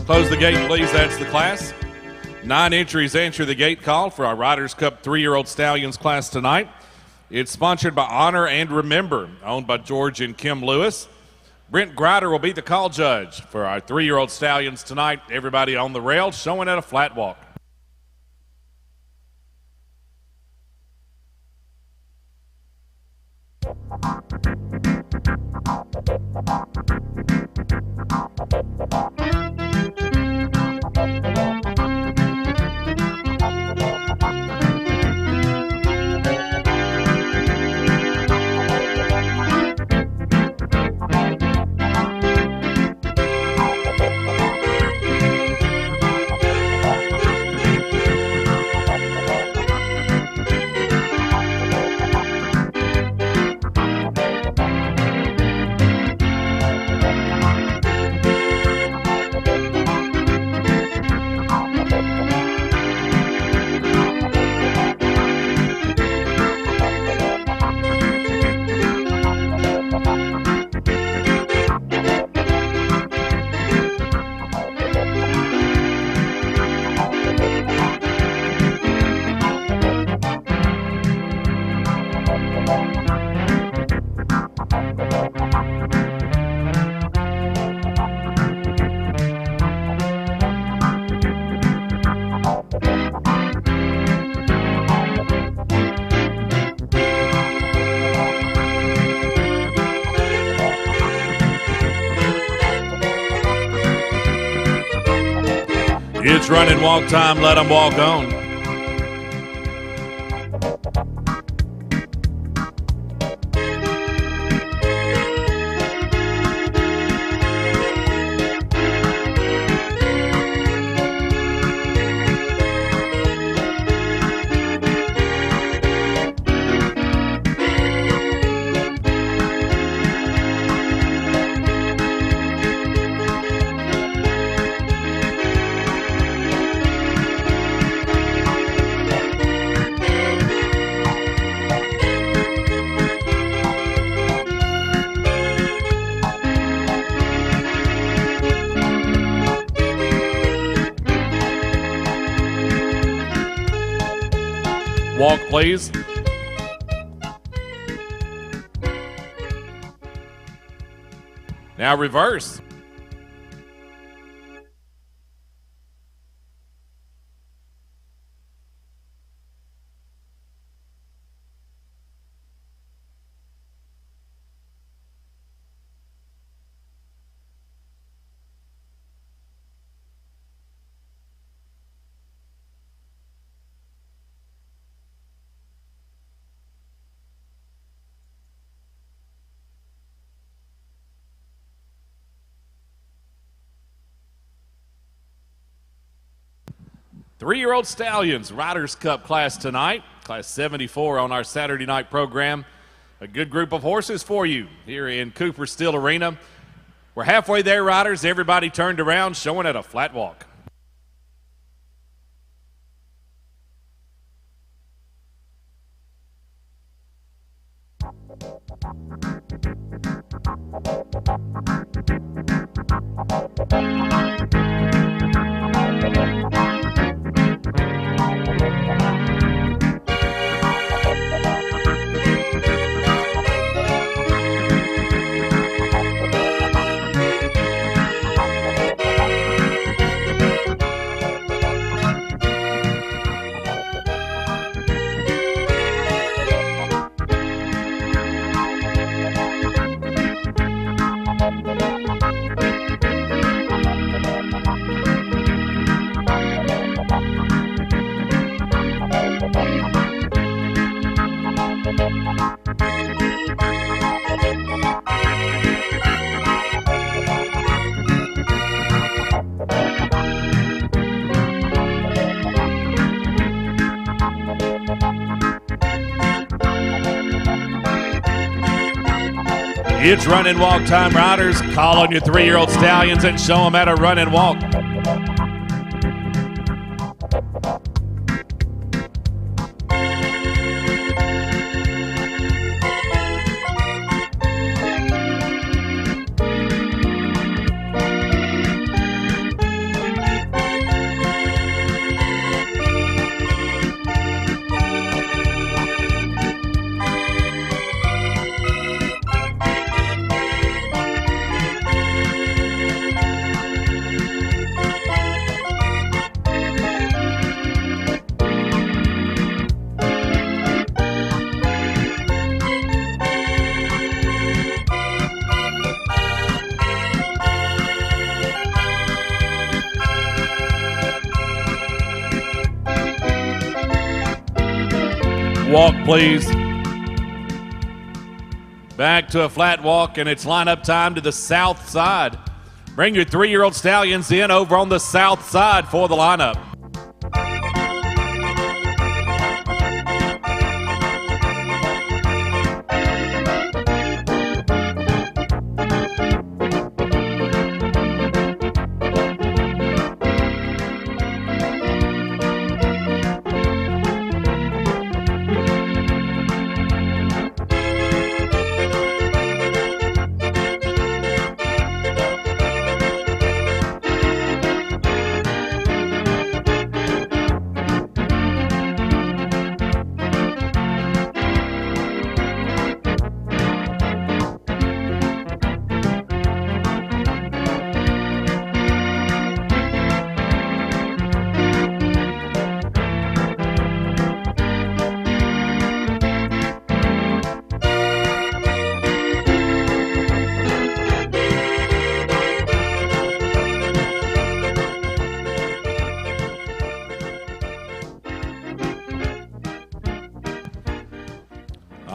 S1: Close the gate, please. That's the class. 9 entries answer the gate call for our Riders Cup 3-year-old Stallions class tonight. It's sponsored by Honor and Remember, owned by George and Kim Lewis. Brent Grider will be the call judge for our 3-year-old Stallions tonight. Everybody on the rail showing at a flat walk. It's run and walk time. Let them walk on. Walk, please. Now reverse. Three-year-old stallions, Riders Cup class tonight, class 74 on our Saturday night program. A good group of horses for you here in Cooper Steel Arena. We're halfway there, riders. Everybody turned around, showing at a flat walk. It's run and walk time, riders. Call on your three-year-old stallions and show them how to run and walk. Walk, please. Back to a flat walk, and it's lineup time to the south side. Bring your three-year-old stallions in over on the south side for the lineup.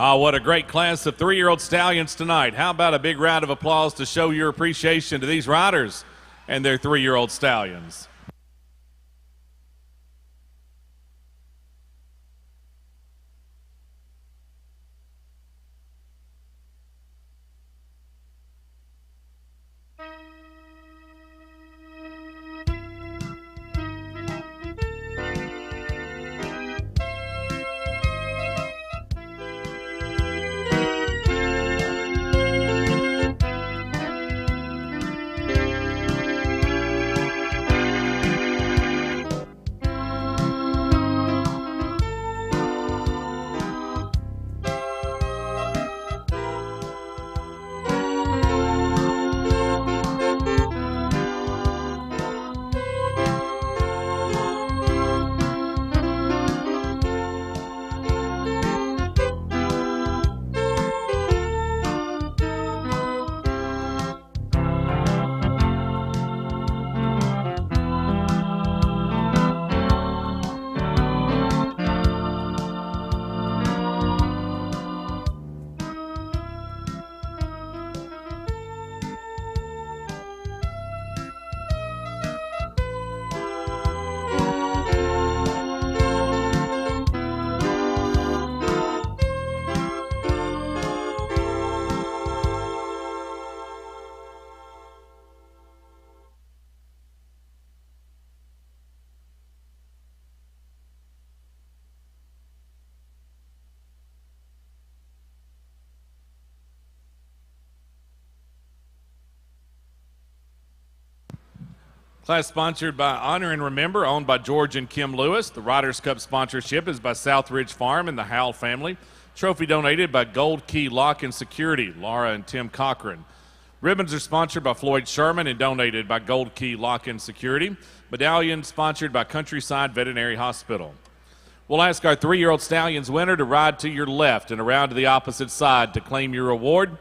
S1: Oh, what a great class of 3-year-old stallions tonight. How about a big round of applause to show your appreciation to these riders and their 3-year-old stallions. Class sponsored by Honor and Remember, owned by George and Kim Lewis. The Riders Cup sponsorship is by Southridge Farm and the Howell family. Trophy donated by Gold Key Lock and Security, Laura and Tim Cochran. Ribbons are sponsored by Floyd Sherman and donated by Gold Key Lock and Security. Medallion sponsored by Countryside Veterinary Hospital. We'll ask our 3-year-old stallions winner to ride to your left and around to the opposite side to claim your award.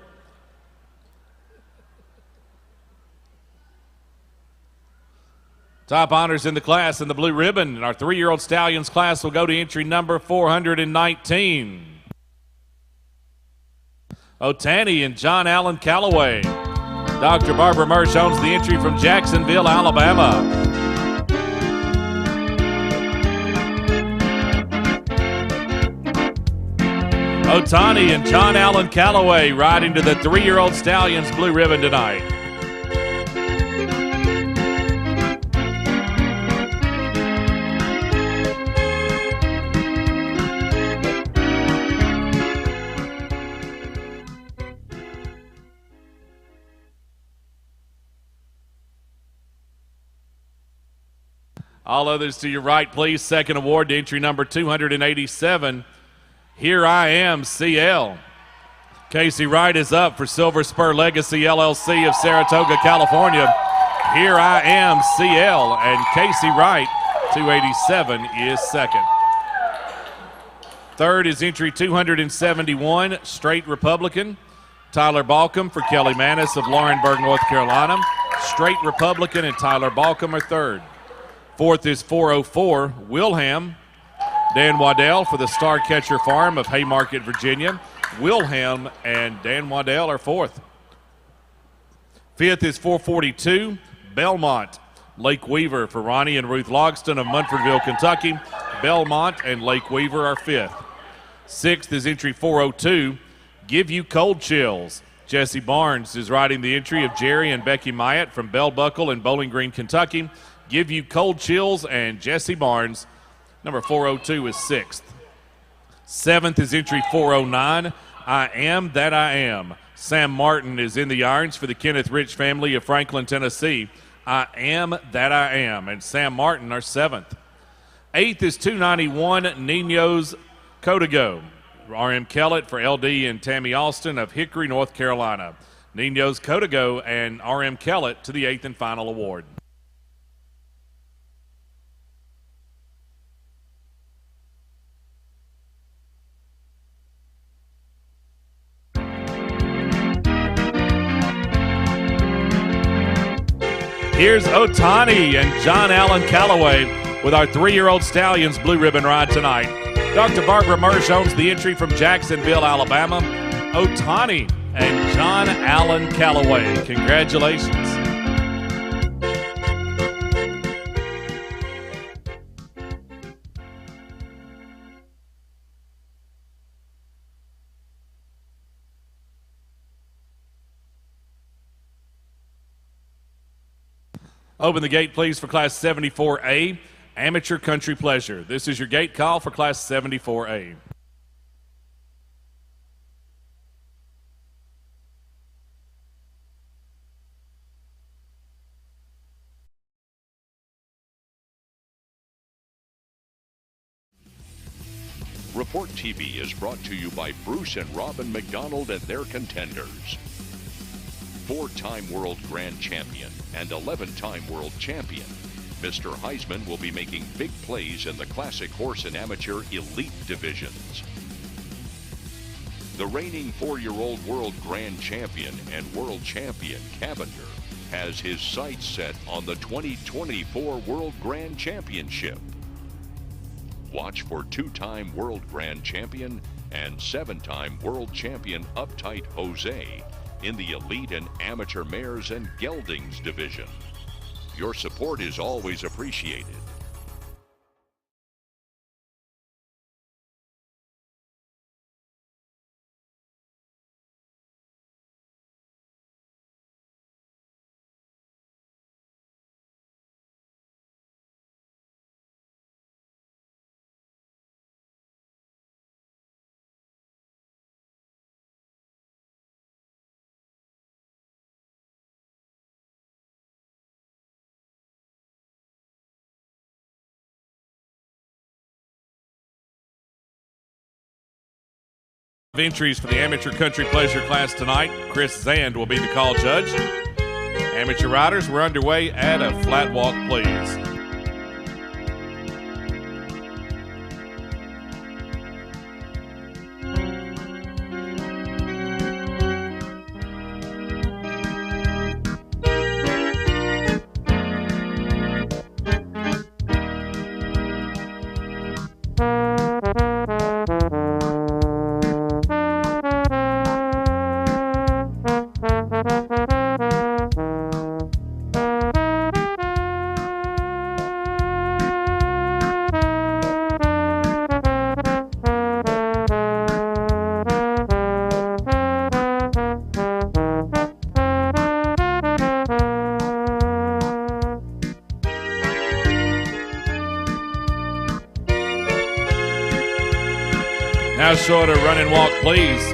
S1: Top honors in the class in the blue ribbon. And our 3-year-old stallions class will go to entry number 419. Otani and John Allen Calloway. Dr. Barbara Mersch owns the entry from Jacksonville, Alabama. Otani and John Allen Calloway riding to the 3-year-old stallions blue ribbon tonight. All others to your right, please. Second award to entry number 287. Here I Am, CL. Casey Wright is up for Silver Spur Legacy LLC of Saratoga, California. Here I Am, CL. And Casey Wright, 287, is second. Third is entry 271, Straight Republican. Tyler Balcom for Kelly Manis of Laurinburg, North Carolina. Straight Republican and Tyler Balcom are third. Fourth is 404, Wilhelm. Dan Waddell for the Starcatcher Farm of Haymarket, Virginia. Wilhelm and Dan Waddell are fourth. Fifth is 442, Belmont. Lake Weaver for Ronnie and Ruth Logston of Munfordville, Kentucky. Belmont and Lake Weaver are fifth. Sixth is entry 402, Give You Cold Chills. Jesse Barnes is riding the entry of Jerry and Becky Myatt from Bell Buckle in Bowling Green, Kentucky. Give You Cold Chills and Jesse Barnes. Number 402 is sixth. Seventh is entry 409, I Am That I Am. Sam Martin is in the irons for the Kenneth Rich family of Franklin, Tennessee. I Am That I Am, and Sam Martin are seventh. Eighth is 291, Nino's Codago. R.M. Kellett for LD and Tammy Austin of Hickory, North Carolina. Nino's Codago and R.M. Kellett to the eighth and final award. Here's Otani and John Allen Calloway with our 3-year-old stallions blue ribbon ride tonight. Dr. Barbara Mersch owns the entry from Jacksonville, Alabama. Otani and John Allen Callaway. Congratulations. Open the gate, please, for Class 74A, Amateur Country Pleasure. This is your gate call for Class 74A.
S4: Report TV is brought to you by Bruce and Robin McDonald and their contenders. 4-time World Grand Champion and 11-time World Champion, Mr. Heisman will be making big plays in the Classic Horse and Amateur Elite divisions. The reigning 4-year-old World Grand Champion and World Champion Cavender has his sights set on the 2024 World Grand Championship. Watch for 2-time World Grand Champion and 7-time World Champion Uptight Jose in the Elite and Amateur Mares and Geldings division. Your support is always appreciated.
S1: Entries for the Amateur Country Pleasure class tonight. Chris Zand will be the call judge. Amateur riders, we're underway at a flat walk, please. Now short a run and walk, please.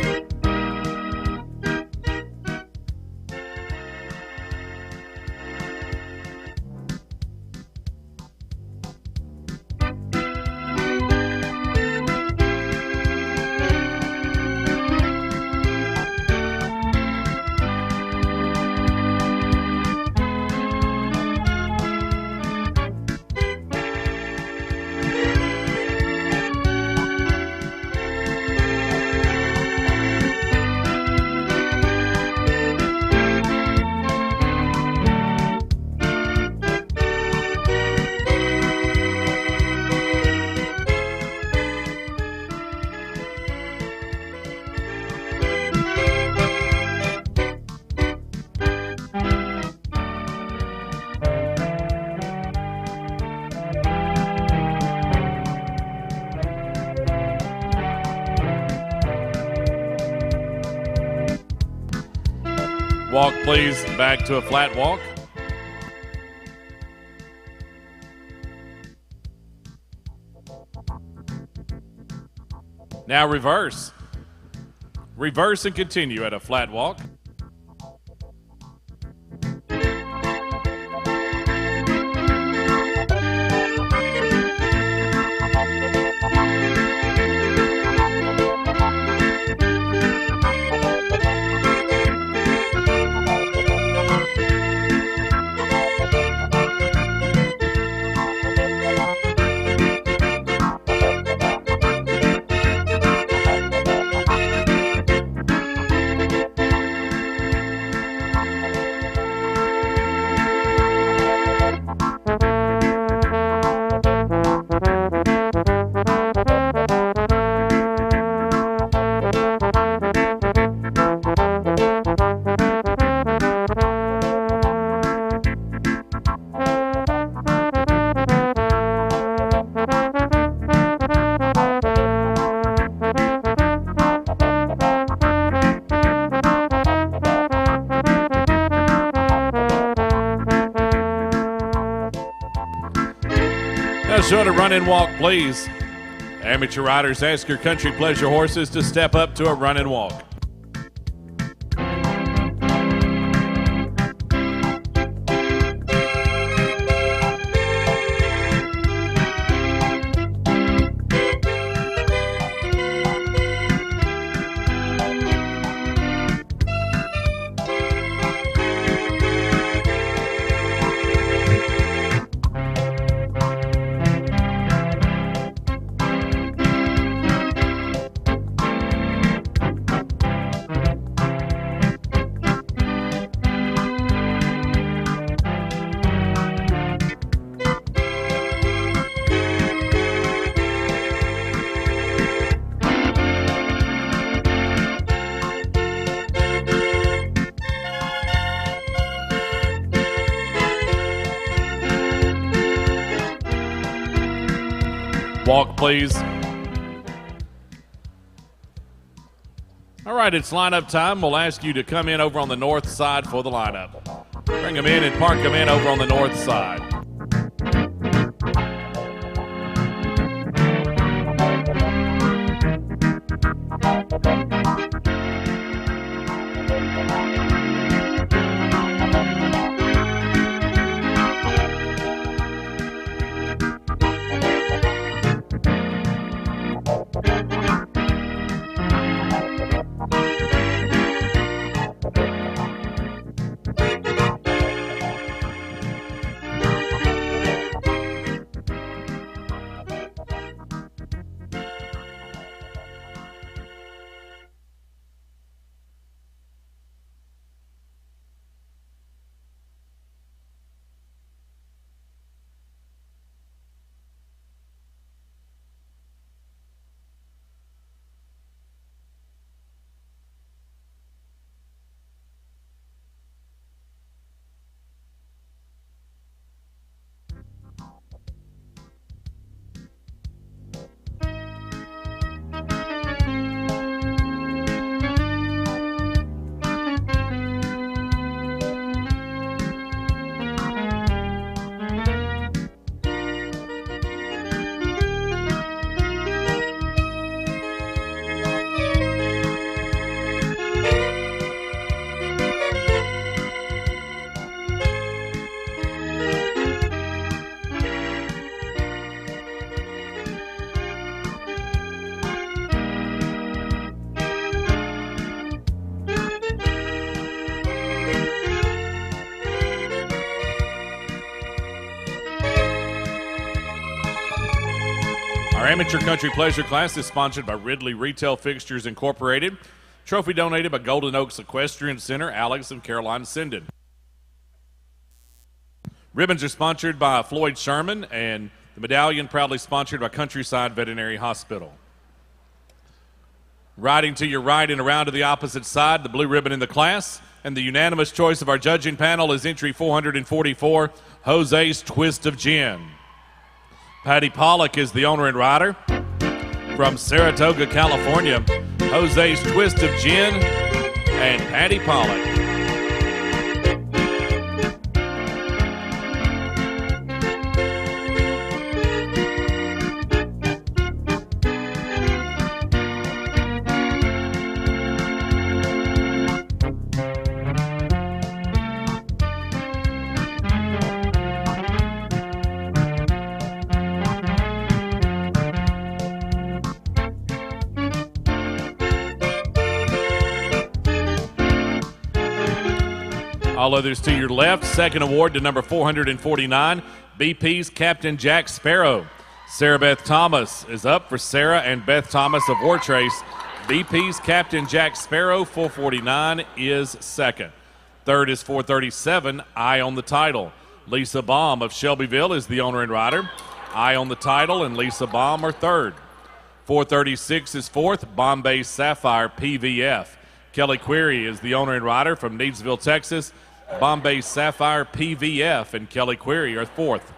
S1: Walk, please, back to a flat walk. Now reverse. Reverse and continue at a flat walk. Now short a run and walk, please. Amateur riders, ask your Country Pleasure horses to step up to a run and walk. Walk, please. All right, it's lineup time. We'll ask you to come in over on the north side for the lineup. Bring them in and park them in over on the north side. Our Amateur Country Pleasure class is sponsored by Ridley Retail Fixtures Incorporated. Trophy donated by Golden Oaks Equestrian Center, Alex and Caroline Sinden. Ribbons are sponsored by Floyd Sherman, and the medallion proudly sponsored by Countryside Veterinary Hospital. Riding to your right and around to the opposite side, the blue ribbon in the class, and the unanimous choice of our judging panel is entry 444, Jose's Twist of Gin. Patty Pollock is the owner and rider. From Saratoga, California, Jose's Twist of Gin and Patty Pollock. All others to your left. Second award to number 449, BP's Captain Jack Sparrow. Sarah Beth Thomas is up for Sarah and Beth Thomas of Wartrace. BP's Captain Jack Sparrow, 449, is second. Third is 437, Eye on the Title. Lisa Baum of Shelbyville is the owner and rider. Eye on the Title and Lisa Baum are third. 436 is fourth, Bombay Sapphire PVF. Kelly Query is the owner and rider from Needsville, Texas. Bombay Sapphire PVF and Kelly Query are fourth.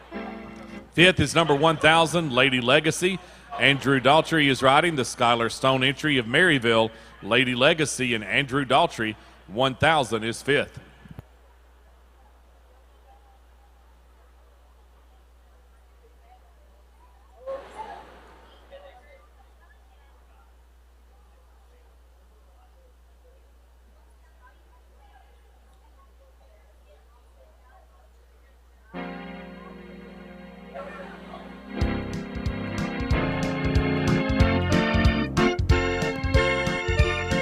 S1: Fifth is number 1000, Lady Legacy. Andrew Daltrey is riding the Skylar Stone entry of Maryville. Lady Legacy and Andrew Daltrey, 1000 is fifth.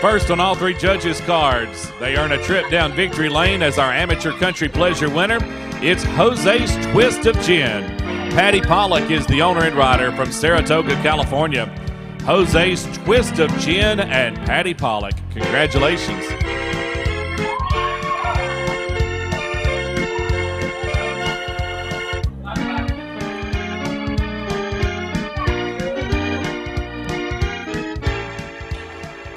S1: first on all three judges' cards. They earn a trip down victory lane as our amateur country pleasure winner. It's Jose's Twist of Gin. Patty Pollock is the owner and rider from Saratoga, California. Jose's Twist of Gin and Patty Pollock. Congratulations.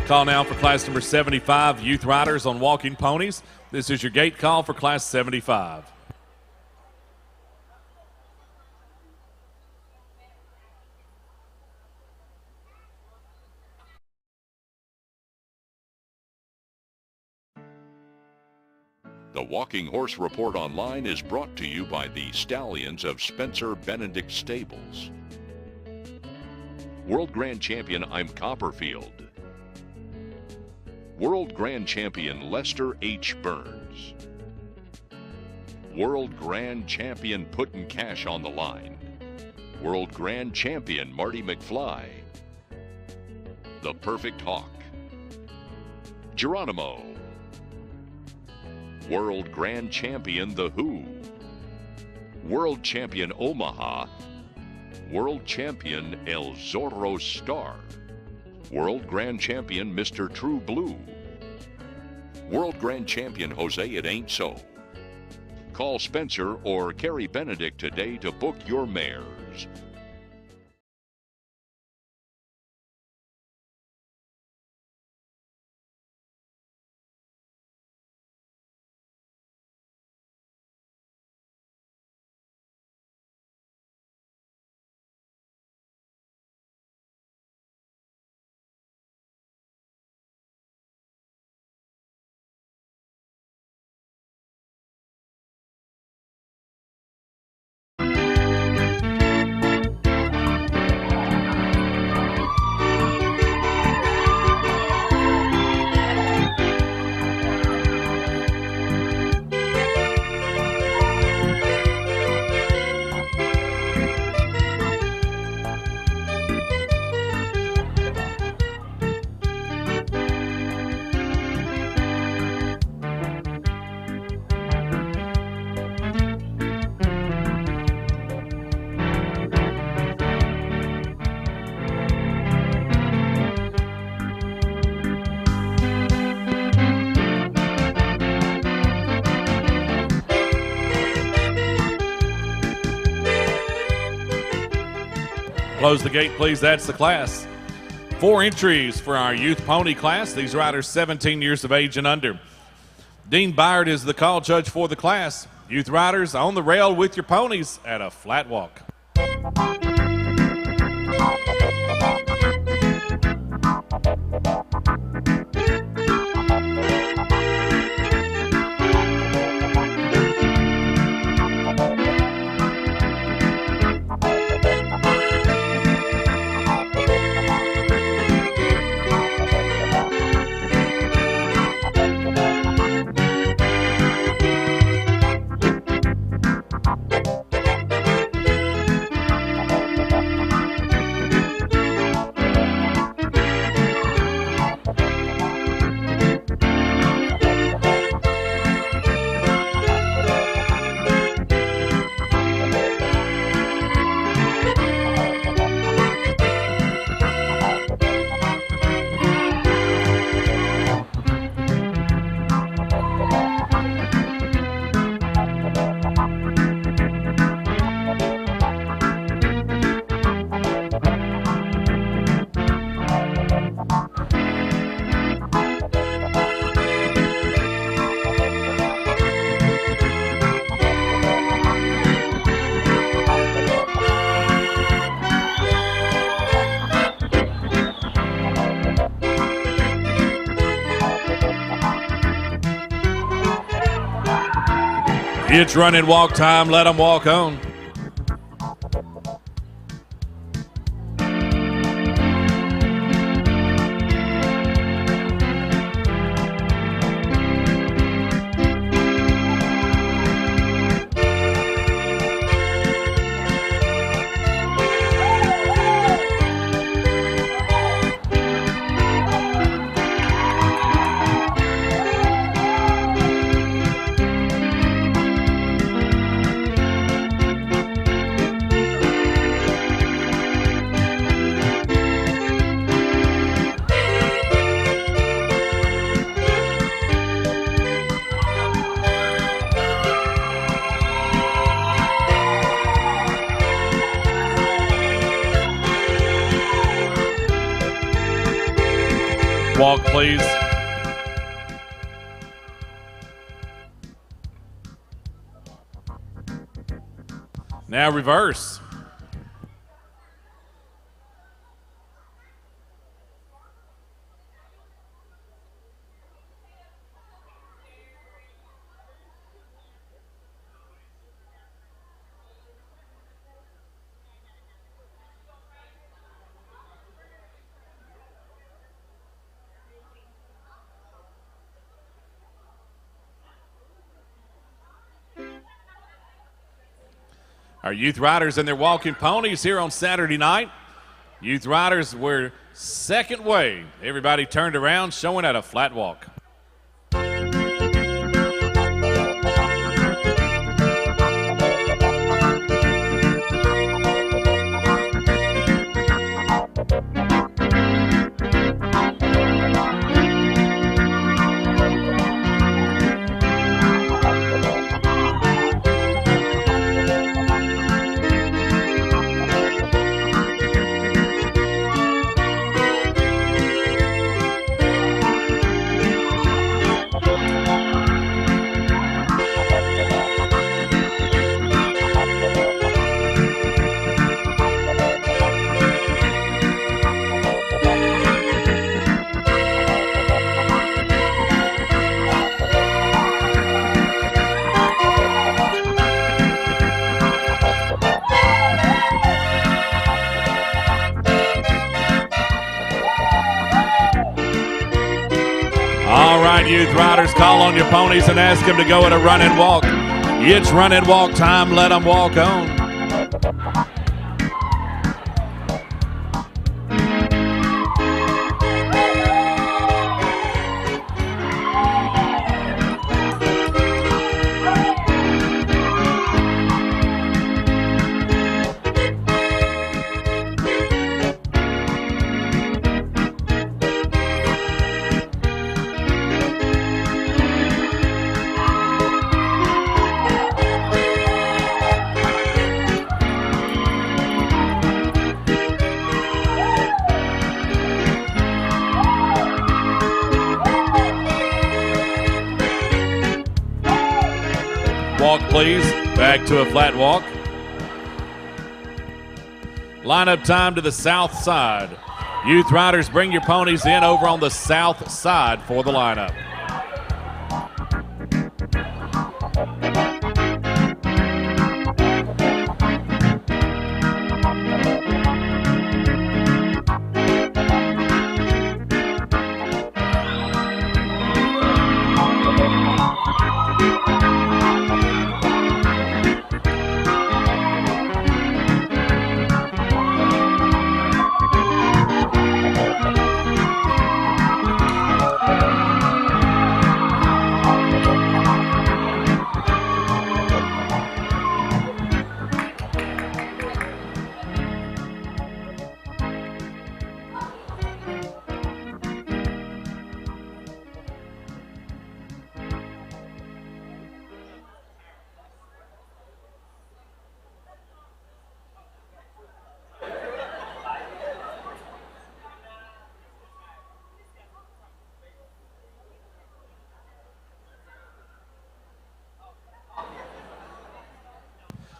S1: Call now for class number 75, youth riders on walking ponies. This is your gate call for class 75.
S4: The Walking Horse Report Online is brought to you by the Stallions of Spencer Benedict Stables. World Grand Champion I'm Copperfield. World Grand Champion Lester H. Burns. World Grand Champion Puttin' Cash on the Line. World Grand Champion Marty McFly. The Perfect Hawk. Geronimo. World Grand Champion The Who. World Champion Omaha. World Champion El Zorro Star. World Grand Champion Mr. True Blue. World Grand Champion Jose It Ain't So. Call Spencer or Carrie Benedict today to book your mares.
S1: Close the gate, please. That's the class. 4 entries for our youth pony class. These riders 17 years of age and under. Dean Byard is the call judge for the class. Youth riders on the rail with your ponies at a flat walk. It's run and walk time. Let them walk on. Walk, please. Now reverse. Our youth riders and their walking ponies here on Saturday night. Youth riders were second way. Everybody turned around, showing at a flat walk. All right, youth riders, call on your ponies and ask them to go at a run and walk. It's run and walk time. Let them walk on. Walk, please. Back to a flat walk. Lineup time to the south side. Youth riders, bring your ponies in over on the south side for the lineup.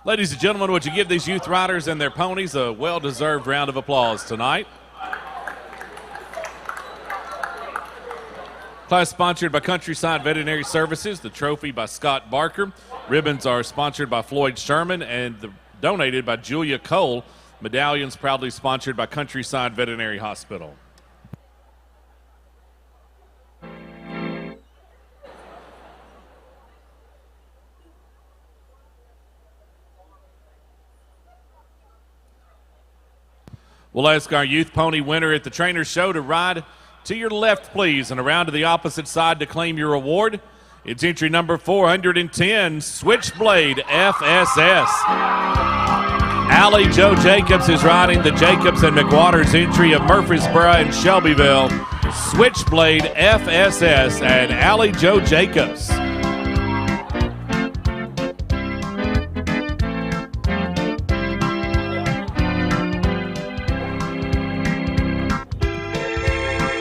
S1: Ladies and gentlemen, would you give these youth riders and their ponies a well-deserved round of applause tonight? Class sponsored by Countryside Veterinary Services, the trophy by Scott Barker. Ribbons are sponsored by Floyd Sherman and donated by Julia Cole. Medallions proudly sponsored by Countryside Veterinary Hospital. We'll ask our youth pony winner at the Trainer Show to ride to your left, please, and around to the opposite side to claim your award. It's entry number 410, Switchblade FSS. Allie Jo Jacobs is riding the Jacobs and McWaters entry of Murfreesboro and Shelbyville. Switchblade FSS and Allie Jo Jacobs.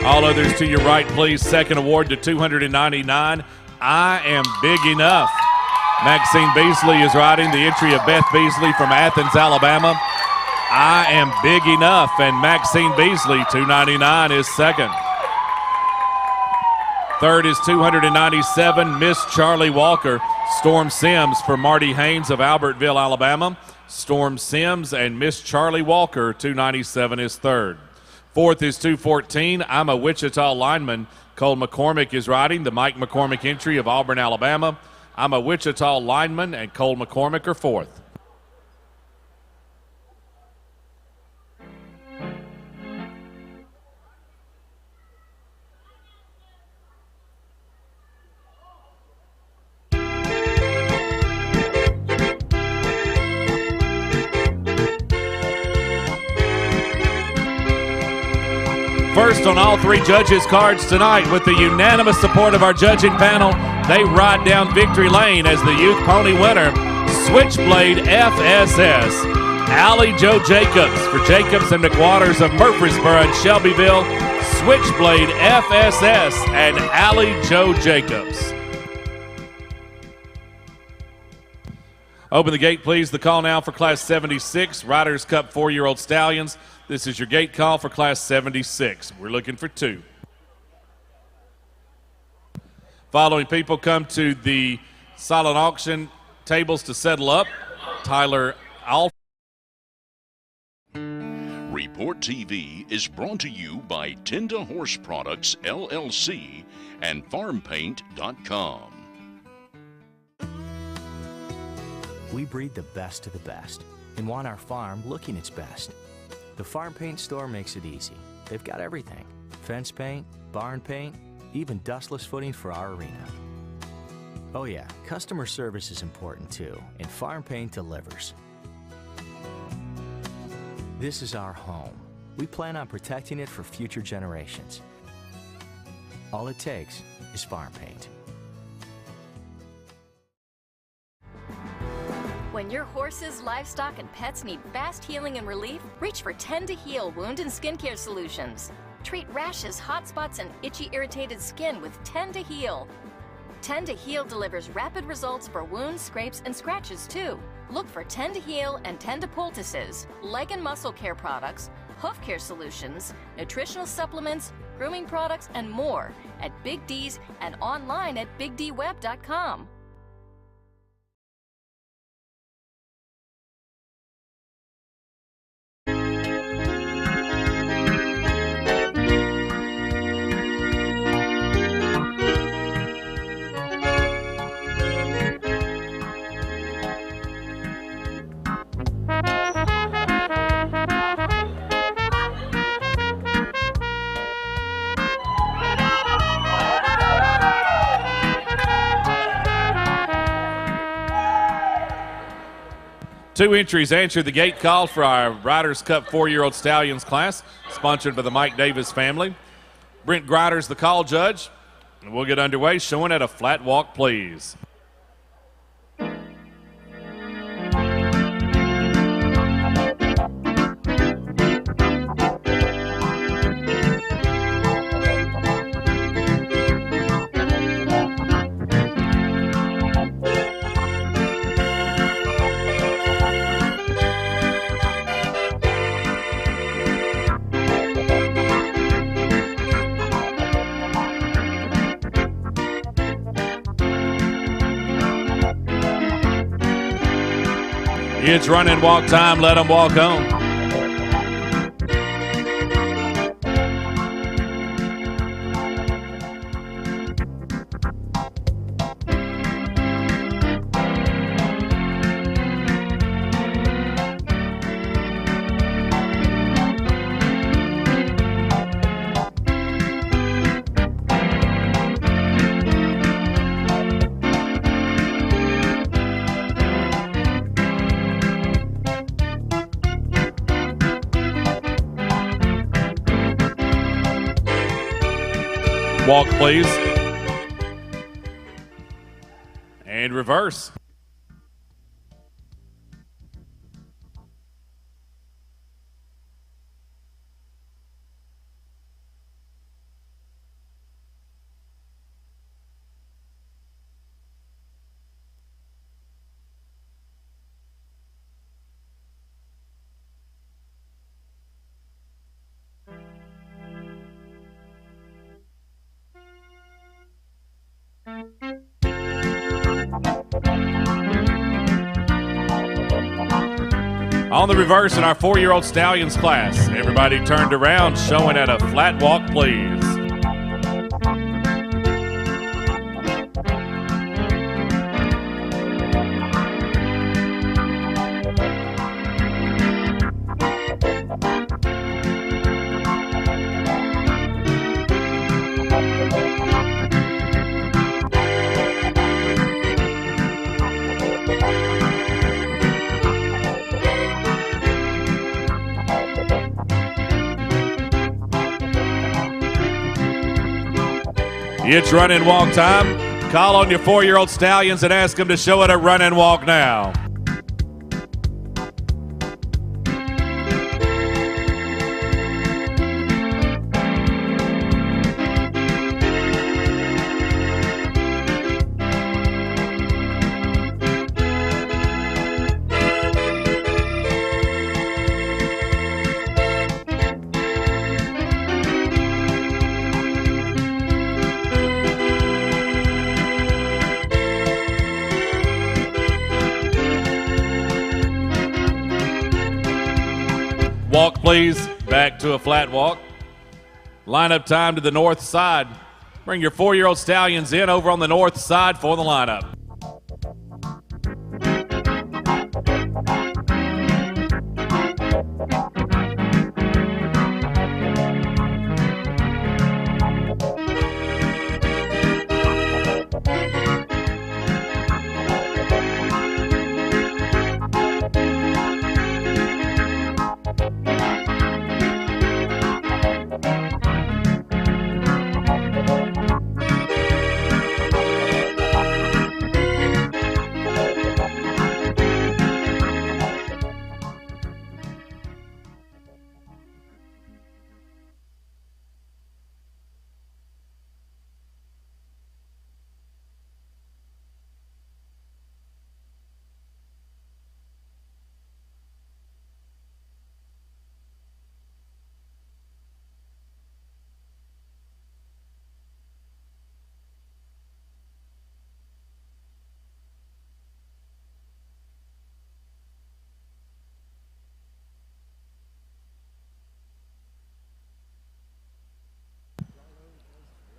S1: All others to your right, please. Second award to 299. I Am Big Enough. Maxine Beasley is riding the entry of Beth Beasley from Athens, Alabama. I Am Big Enough, and Maxine Beasley, 299, is second. Third is 297, Miss Charlie Walker. Storm Sims for Marty Haynes of Albertville, Alabama. Storm Sims and Miss Charlie Walker, 297, is third. Fourth is 214, I'm a Wichita Lineman. Cole McCormick is riding the Mike McCormick entry of Auburn, Alabama. I'm a Wichita Lineman, and Cole McCormick are fourth. First on all three judges' cards tonight, with the unanimous support of our judging panel, they ride down victory lane as the youth pony winner, Switchblade FSS. Allie Joe Jacobs for Jacobs and McWaters of Murfreesboro and Shelbyville. Switchblade FSS and Allie Joe Jacobs. Open the gate, please. The call now for Class 76, Riders Cup 4-year-old stallions. This is your gate call for Class 76. We're looking for 2. Following people come to the silent auction tables to settle up. Tyler Alf.
S4: Report TV is brought to you by Tinda Horse Products, LLC, and FarmPaint.com.
S7: We breed the best of the best and want our farm looking its best. The Farm Paint store makes it easy. They've got everything: fence paint, barn paint, even dustless footing for our arena. Oh yeah, customer service is important too, and Farm Paint delivers. This is our home. We plan on protecting it for future generations. All it takes is Farm Paint.
S8: When your horses, livestock, and pets need fast healing and relief, reach for Tend to Heal wound and skincare solutions. Treat rashes, hot spots, and itchy, irritated skin with Tend to Heal. Tend to Heal delivers rapid results for wounds, scrapes, and scratches too. Look for Tend to Heal and Tend to Poultices, leg and muscle care products, hoof care solutions, nutritional supplements, grooming products, and more at Big D's and online at bigdweb.com.
S1: Two entries answered the gate call for our Riders Cup 4-year-old stallions class, sponsored by the Mike Davis family. Brent Grider's the call judge, and we'll get underway, showing at a flat walk, please. It's run and walk time. Let them walk on. Walk, please. And reverse. On the reverse in our 4-year-old stallions class, everybody turned around, showing at a flat walk, please. It's run and walk time. Call on your 4-year-old stallions and ask them to show it a run and walk now. Walk, please. Back to a flat walk. Lineup time to the north side. Bring your 4-year-old stallions in over on the north side for the lineup.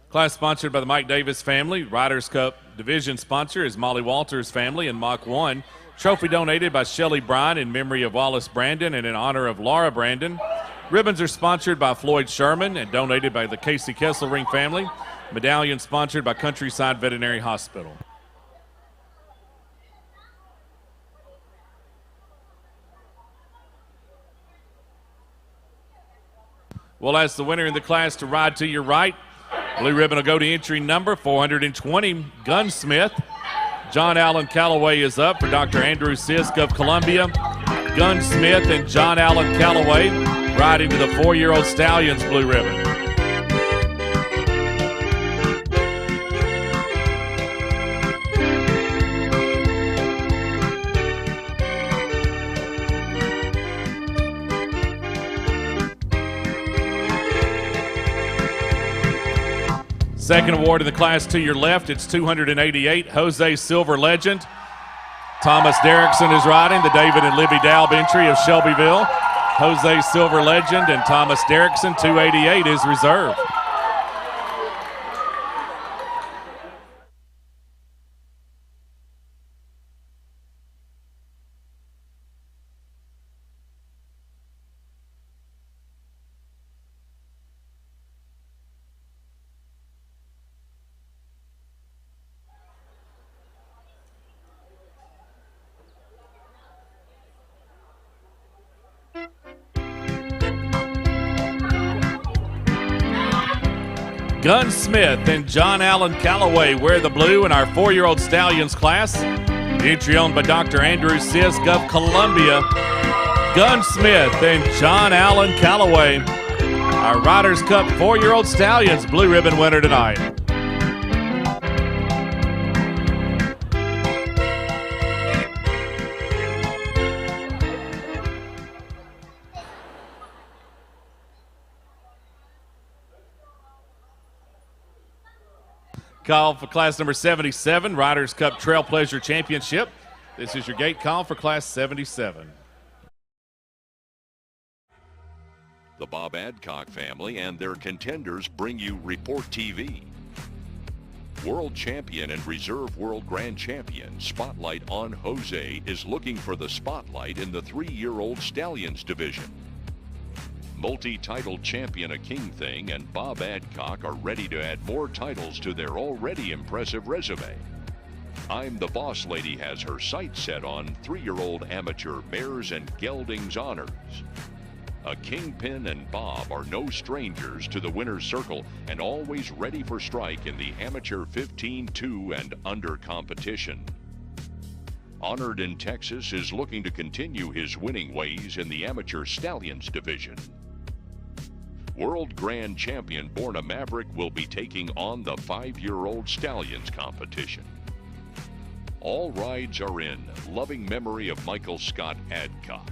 S1: Class sponsored by the Mike Davis family. Riders Cup division sponsor is Molly Walters family in Mach 1. Trophy donated by Shelly Bryan in memory of Wallace Brandon and in honor of Laura Brandon. Ribbons are sponsored by Floyd Sherman and donated by the Casey Kesselring family. Medallion sponsored by Countryside Veterinary Hospital. We'll ask the winner in the class to ride to your right. Blue ribbon will go to entry number 420, Gunsmith. John Allen Calloway is up for Dr. Andrew Sisk of Columbia. Gunsmith and John Allen Calloway riding to the 4-year-old Stallions blue ribbon. Second award in the class to your left, it's 288, Jose Silver Legend. Thomas Derrickson is riding the David and Libby Daub entry of Shelbyville. Jose Silver Legend and Thomas Derrickson, 288 is reserved. Gunsmith and John Allen Calloway wear the blue in our 4-year-old Stallions class. Entry owned by Dr. Andrew Sisk of Columbia. Gunsmith and John Allen Calloway, our Riders Cup 4-year-old Stallions blue ribbon winner tonight. Call for class number 77, Riders Cup Trail Pleasure Championship. This is your gate call for class 77.
S4: The Bob Adcock family and their contenders bring you Report TV. World champion and reserve world grand champion Spotlight on Jose is looking for the spotlight in the 3-year-old Stallions division. Multi-title champion A King Thing and Bob Adcock are ready to add more titles to their already impressive resume. I'm the Boss Lady has her sights set on 3-year-old amateur mares and geldings honors. A Kingpin and Bob are no strangers to the winner's circle and always ready for strike in the amateur 15-2 and under competition. Honored in Texas is looking to continue his winning ways in the amateur Stallions division. World Grand Champion Borna Maverick will be taking on the 5-year-old Stallions competition. All rides are in loving memory of Michael Scott Adcock.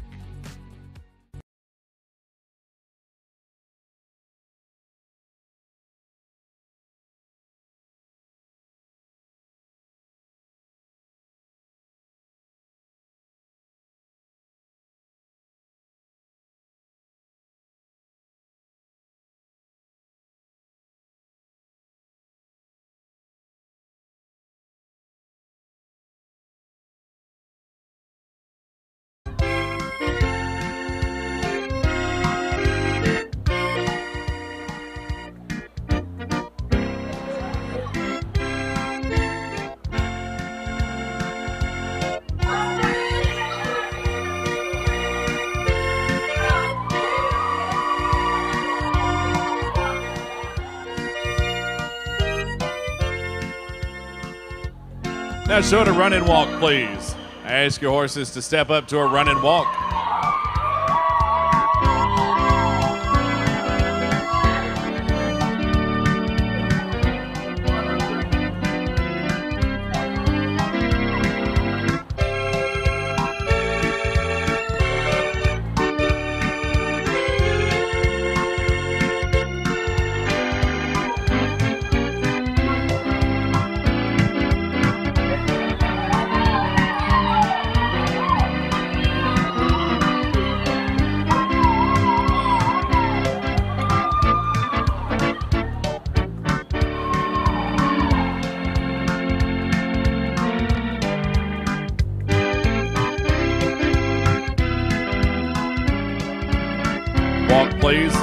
S1: Now show it a run and walk, please. Ask your horses to step up to a run and walk. Walk, please.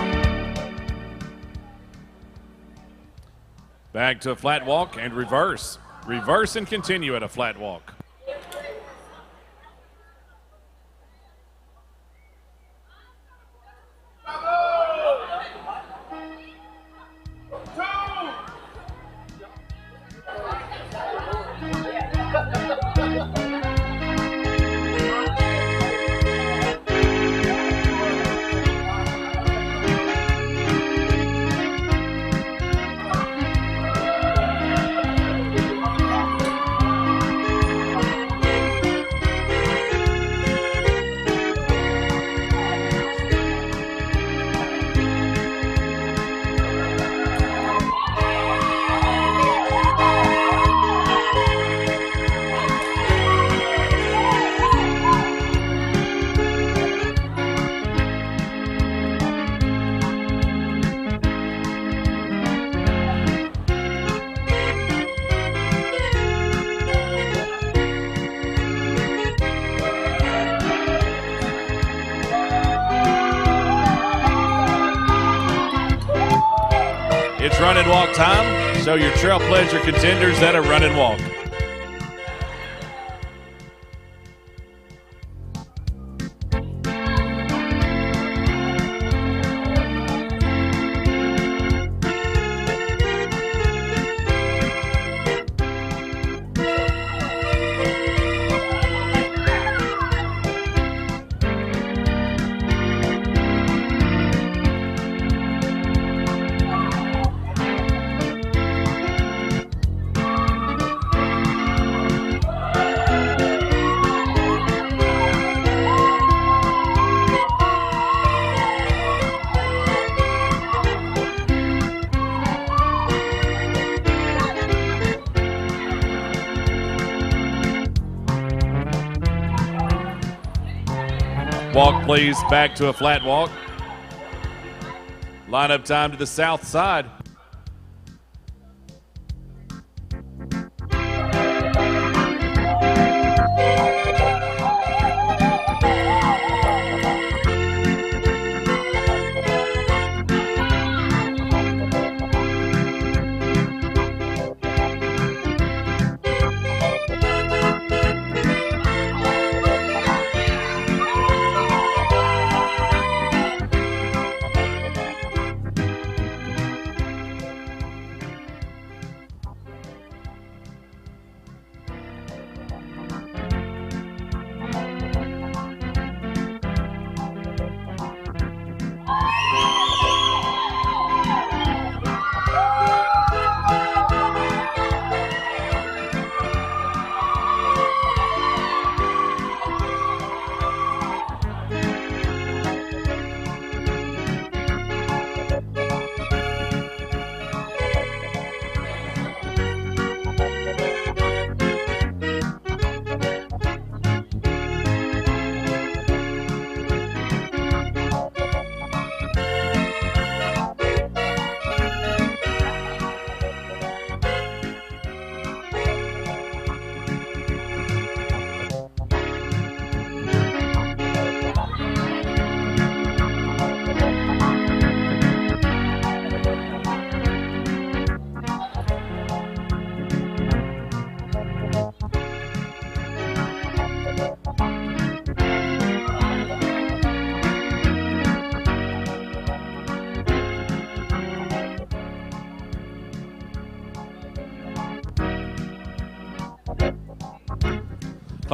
S1: Back to a flat walk and reverse. Reverse and continue at a flat walk. It's run and walk time. Show your Trailblazer contenders at a run and walk. Walk, please, back to a flat walk. Lineup time to the south side.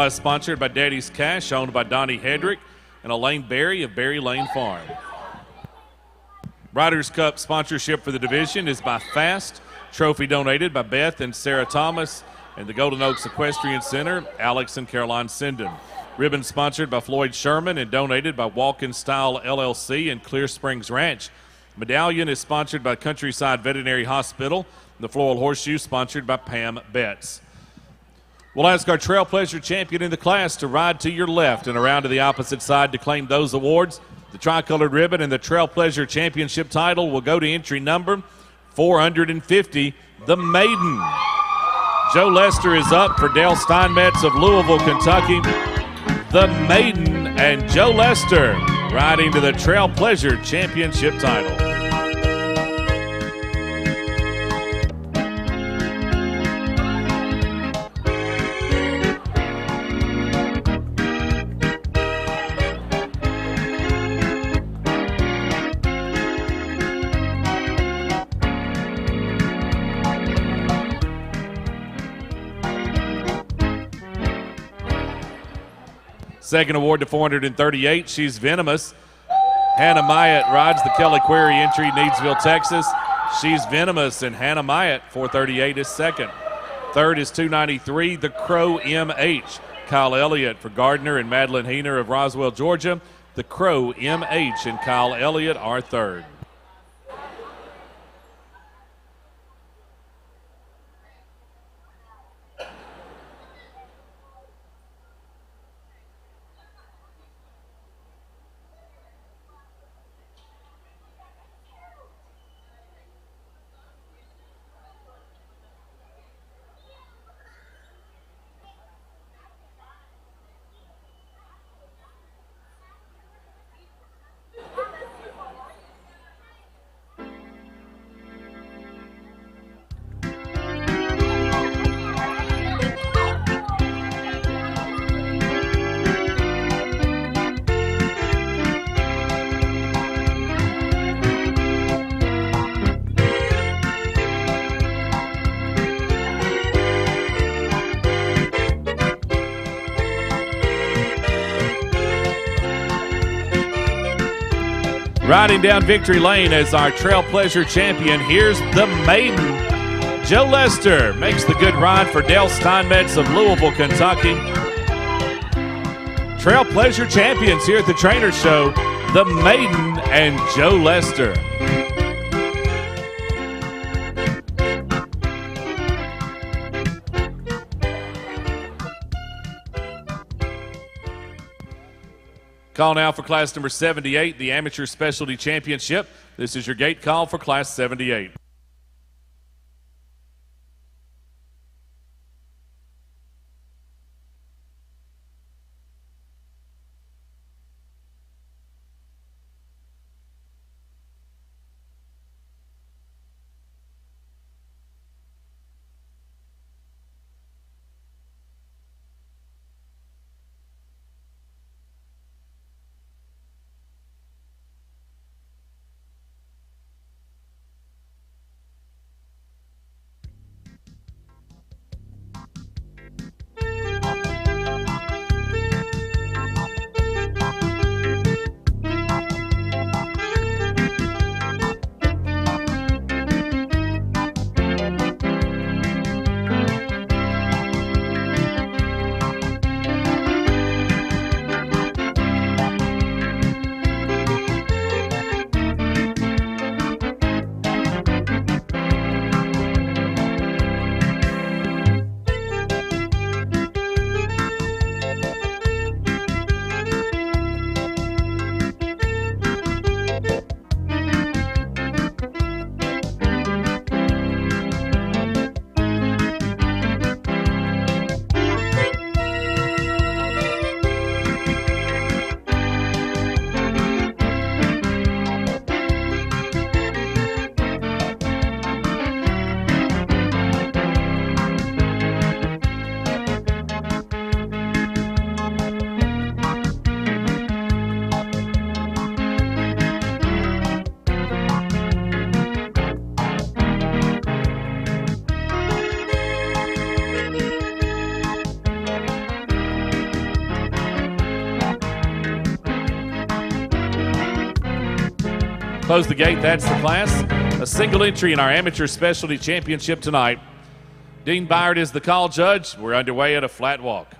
S1: Class sponsored by Daddy's Cash, owned by Donnie Hedrick and Elaine Berry of Berry Lane Farm. Riders Cup sponsorship for the division is by Fast. Trophy donated by Beth and Sarah Thomas and the Golden Oaks Equestrian Center, Alex and Caroline Sinden. Ribbon sponsored by Floyd Sherman and donated by Walk-In Style LLC and Clear Springs Ranch. Medallion is sponsored by Countryside Veterinary Hospital. The Floral Horseshoe sponsored by Pam Betts. We'll ask our Trail Pleasure champion in the class to ride to your left and around to the opposite side to claim those awards. The tricolored ribbon and the Trail Pleasure championship title will go to entry number 450, the Maiden. Joe Lester is up for Dale Steinmetz of Louisville, Kentucky. The Maiden and Joe Lester riding to the Trail Pleasure championship title. Second award to 438. She's Venomous. Hannah Myatt rides the Kelly Quarry entry, Needsville, Texas. She's Venomous, and Hannah Myatt, 438, is second. Third is 293, the Crow MH. Kyle Elliott for Gardner and Madeline Heener of Roswell, Georgia. The Crow MH and Kyle Elliott are third. Riding down victory lane as our Trail Pleasure champion, here's the Maiden. Joe Lester makes the good ride for Dale Steinmetz of Louisville, Kentucky. Trail Pleasure champions here at the Trainer Show, the Maiden and Joe Lester. Call now for class number 78, the Amateur Specialty Championship. This is your gate call for class 78. Close the gate, that's the class. A single entry in our Amateur Specialty Championship tonight. Dean Byard is the call judge. We're underway at a flat walk.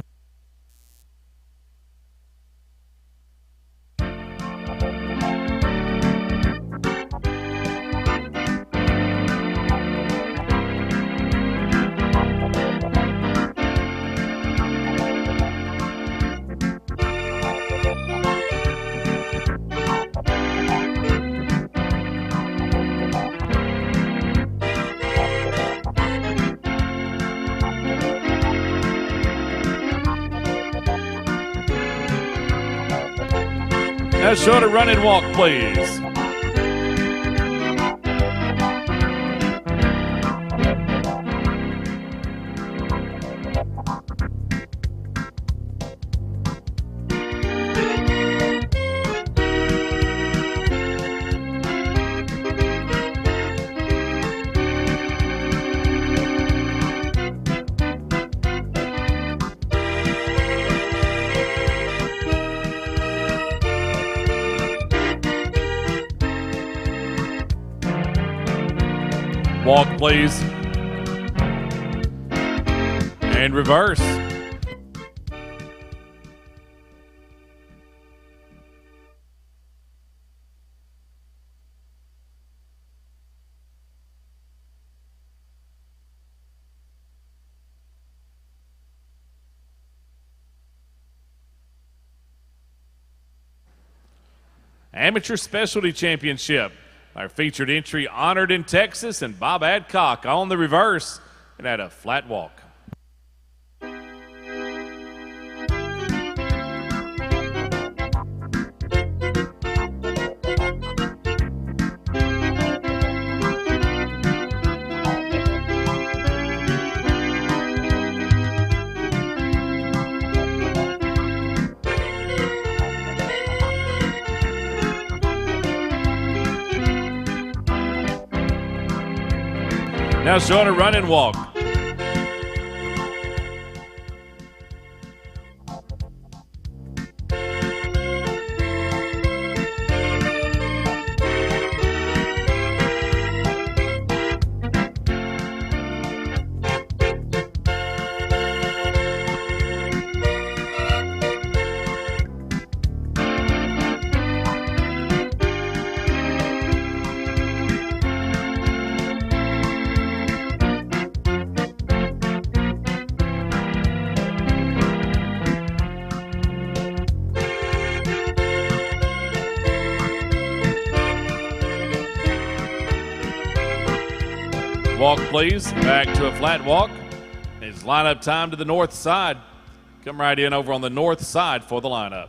S1: Now short a run and walk, please. Walk, please. And reverse. Amateur Specialty Championship. Our featured entry honored in Texas, and Bob Adcock on the reverse and at a flat walk. Now showing a run and walk. Walk, please. Back to a flat walk. It's lineup time to the north side. Come right in over on the north side for the lineup.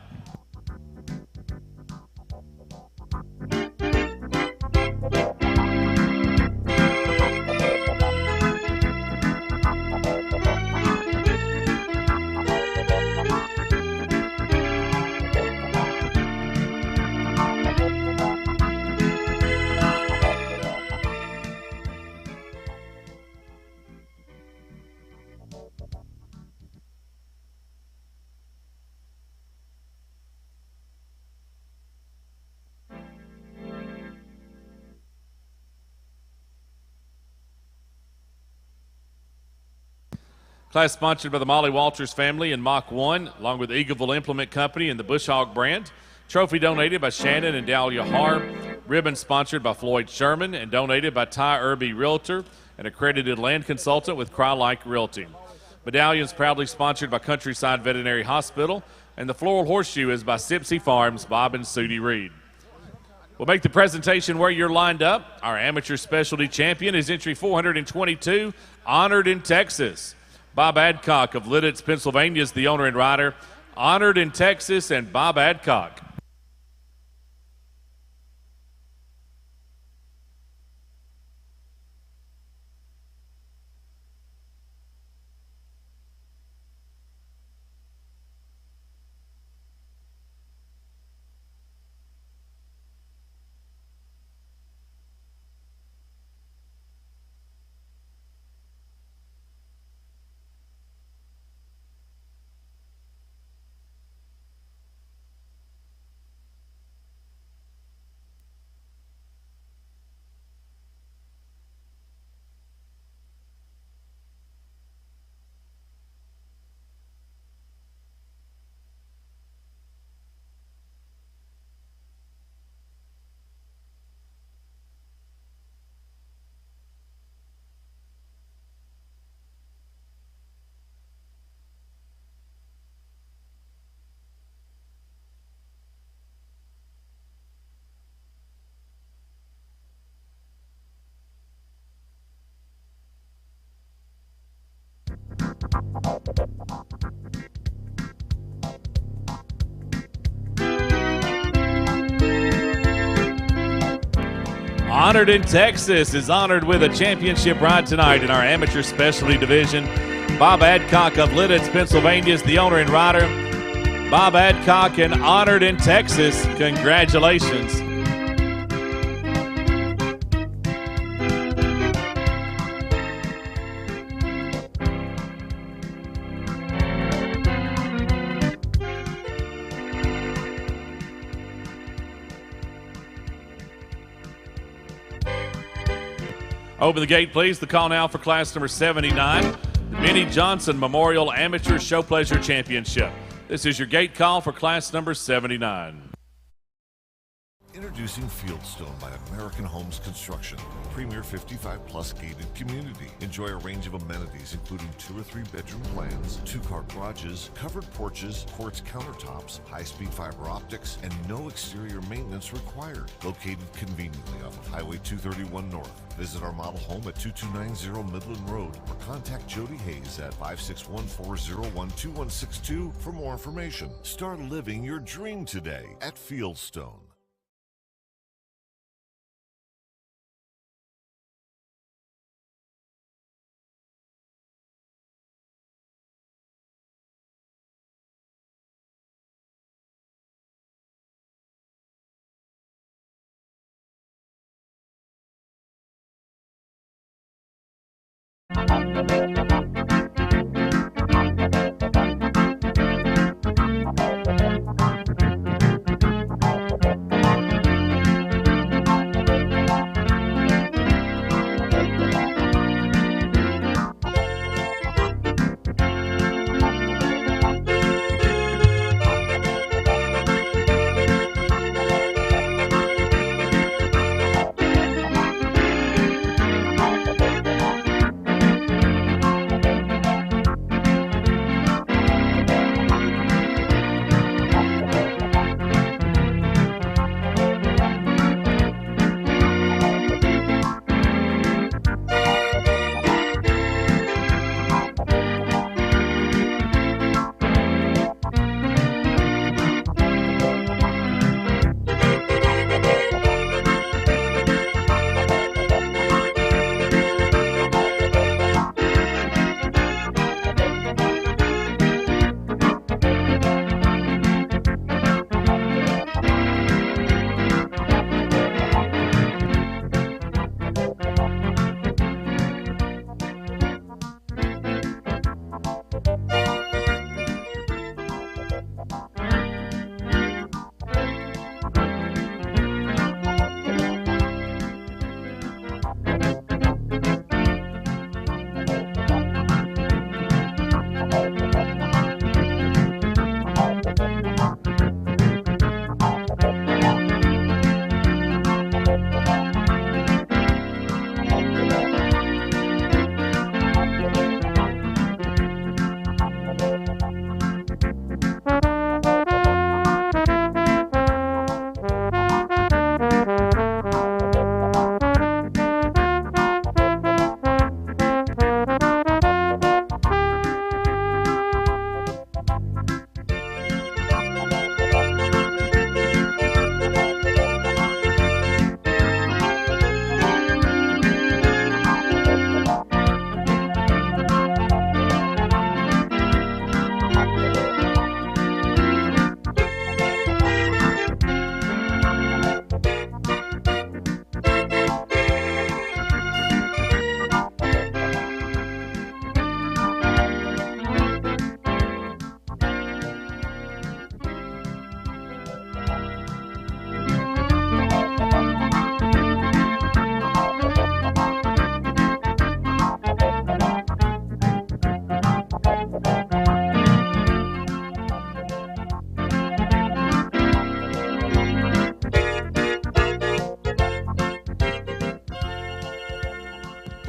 S1: Class sponsored by the Molly Walters family and Mach 1, along with Eagleville Implement Company and the Bush Hog brand. Trophy donated by Shannon and Dahlia Harb. Ribbon sponsored by Floyd Sherman and donated by Ty Irby Realtor, an accredited land consultant with Cry-Like Realty. Medallions proudly sponsored by Countryside Veterinary Hospital, and the Floral Horseshoe is by Sipsey Farms, Bob and Sudie Reed. We'll make the presentation where you're lined up. Our amateur specialty champion is entry 422, honored in Texas. Bob Adcock of Lidditz, Pennsylvania is the owner and rider. Honored in Texas and Bob Adcock. Honored in Texas is honored with a championship ride tonight in our amateur specialty division. Bob Adcock of Lidditz, Pennsylvania is the owner and rider. Bob Adcock and honored in Texas. Congratulations. Open the gate, please. The call now for class number 79, the Benny Johnson Memorial Amateur Show Pleasure Championship. This is your gate call for class number 79.
S6: Introducing Fieldstone by American Homes Construction, premier 55-plus gated community. Enjoy a range of amenities including 2 or 3 bedroom plans, 2-car garages, covered porches, quartz countertops, high-speed fiber optics, and no exterior maintenance required. Located conveniently off of Highway 231 North. Visit our model home at 2290 Midland Road or contact Jody Hayes at 561-401-2162 for more information. Start living your dream today at Fieldstone.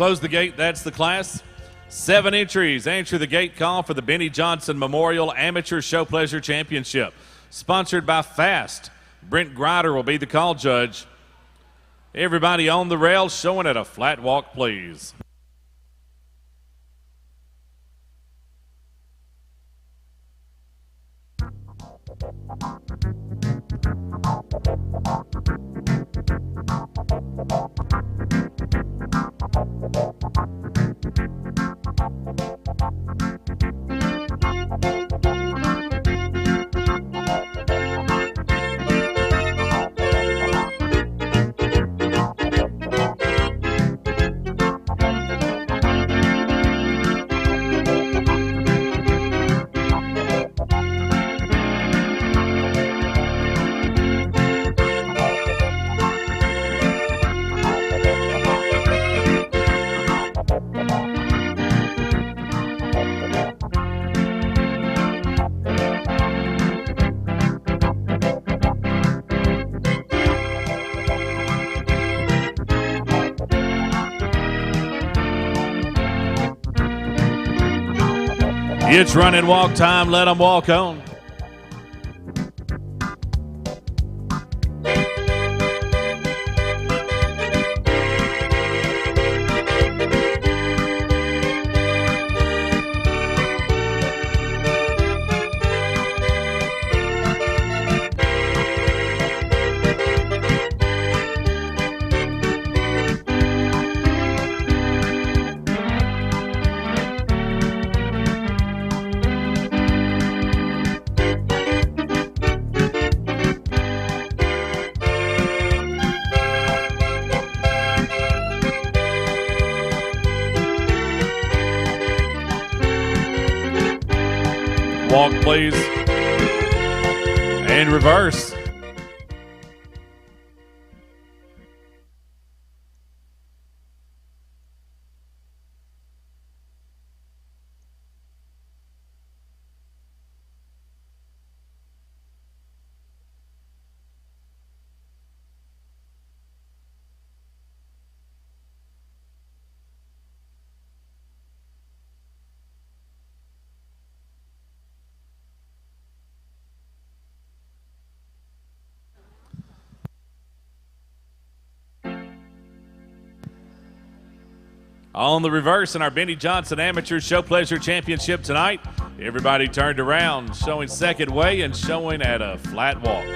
S1: close the gate. That's the class. 7 entries answer the gate call for the Benny Johnson Memorial Amateur Show Pleasure Championship. Sponsored by Fast. Brent Grider will be the call judge. Everybody on the rail showing at a flat walk, please. It's run and walk time. Let them walk on. Walk, please. And reverse. On the reverse in our Benny Johnson Amateur Show Pleasure Championship tonight, everybody turned around, showing second way and showing at a flat walk.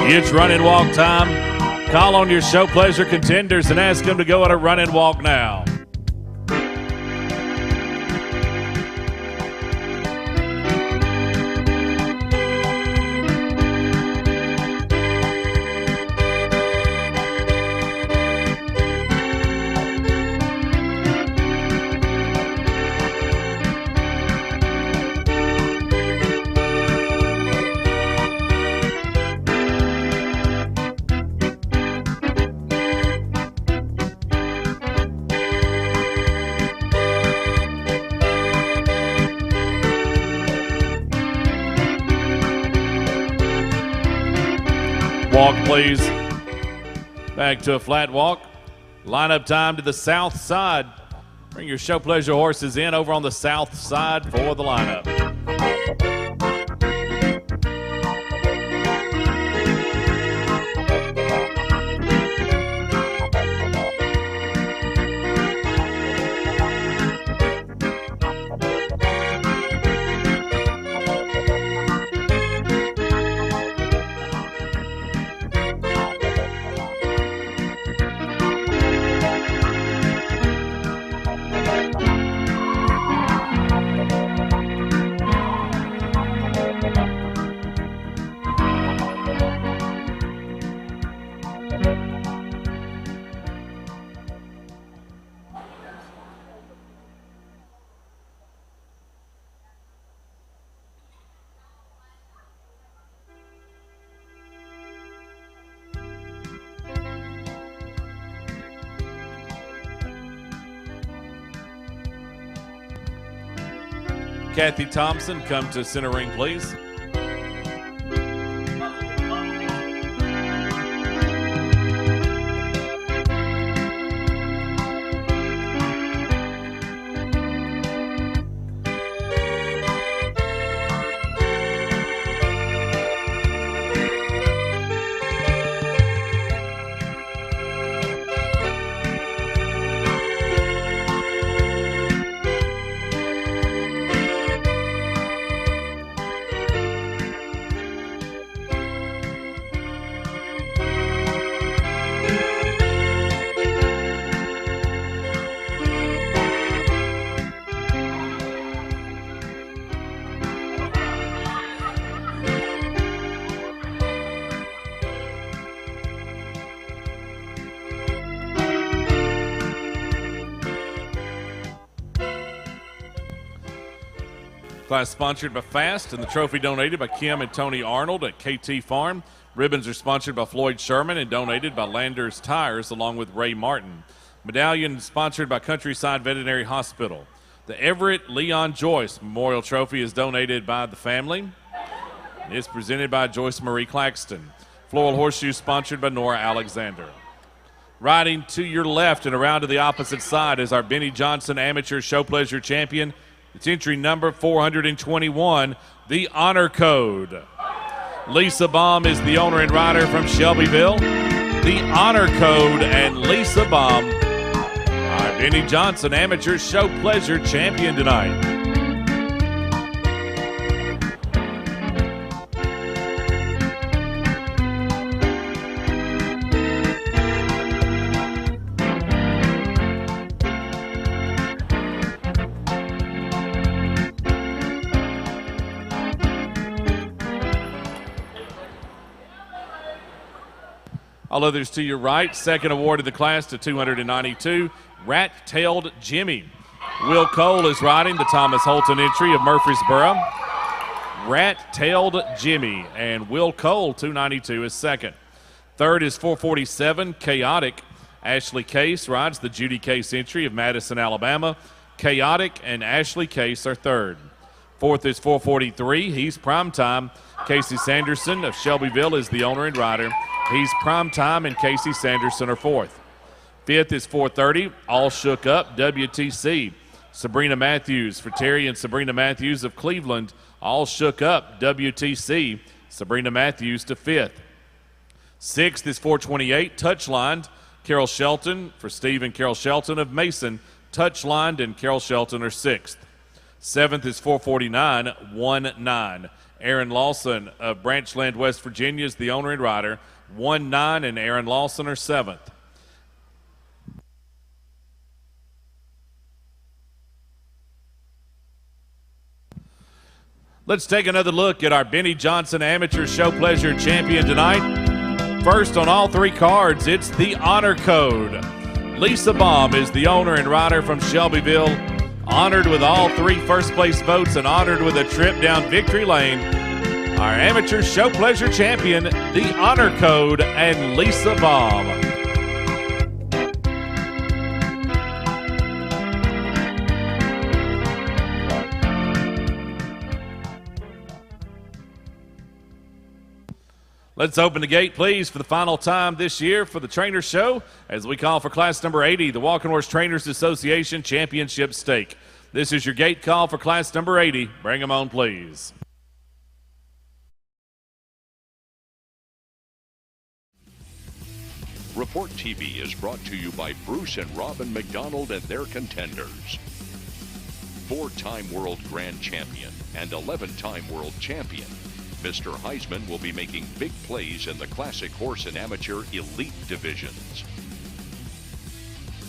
S1: It's run and walk time. Call on your show pleasure contenders and ask them to go at a run and walk now. Walk, please. Back to a flat walk. Lineup time to the south side. Bring your show pleasure horses in over on the south side for the lineup. Kathy Thompson come to center ring, please. Class sponsored by Fast and the trophy donated by Kim and Tony Arnold at KT Farm. Ribbons are sponsored by Floyd Sherman and donated by Landers Tires along with Ray Martin. Medallion sponsored by Countryside Veterinary Hospital. The Everett Leon Joyce Memorial Trophy is donated by the family. It's presented by Joyce Marie Claxton. Floral Horseshoe sponsored by Nora Alexander. Riding to your left and around to the opposite side is our Benny Johnson Amateur Show Pleasure Champion. It's entry number 421, the Honor Code. Lisa Baum is the owner and rider from Shelbyville. The Honor Code and Lisa Baum, our Benny Johnson Amateur Show Pleasure Champion tonight. All others to your right. Second award of the class to 292, Rat-Tailed Jimmy. Will Cole is riding the Thomas Holton entry of Murfreesboro. Rat-Tailed Jimmy, and Will Cole, 292, is second. Third is 447, Chaotic. Ashley Case rides the Judy Case entry of Madison, Alabama. Chaotic and Ashley Case are third. Fourth is 443, he's Primetime. Casey Sanderson of Shelbyville is the owner and rider. He's Primetime and Casey Sanderson are fourth. Fifth is 430, All Shook Up, WTC. Sabrina Matthews for Terry and Sabrina Matthews of Cleveland. All Shook Up, WTC. Sabrina Matthews to fifth. Sixth is 428, Touchlined. Carol Shelton for Steve and Carol Shelton of Mason. Touchlined and Carol Shelton are sixth. Seventh is 449, 1-9. Aaron Lawson of Branchland, West Virginia is the owner and rider. 1-9 and Aaron Lawson are seventh. Let's take another look at our Benny Johnson Amateur Show Pleasure Champion tonight. First on all three cards, it's the Honor Code. Lisa Baum is the owner and rider from Shelbyville, honored with all three first place votes and honored with a trip down Victory Lane. Our Amateur Show Pleasure Champion, the Honor Code, and Lisa Baum. Let's open the gate, please, for the final time this year for the Trainer Show as we call for class number 80, the Walking Horse Trainers Association Championship Stake. This is your gate call for class number 80. Bring them on, please.
S4: Report TV is brought to you by Bruce and Robin McDonald and their contenders. 4-time World Grand Champion and 11-time World Champion, Mr. Heisman will be making big plays in the Classic Horse and Amateur Elite divisions.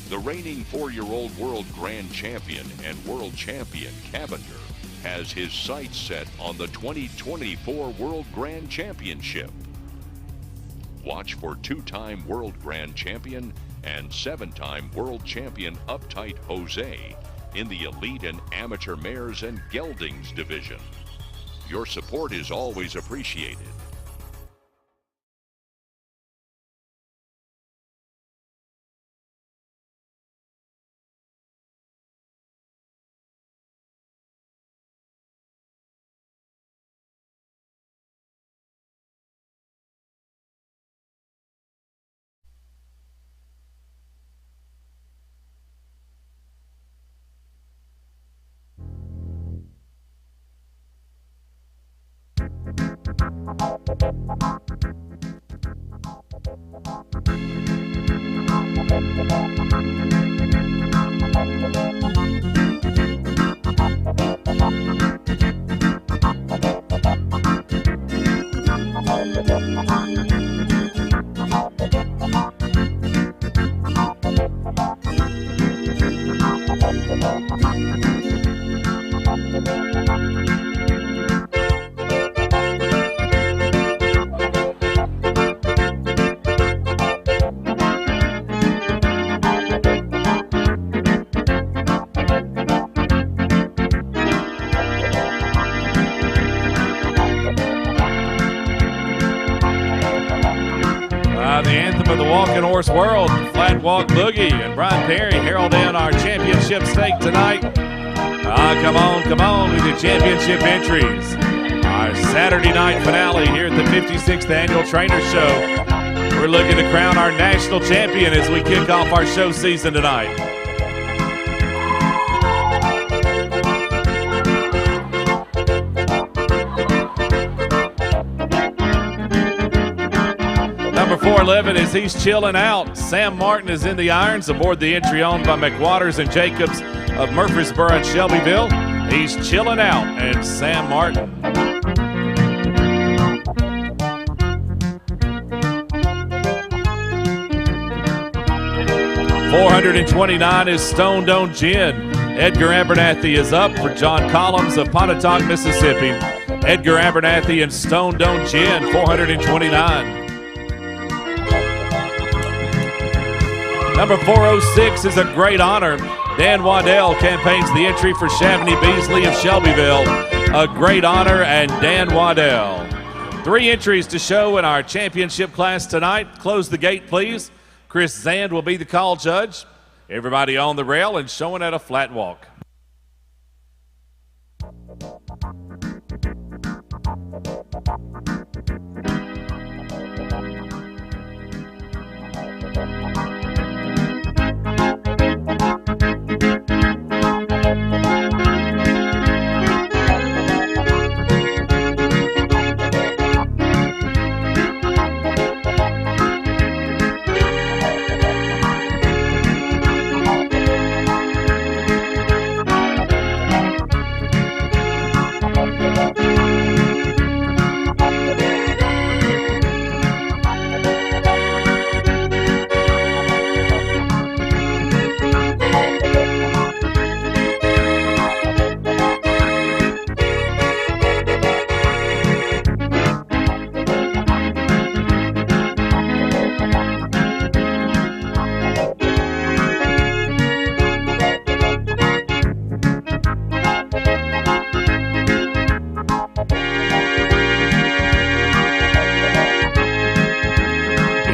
S4: The reigning 4-year-old World Grand Champion and World Champion Cavender has his sights set on the 2024 World Grand Championship. Watch for 2-time World Grand Champion and 7-time World Champion Uptight Jose in the Elite and Amateur Mares and Geldings division. Your support is always appreciated.
S1: The anthem of the walking horse world, Flat Walk Boogie, and Brian Perry herald in our championship stake tonight. Come on with your championship entries. Our Saturday night finale here at the 56th Annual Trainer Show. We're looking to crown our national champion as we kick off our show season tonight. Number 411 as he's chilling out. Sam Martin is in the irons aboard the entry owned by McWaters and Jacobs of Murfreesboro and Shelbyville. He's chilling out, and Sam Martin. $429 is Stone Dome Gin. Edgar Abernathy is up for John Collins of Pontotoc, Mississippi. Edgar Abernathy and Stone Dome Gin, $429. Number 406 is a Great Honor. Dan Waddell campaigns the entry for Shavney Beasley of Shelbyville. A Great Honor and Dan Waddell. 3 entries to show in our championship class tonight. Close the gate, please. Chris Zand will be the call judge. Everybody on the rail and showing at a flat walk.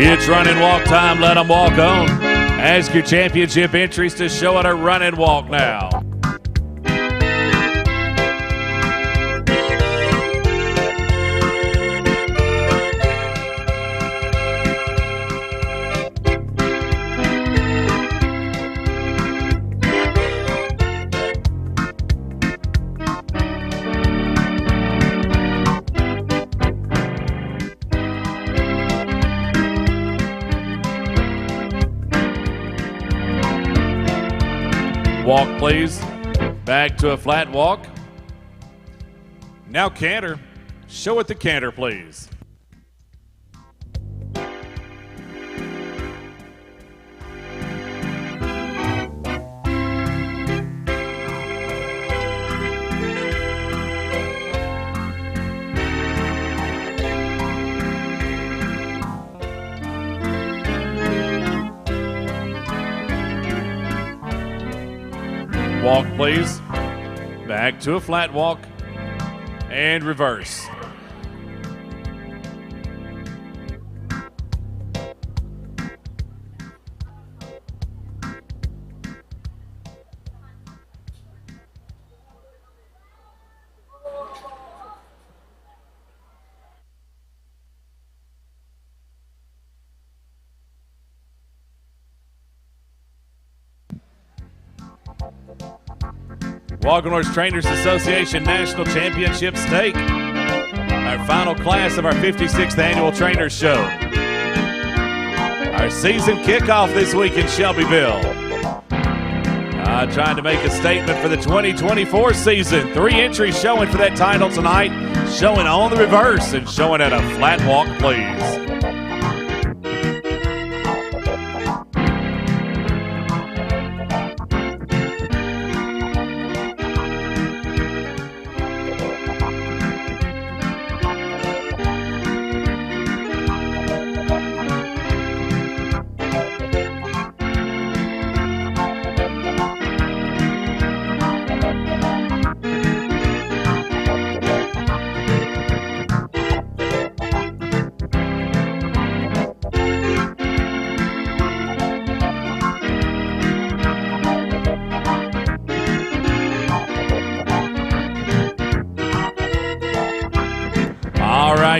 S1: It's run and walk time. Let them walk on. Ask your championship entries to show at a run and walk now. Walk, please. Back to a flat walk. Now canter. Show it the canter, please. Walk, please. Back to a flat walk and reverse. Walking Horse Trainers Association National Championship Stake. Our final class of our 56th Annual Trainers Show. Our season kickoff this week in Shelbyville. Trying to make a statement for the 2024 season. 3 entries showing for that title tonight. Showing on the reverse and showing at a flat walk, please.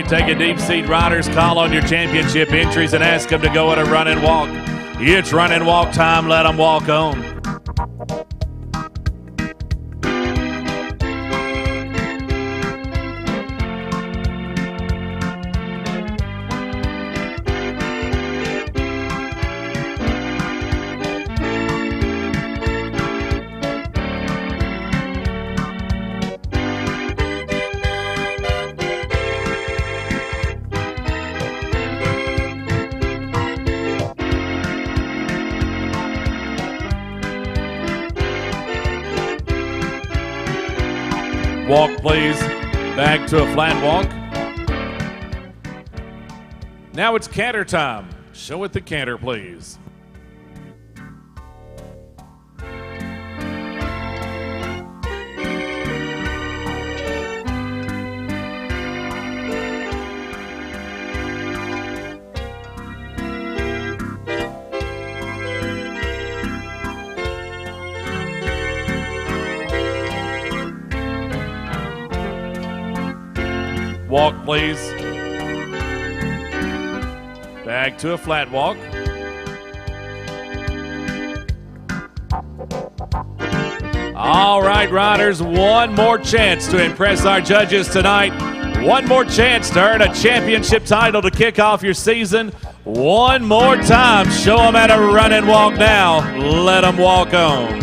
S1: Take a deep seat, riders. Call on your championship entries and ask them to go at a run and walk. It's run and walk time. Let them walk on. Walk, please. Back to a flat walk. Now it's canter time. Show it the canter, please. Walk, please. Back to a flat walk. All right, riders, one more chance to impress our judges tonight. One more chance to earn a championship title to kick off your season. One more time. Show them how to run and walk now. Let them walk on.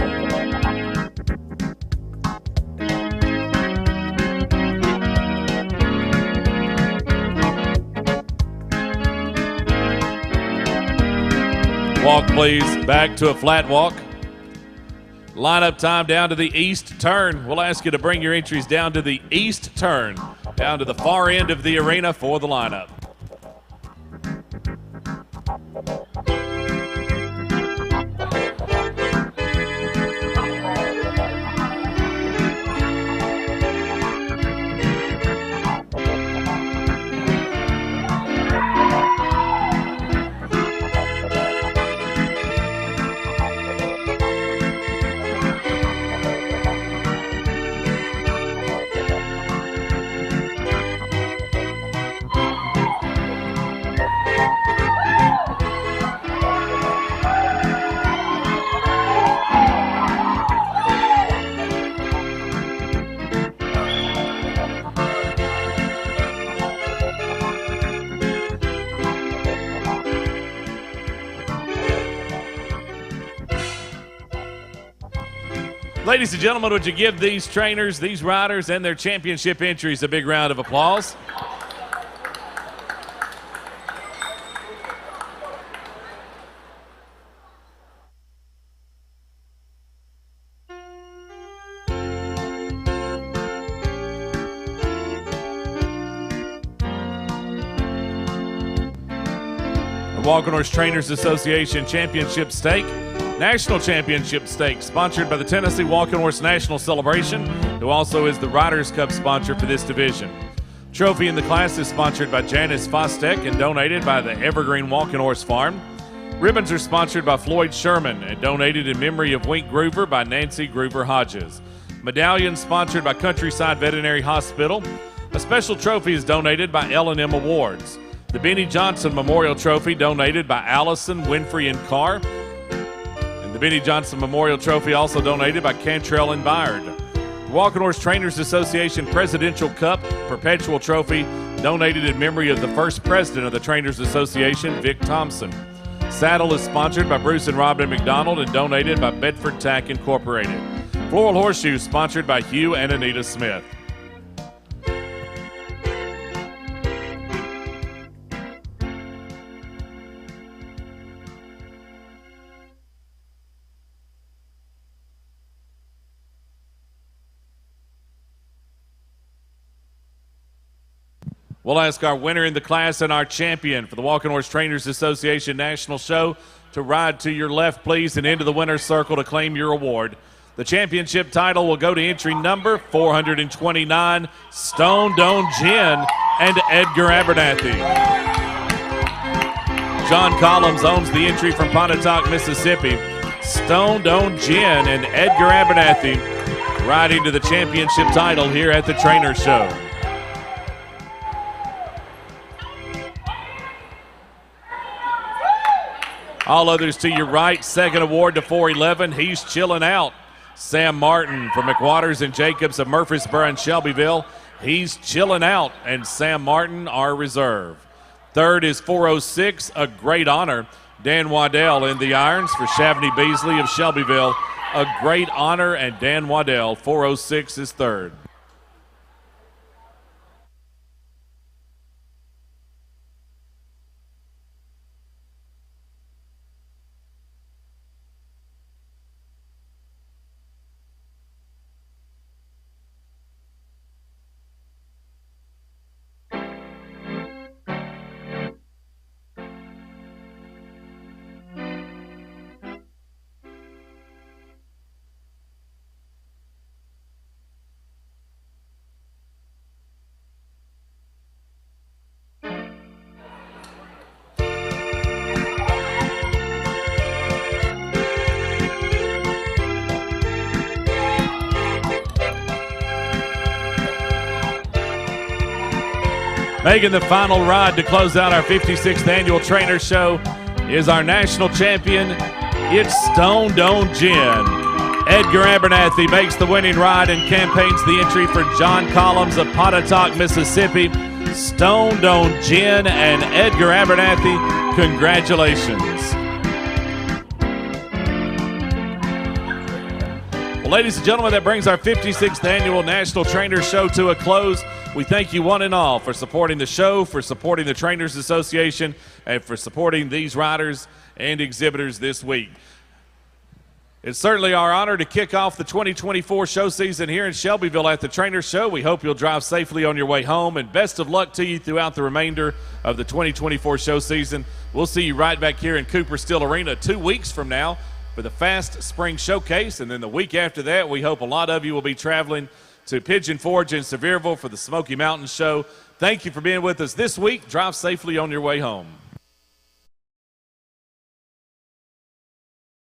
S1: Walk, please. Back to a flat walk. Lineup time down to the east turn. We'll ask you to bring your entries down to the east turn, down to the far end of the arena for the lineup. Ladies and gentlemen, would you give these trainers, these riders, and their championship entries a big round of applause? The Walking Horse Trainers Association Championship Stake, National Championship Stake, sponsored by the Tennessee Walking Horse National Celebration, who also is the Riders' Cup sponsor for this division. Trophy in the class is sponsored by Janice Fostek and donated by the Evergreen Walking Horse Farm. Ribbons are sponsored by Floyd Sherman and donated in memory of Wink Groover by Nancy Groover Hodges. Medallions sponsored by Countryside Veterinary Hospital. A special trophy is donated by L&M Awards. The Benny Johnson Memorial Trophy donated by Allison, Winfrey, and Carr. And the Benny Johnson Memorial Trophy also donated by Cantrell and Byard. The Walking Horse Trainers Association Presidential Cup Perpetual Trophy, donated in memory of the first president of the Trainers Association, Vic Thompson. Saddle is sponsored by Bruce and Robin McDonald and donated by Bedford Tack Incorporated. Floral Horseshoe sponsored by Hugh and Anita Smith. We'll ask our winner in the class and our champion for the Walking Horse Trainers Association National Show to ride to your left, please, and into the winner's circle to claim your award. The championship title will go to entry number 429, Stone Dome Gin and Edgar Abernathy. John Collins owns the entry from Pontotoc, Mississippi. Stone Dome Gin and Edgar Abernathy riding to the championship title here at the Trainer Show. All others to your right. Second award to 411. He's chilling out. Sam Martin from McWaters and Jacobs of Murfreesboro and Shelbyville. He's chilling out, and Sam Martin, our reserve. Third is 406, a great honor. Dan Waddell in the irons for Shavney Beasley of Shelbyville. A great honor, and Dan Waddell, 406, is third. Making the final ride to close out our 56th annual Trainer Show is our national champion. It's Stone Dome Gin. Edgar Abernathy makes the winning ride and campaigns the entry for John Collins of Pontotoc, Mississippi. Stone Dome Gin and Edgar Abernathy, congratulations. Well, ladies and gentlemen, that brings our 56th annual National Trainer Show to a close. We thank you one and all for supporting the show, for supporting the Trainers Association, and for supporting these riders and exhibitors this week. It's certainly our honor to kick off the 2024 show season here in Shelbyville at the Trainer Show. We hope you'll drive safely on your way home, and best of luck to you throughout the remainder of the 2024 show season. We'll see you right back here in Cooper Steel Arena 2 weeks from now for the Fast Spring Showcase, and then the week after that, we hope a lot of you will be traveling to Pigeon Forge in Sevierville for the Smoky Mountain Show. Thank you for being with us this week. Drive safely on your way home.